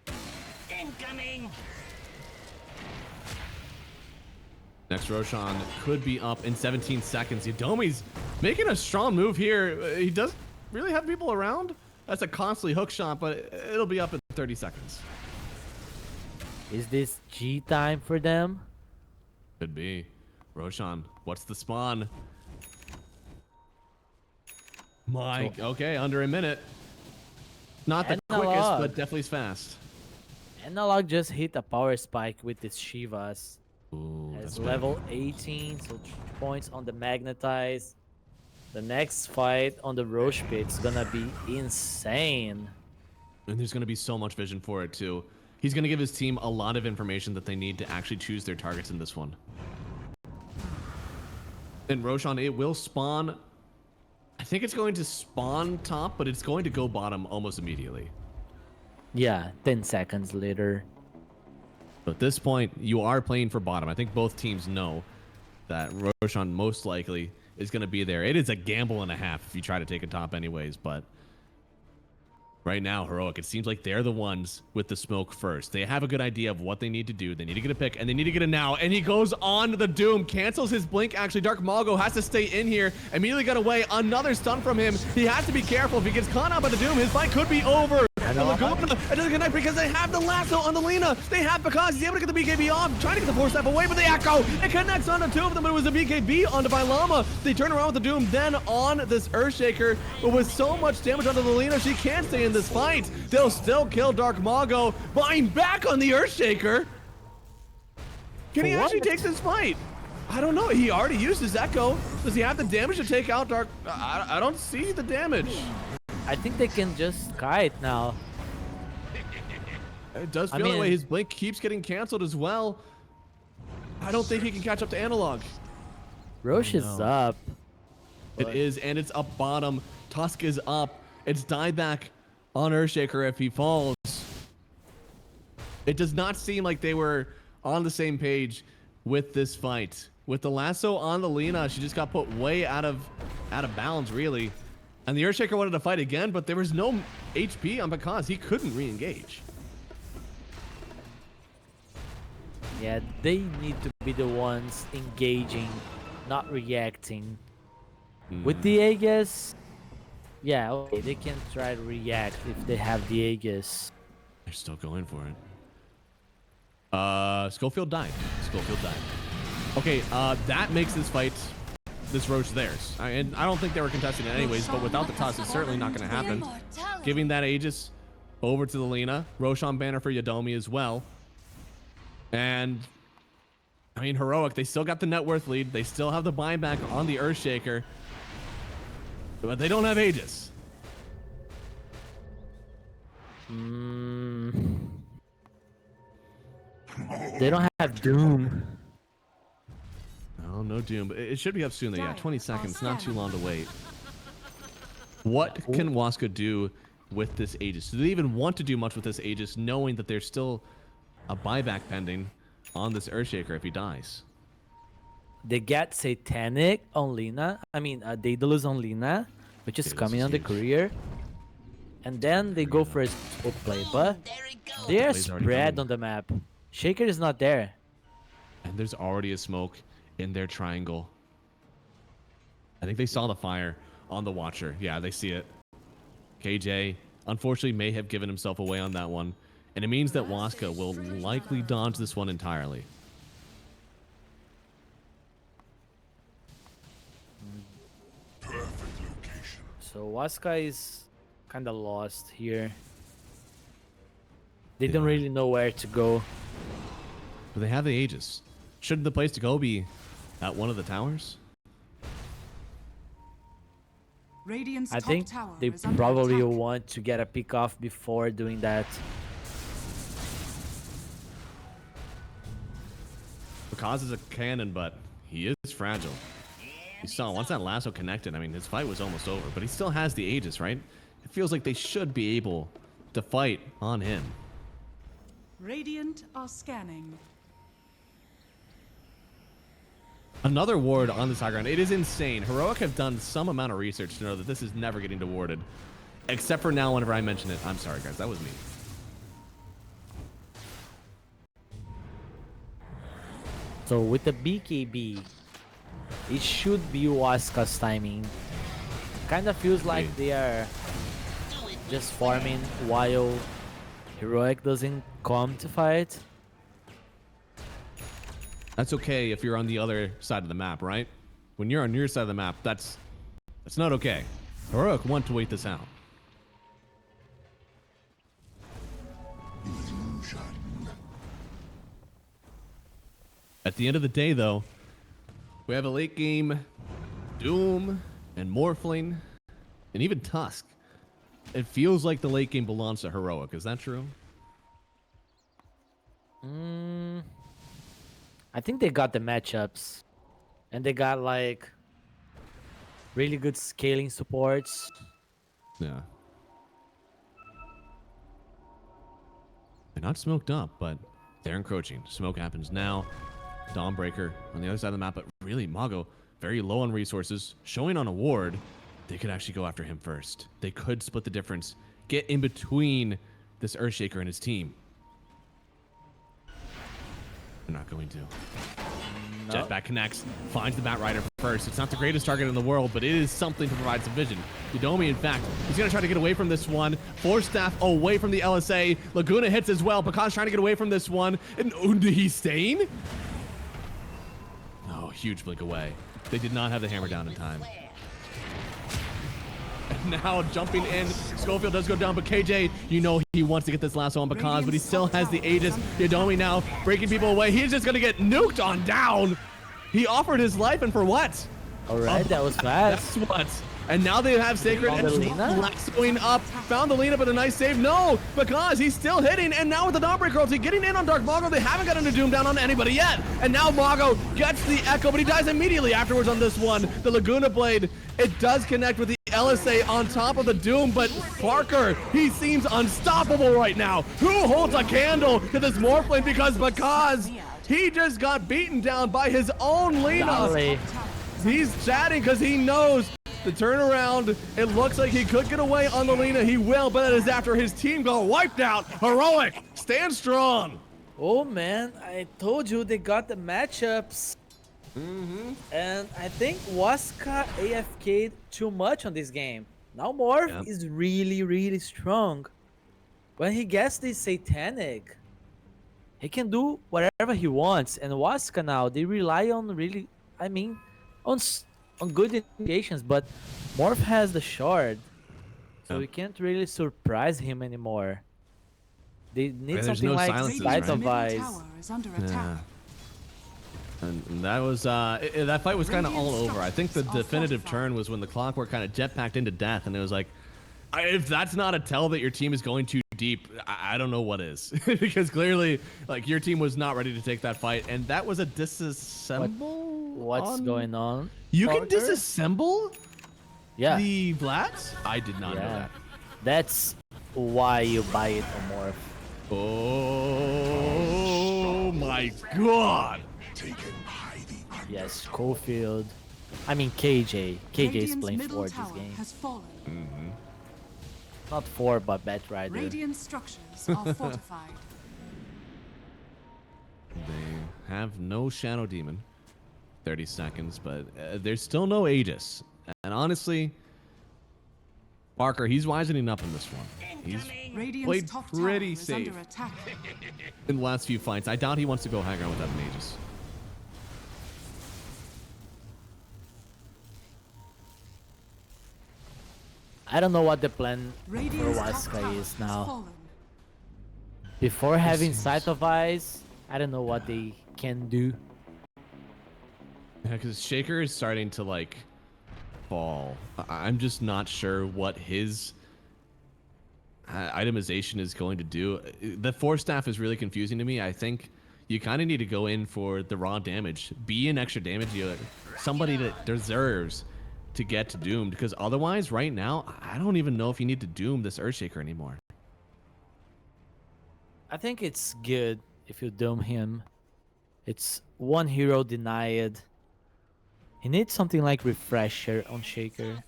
Yeah. Incoming. Next Roshan could be up in 17 seconds. Yadomi's making a strong move here. He doesn't really have people around. That's a costly hook shot, but it'll be up in 30 seconds. Is this G time for them? Could be. Roshan, what's the spawn? Mike, okay, under a minute. Not the quickest, Analog. but definitely is fast. Analog just hit a power spike with his Shivas. Ooh, As that's level 18, so 3 points on the Magnetize. The next fight on the Roche Pit's gonna be insane. And there's going to be so much vision for it, too. He's going to give his team a lot of information that they need to actually choose their targets in this one. And Roshan, it will spawn. I think it's going to spawn top, but it's going to go bottom almost immediately. Yeah, 10 seconds later. So at this point, you are playing for bottom. I think both teams know that Roshan most likely is going to be there. It is a gamble and a half if you try to take a top anyways, but right now, Heroic, it seems like they're the ones with the smoke first. They have a good idea of what they need to do. They need to get a pick, and they need to get it now. And he goes on the Doom, cancels his blink. Actually, Dark Mago has to stay in here. Immediately got away. Another stun from him. He has to be careful. If he gets caught out by the Doom, his fight could be over. The Laguna, it doesn't connect because they have the lasso on the Lena. They have because he's able to get the BKB off, trying to get the 4-step away, but the Echo, it connects onto 2 of them, but it was a BKB onto Vilama. They turn around with the Doom, then on this Earthshaker, but with so much damage onto the Lena, she can't stay in this fight. They'll still kill Dark Mago, buying back on the Earthshaker. Can he actually take this fight? I don't know. He already used his Echo. Does he have the damage to take out Dark? I don't see the damage. I think they can just kite now. It does feel that way. His blink keeps getting canceled as well. I don't think he can catch up to Analog. Roche is up. It is, and it's up bottom. Tusk is up. It's dieback on Earthshaker if he falls. It does not seem like they were on the same page with this fight. With the lasso on the Lina, she just got put way out of bounds, really. And the Earthshaker wanted to fight again, but there was no HP on Bakaz. He couldn't re-engage. Yeah, they need to be the ones engaging, not reacting. With the Aegis, yeah, okay, they can try to react if they have the Aegis. They're still going for it. Schofield died. Schofield died. Okay, that makes this fight, this Roche theirs. And I don't think they were contesting it anyways, but without the toss, it's certainly not going to happen. Giving that Aegis over to the Lina. Roshan banner for Yadomi as well. And, I mean, Heroic, they still got the net worth lead. They still have the buyback on the Earthshaker. But they don't have Aegis. They don't have Doom. Oh, no Doom. But it should be up soon, though. Yeah, 20 seconds. Not too long to wait. What can Waska do with this Aegis? Do they even want to do much with this Aegis, knowing that there's still a buyback pending on this Earthshaker if he dies? They get Satanic on Lina. I mean, Daedalus on Lina, which is coming on the courier. And then they go for a smoke play, but There it goes. they are play's already spread coming. on the map. Shaker is not there. And there's already a smoke in their triangle. I think they saw the fire on the Watcher. Yeah, they see it. KJ, unfortunately, may have given himself away on that one. And it means that Waska will likely dodge this one entirely. Perfect location. So Waska is kind of lost here. They don't really know where to go. But they have the Aegis. Shouldn't the place to go be at one of the towers? Radiant's I top think tower they is under probably attack. will want to get a pick off before doing that. Bakaz is a cannon, but he is fragile. You saw once that lasso connected, I mean, his fight was almost over, but he still has the Aegis, right? It feels like they should be able to fight on him. Radiant are scanning. Another ward on this high ground. It is insane. Heroic have done some amount of research to know that this is never getting awarded. Except for now whenever I mention it. I'm sorry, guys. That was me. So with the BKB, it should be Waska's timing. Kind of feels like they are just farming while Heroic doesn't come to fight. That's okay if you're on the other side of the map, right? When you're on your side of the map, that's not okay. Heroic want to wait this out. Illusion. At the end of the day, though, we have a late game Doom and Morphling and even Tusk. It feels like the late game belongs to Heroic. Is that true? I think they got the matchups. And they got like really good scaling supports. Yeah. They're not smoked up, but they're encroaching. Smoke happens now. Dawnbreaker on the other side of the map, but really, Mago, very low on resources, showing on a ward. They could actually go after him first. They could split the difference, get in between this Earthshaker and his team. They're not going to. Jetback connects, finds the Batrider first. It's not the greatest target in the world, but it is something to provide some vision. Yadomi, in fact, he's going to try to get away from this one. Force Staff away from the LSA. Laguna hits as well. Bakaz trying to get away from this one. And he's staying? Oh, huge blink away. They did not have the hammer down in time. And now jumping in, Schofield does go down, but KJ, you know he wants to get this last one on Bakaz, but he still has the Aegis. Yadomi now breaking people away. He's just going to get nuked on down. He offered his life, and for what? Alright, that was fast. That's what? And now they have Sacred Found and the Lina? lassoing up. Found the Lina, but a nice save. No, because he's still hitting. And now with the Dawnbreaker ulti getting in on Dark Mago, they haven't gotten a Doom down on anybody yet. And now Mago gets the Echo, but he dies immediately afterwards on this one. The Laguna Blade, it does connect with the LSA on top of the Doom, but Parker, he seems unstoppable right now. Who holds a candle to this Morphling? Because he just got beaten down by his own Lina. Golly. He's chatting because he knows the turnaround. It looks like he could get away on the Lina. He will, but that is after his team got wiped out. Heroic, stand strong. Oh man, I told you they got the matchups. And I think Waska AFK'd too much on this game. Now Morph is really strong. When he gets this Satanic, he can do whatever he wants. And Waska now, they rely on on good indications, but Morph has the shard, so we can't really surprise him anymore. They need there's something no like silences, Sight right? of Middle Eyes. tower is under attack. And that was that fight was kind of all over. I think the Radiant's are definitive fortified. turn was when the Clockwork kind of jetpacked into death, and it was like, if that's not a tell that your team is going too deep, I don't know what is. Because clearly, like, your team was not ready to take that fight, and that was a disassemble. What's going on? You can Parker? disassemble Yeah, the Vlads? I did not know yeah. that. That's why you buy it on Morph. Oh my god! Yes, Schofield. I mean KJ. KJ is Radiant's playing middle for this tower game. has fallen. Not for, but Batrider. Radiant structures are fortified. They have no Shadow Demon. 30 seconds, but there's still no Aegis. And honestly, Parker, he's wisening up in this one. He's Incoming. Radiant's played top tower pretty is safe under attack. in the last few fights. I doubt he wants to go hang around without an Aegis. I don't know what the plan for Radiant's top Waska tower is has now. fallen. Before having Sight of Eyes, I don't know what they can do. Yeah, because Shaker is starting to, like, fall. I'm just not sure what his itemization is going to do. The Force Staff is really confusing to me. I think you kind of need to go in for the raw damage. Be an extra damage dealer. Somebody that deserves to get to Doomed. Because otherwise, right now, I don't even know if you need to Doom this Earthshaker anymore. I think it's good if you dome him. It's one hero denied. He needs something like Refresher on Shaker.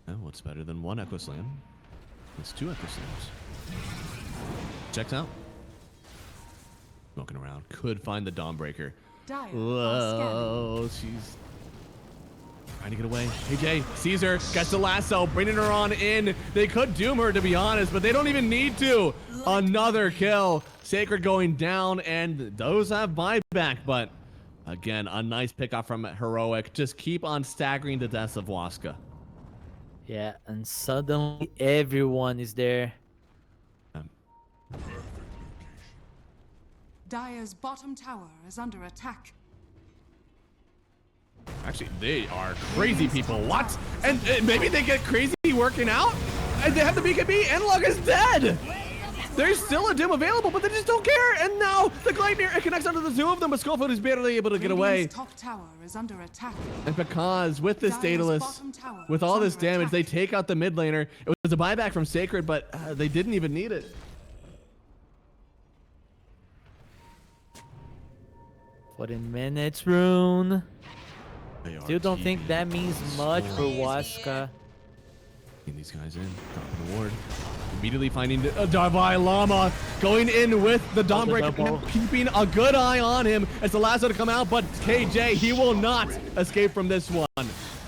Oh, what's better than one Echo Slam? It's two Echo Slams. Checks out. Smoking around. Could find the Dawnbreaker. Dire are Whoa, she's trying to get away. Hey, Jay, Caesar gets the lasso, bringing her on in. They could doom her, to be honest, but they don't even need to. Another kill. Sacred going down, and those have buyback, but again, a nice pickoff from Heroic. Just keep on staggering the deaths of Waska. Yeah, and suddenly everyone is there. Dire's bottom tower is under attack. Actually, they are crazy people. What? And maybe they get crazy working out? And they have the BKB. Analog is dead. There's still a Doom available, but they just don't care. And now the Gleipnir, it connects onto the two of them, but Schofield is barely able to get away. Radiant's top tower is under attack. And because with this Dire's Daedalus, bottom tower with is all this under damage, they attack. take out the mid laner. It was a buyback from Sacred, but they didn't even need it. 40 minutes, Rune. They are Still don't think keeping that means much for Please, Waska. these guys in. Dropping the ward. Immediately finding a Davai Llama. Going in with the Dawnbreaker. double. Keeping a good eye on him. It's the last one to come out, but KJ, he will not escape from this one.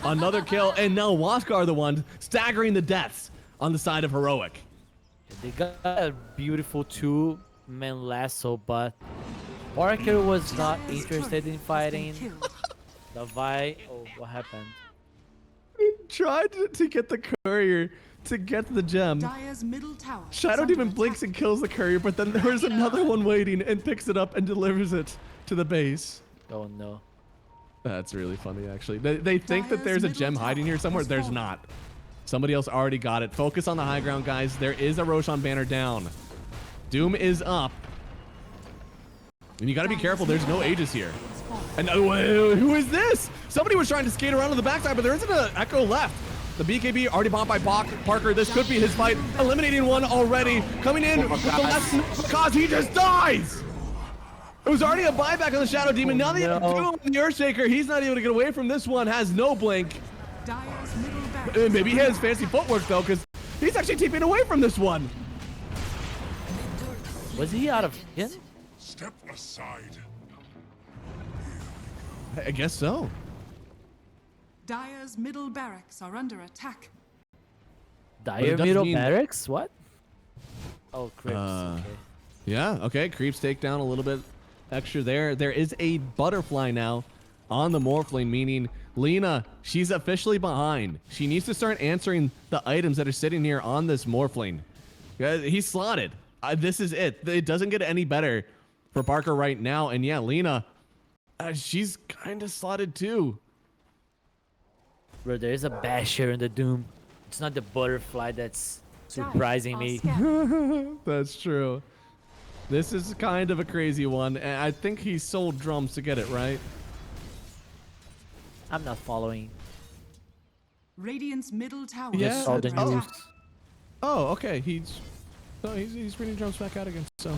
Another kill, and now Waska are the ones staggering the deaths on the side of Heroic. They got a beautiful two-man lasso, but Parker was not Dire's interested turret in has been fighting. killed. Davai, oh, what happened? Tried to get the courier to get the gem. Dire's middle tower. is Shadow under Demon blinks attack. and kills the courier, but then there's another one waiting and picks it up and delivers it to the base. Oh no. That's really funny, actually. They think that there's a gem hiding here somewhere. There's not. Somebody else already got it. Focus on the high ground, guys. There is a Roshan banner down. Doom is up. And you got to be careful. There's no Aegis here. And who is this? Somebody was trying to skate around on the backside, but there isn't an Echo left. The BKB already popped by Parker. This could be his fight. Eliminating one already. Coming in with the left because he just dies. It was already a buyback on the Shadow Demon. Now they have Doom and the Earthshaker. He's not able to get away from this one. Has no blink. Maybe he has fancy footwork though, because he's actually TPing away from this one. Was he out of hit? Step aside. I guess so. Dire's middle barracks are under attack. Dire middle barracks? What? Oh, Crips. Okay. Yeah, okay. Creeps take down a little bit extra there. There is a butterfly now on the Morphling, meaning Lina, she's officially behind. She needs to start answering the items that are sitting here on this Morphling. He's slotted. This is it. It doesn't get any better for Parker right now. And yeah, Lina, she's kind of slotted too. Bro, there is a basher in the Doom. It's not the butterfly that's surprising me. That's true. This is kind of a crazy one. And I think he sold drums to get it, right? I'm not following. Radiant's middle tower. Yeah. Just saw the news. Oh, okay. He's bringing drums back out again. So,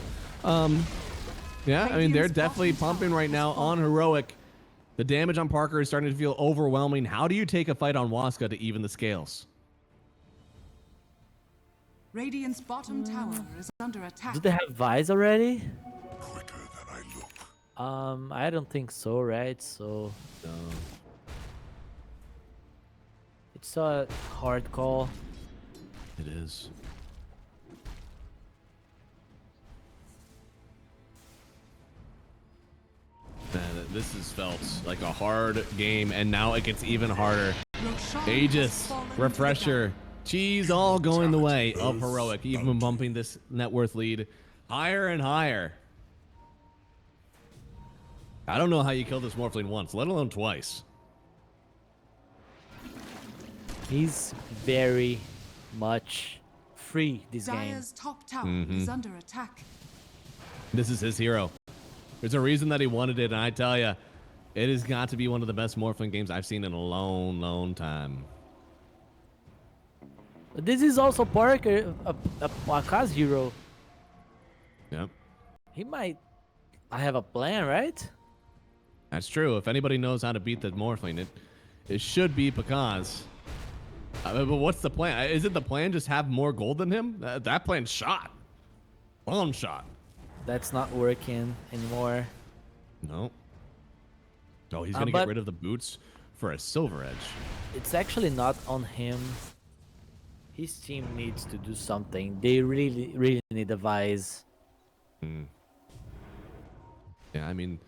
yeah, I mean, they're definitely pumping right now on Heroic. The damage on Parker is starting to feel overwhelming. How do you take a fight on Waska to even the scales? Radiant's bottom tower is under attack. Do they have Vice already? Quicker than I look. I don't think so, right? So No. it's a hard call. It is. Man, this has felt like a hard game, and now it gets even harder. Roshan Aegis, has fallen to the Refresher, Cheese all going the way of Heroic, even bumping this net worth lead higher and higher. I don't know how you kill this Morphling once, let alone twice. He's very much free this game. Dire's top tower is under attack. This is his hero. There's a reason that he wanted it, and I tell you, it has got to be one of the best Morphling games I've seen in a long, long time. This is also Parker, a Waka's hero. Yep, He might have a plan, right? that's true. If anybody knows how to beat the Morphling, it should be Pakaz. But what's the plan? Isn't the plan just have more gold than him? That plan's shot. Long shot. That's not working anymore. No. Oh, he's gonna get rid of the boots for a Silver Edge. It's actually not on him. His team needs to do something. They really, really need a Vice. Yeah, I mean,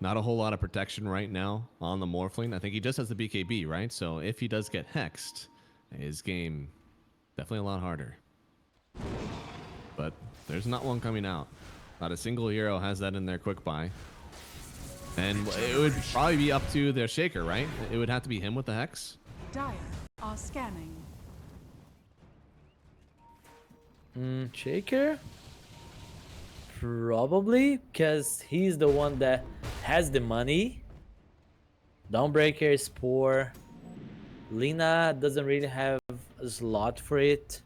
not a whole lot of protection right now on the Morphling. I think he just has the BKB, right? So if he does get hexed, his game definitely a lot harder. But there's not one coming out. Not a single hero has that in their quick buy. And it would probably be up to their Shaker, right? It would have to be him with the hex. Dire are scanning. Shaker? Probably, because he's the one that has the money. Dawnbreaker is poor. Lina doesn't really have a slot for it.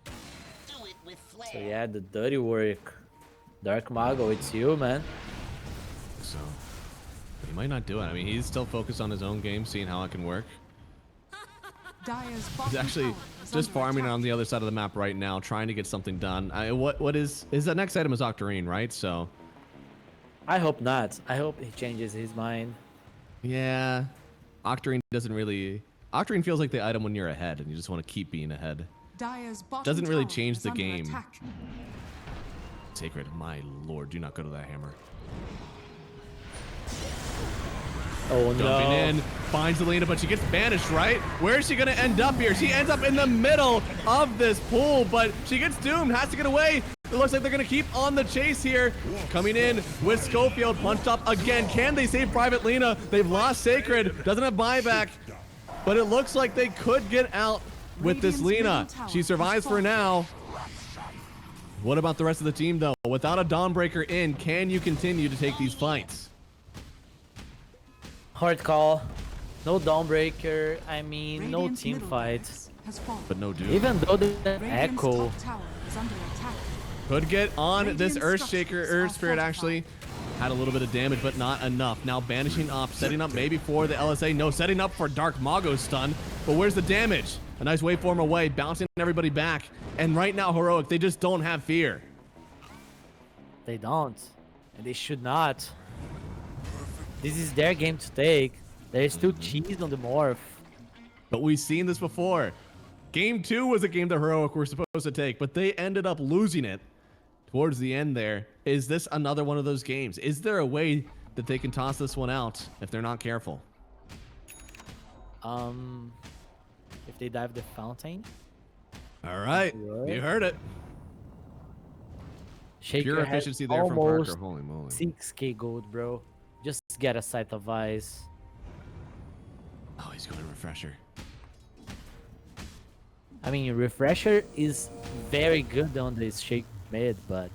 Do it with flair. So yeah, the dirty work. Dark Mago, it's you, man. So he might not do it. I mean, he's still focused on his own game, seeing how it can work. Dire's He's bottom actually tower is just under farming attack. on the other side of the map right now, trying to get something done. What is the next item is Octarine, right? So I hope not. I hope he changes his mind. yeah, Octarine doesn't really. Octarine feels like the item when you're ahead, and you just want to keep being ahead. Dire's bottom Doesn't really tower change is the under game. attack. Sacred, my lord, do not go to that hammer. Oh Jumping no. in, finds Elena, but she gets banished, right? Where is she gonna end up here? She ends up in the middle of this pool, but she gets doomed, has to get away. It looks like they're going to keep on the chase here. Coming in with Schofield, punched up again. Can they save Private Lena? They've lost Sacred, doesn't have buyback, but it looks like they could get out with this Lena. She survives for now. What about the rest of the team, though? Without a Dawnbreaker in, can you continue to take these fights? Hard call. No Dawnbreaker. I mean, no Radiant's team middle fight. barracks has fallen. But no Doom. Even though the Radiant's Echo. top tower is under attack. Could get on this Radiant Earthshaker. structures Earth are Spirit actually had a little bit of damage, but not enough. Now banishing up, setting up maybe for the LSA. No, setting up for Dark Mago's stun. But where's the damage? A nice waveform away, bouncing everybody back. And right now, Heroic, they just don't have fear. They don't. And they should not. This is their game to take. There's still cheese on the morph. But we've seen this before. Game 2 was a game that Heroic were supposed to take, but they ended up losing it towards the end there. Is this another one of those games? Is there a way that they can toss this one out if they're not careful? If they dive the fountain. All right, you heard it. Shaker Pure has efficiency there from almost Parker. Holy moly. 6k gold, bro. Just get a sight of eyes. Oh, he's going to refresher. I mean, refresher is very good on this shake mid, but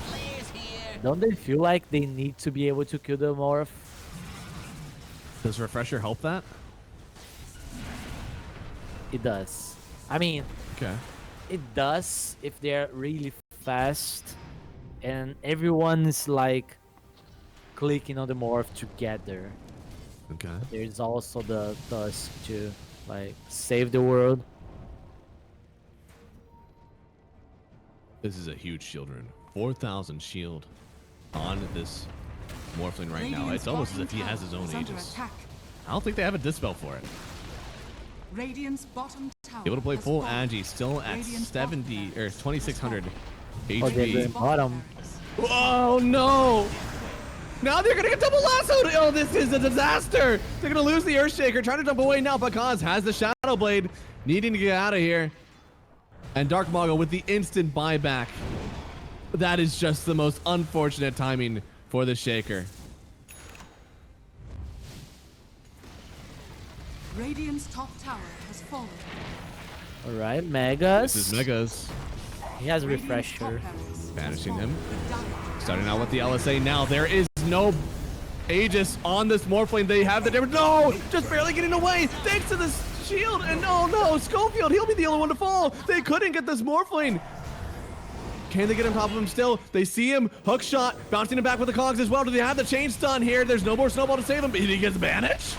Flares here. don't they feel like they need to be able to kill the morph? Does refresher help that? It does. I mean, Okay. it does if they're really fast and everyone's like clicking on the morph together. Okay. There's also the task to like save the world. This is a huge shield rune. 4,000 shield on this Morphling right now. It's almost as if he has his own Aegis. I don't think they have a Dispel for it. Radiant's bottom tower Able to play has full fallen. Agi, still at Radiant's 70 or 2,600 Oh, they're HP. going bottom. Oh no! Now they're gonna get double lassoed! Oh, this is a disaster! They're gonna lose the Earthshaker, trying to jump away now. Bakaz has the Shadow Blade, needing to get out of here. And Dark Mago with the instant buyback. That is just the most unfortunate timing for the Shaker. Radiant's top tower has fallen. Alright, Megas. This is Megas. He has Radiant's top refresher. barracks has Banishing fallen. him. Dire Starting out with the LSA now. There is no Aegis on this Morphling. They have the damage. No! Just barely getting away thanks to this shield. And oh no, Schofield, he'll be the only one to fall. They couldn't get this Morphling. Can they get on top of him still? They see him. Hook shot. Bouncing him back with the cogs as well. Do they have the chain stun here? There's no more snowball to save him. He gets banished.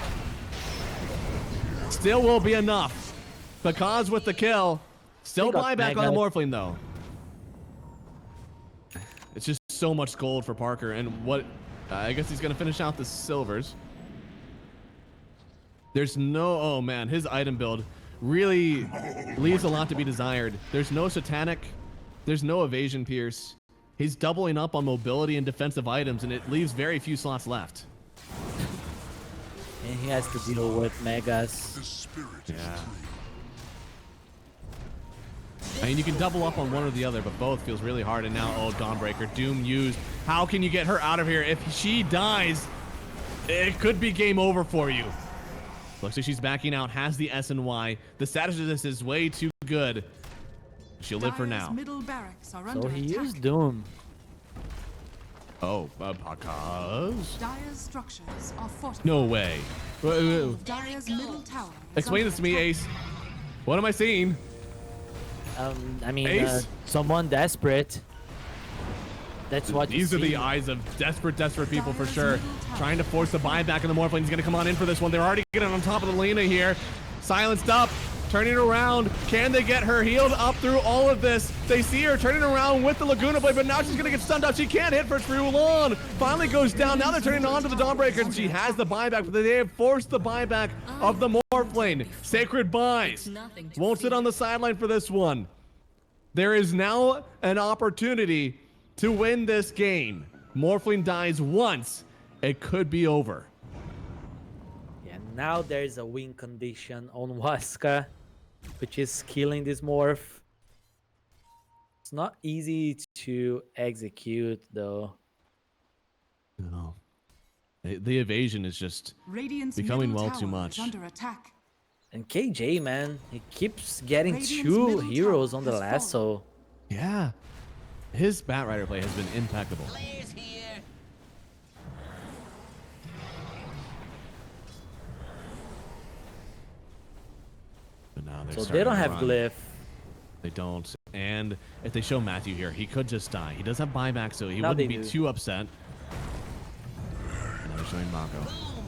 Still will be enough. Bakaz with the kill. Still They got buyback on the Mega. Morphling though. It's just so much gold for Parker, and what I guess he's gonna finish out the silvers. There's no, oh man, his item build really leaves a lot to be desired. There's no Satanic, there's no Evasion Pierce. He's doubling up on mobility and defensive items, and it leaves very few slots left. And he has to deal with Megas. The spirit Yeah. is true. I mean, you can double up on one or the other, but both feels really hard. And now, oh, Dawnbreaker, Doom used. How can you get her out of here? If she dies, it could be game over for you. Looks like she's backing out, has the S and Y. The status of this is way too good. She'll live for Dire's now. middle barracks are So under he attack. used Doom. Oh, because? Dire's structures are fortified. No way. Dire's middle tower is Explain under this to me, attack. Ace. What am I seeing? I mean, Ace? someone desperate. That's what you These are see. the eyes of desperate people for Dire's sure. middle tower Trying to force the buyback, and the Morphling is going to come on in for this one. They're already getting on top of the Lena here. Silenced up, turning around. Can they get her healed up through all of this? They see her turning around with the Laguna Blade, but now she's going to get stunned up. She can't hit for Ulan. Finally goes down. Now they're turning on to the Dawnbreaker, and she has the buyback, but they have forced the buyback of the Morphling. Sacred buys. Nothing to Won't sit fear. on the sideline for this one. There is now an opportunity to win this game. Morphling dies once. It could be over. Yeah, now there's a win condition on Waska, which is killing this morph. It's not easy to execute though. No. The evasion is just Radiant's becoming middle well too tower much. is under attack. And KJ, man, he keeps getting Radiant's 2 middle heroes tower on the has lasso. Yeah. His Batrider play has been impeccable. Players here. But now they're So they starting don't to have run. glyph. They don't. And if they show Matthew here, he could just die. He does have buyback, so he Now wouldn't they be do. too upset. And they're showing Mako.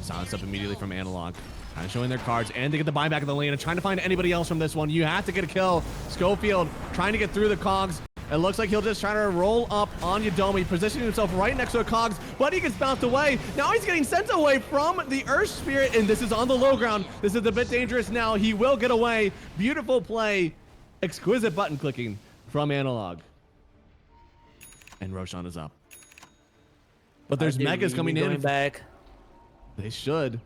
Silence up immediately from Analog. Kind of showing their cards, and they get the buyback of the lane and trying to find anybody else from this one. You have to get a kill. Schofield trying to get through the cogs. It looks like he'll just try to roll up on Yadomi, positioning himself right next to a cogs, but he gets bounced away. Now he's getting sent away from the Earth Spirit, and this is on the low ground. This is a bit dangerous now. He will get away. Beautiful play. Exquisite button clicking from Analog. And Roshan is up. But there's Are they megas really coming going in. back. They should.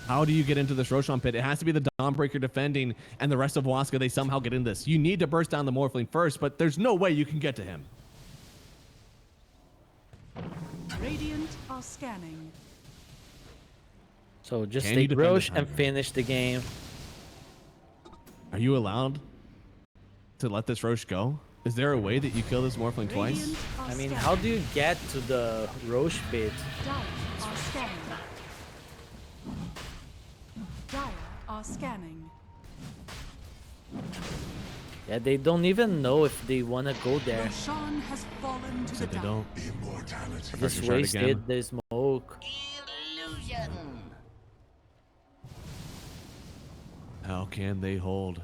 How do you get into this Roshan pit? It has to be the Dawnbreaker defending, and the rest of Waska, they somehow get in this. You need to burst down the Morphling first, but there's no way you can get to him. Radiant are scanning. So just Can you take defend Roche this and time? finish the game. Are you allowed to let this Roche go? Is there a way that you kill this Morphling twice? Radiant are I mean, scanning. how do you get to the Roche pit? Dire are scanning. Dire are scanning. Yeah, they don't even know if they want to go there. Roshan has fallen to the Said they down. don't. Immortality. Just Pressure shot wasted again. the smoke. Illusion. How can they hold?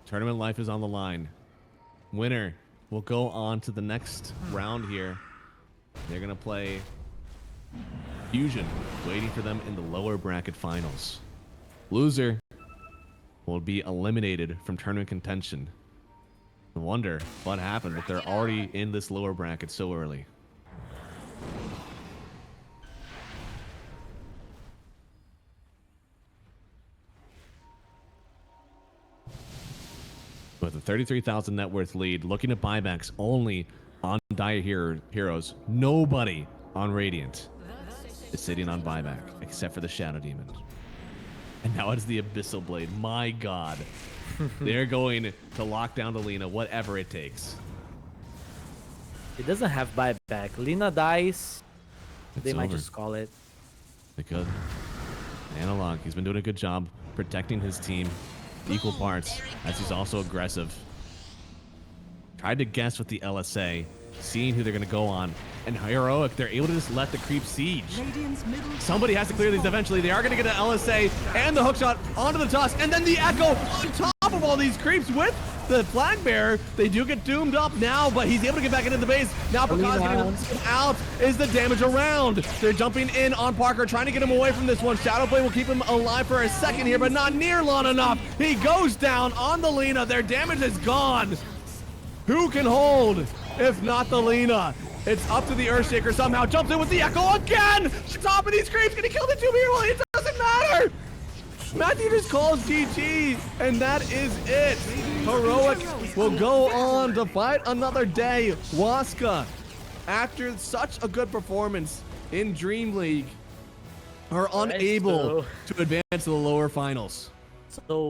Tournament life is on the line. Winner will go on to the next round here. They're going to play Fusion, waiting for them in the lower bracket finals. Loser will be eliminated from tournament contention. I wonder what happened, but they're already in this lower bracket so early. With a 33,000 net worth lead, looking at buybacks only on Dire Heroes. Nobody on Radiant is sitting on buyback except for the Shadow Demon. And now it's the Abyssal Blade. My God. They're going to lock down to Lina, whatever it takes. It doesn't have buyback. Lina dies. They It's might over. just call it. They could. Analog, he's been doing a good job protecting his team equal parts, as he's also aggressive. Tried to guess with the LSA, seeing who they're going to go on. And Heroic, they're able to just let the creep siege. Radiant's middle Somebody has to clear these eventually. They are going to get an LSA and the hookshot onto the tusk, and then the Echo on top of all these creeps with the flag bearer. They do get doomed up now, but he's able to get back into the base. Now Picard's getting out. Is the damage around? They're jumping in on Parker, trying to get him away from this one. Shadowblade will keep him alive for a second here, but not near long enough. He goes down on the Lina. Their damage is gone. Who can hold if not the Lina? It's up to the Earthshaker somehow. Jumps in with the Echo again. On top of these creeps. Can he kill the 2 people? It doesn't matter. Matthew just calls GG, and that is it. Heroic will go on to fight another day. Waska, after such a good performance in Dream League, are unable to advance to the lower finals. So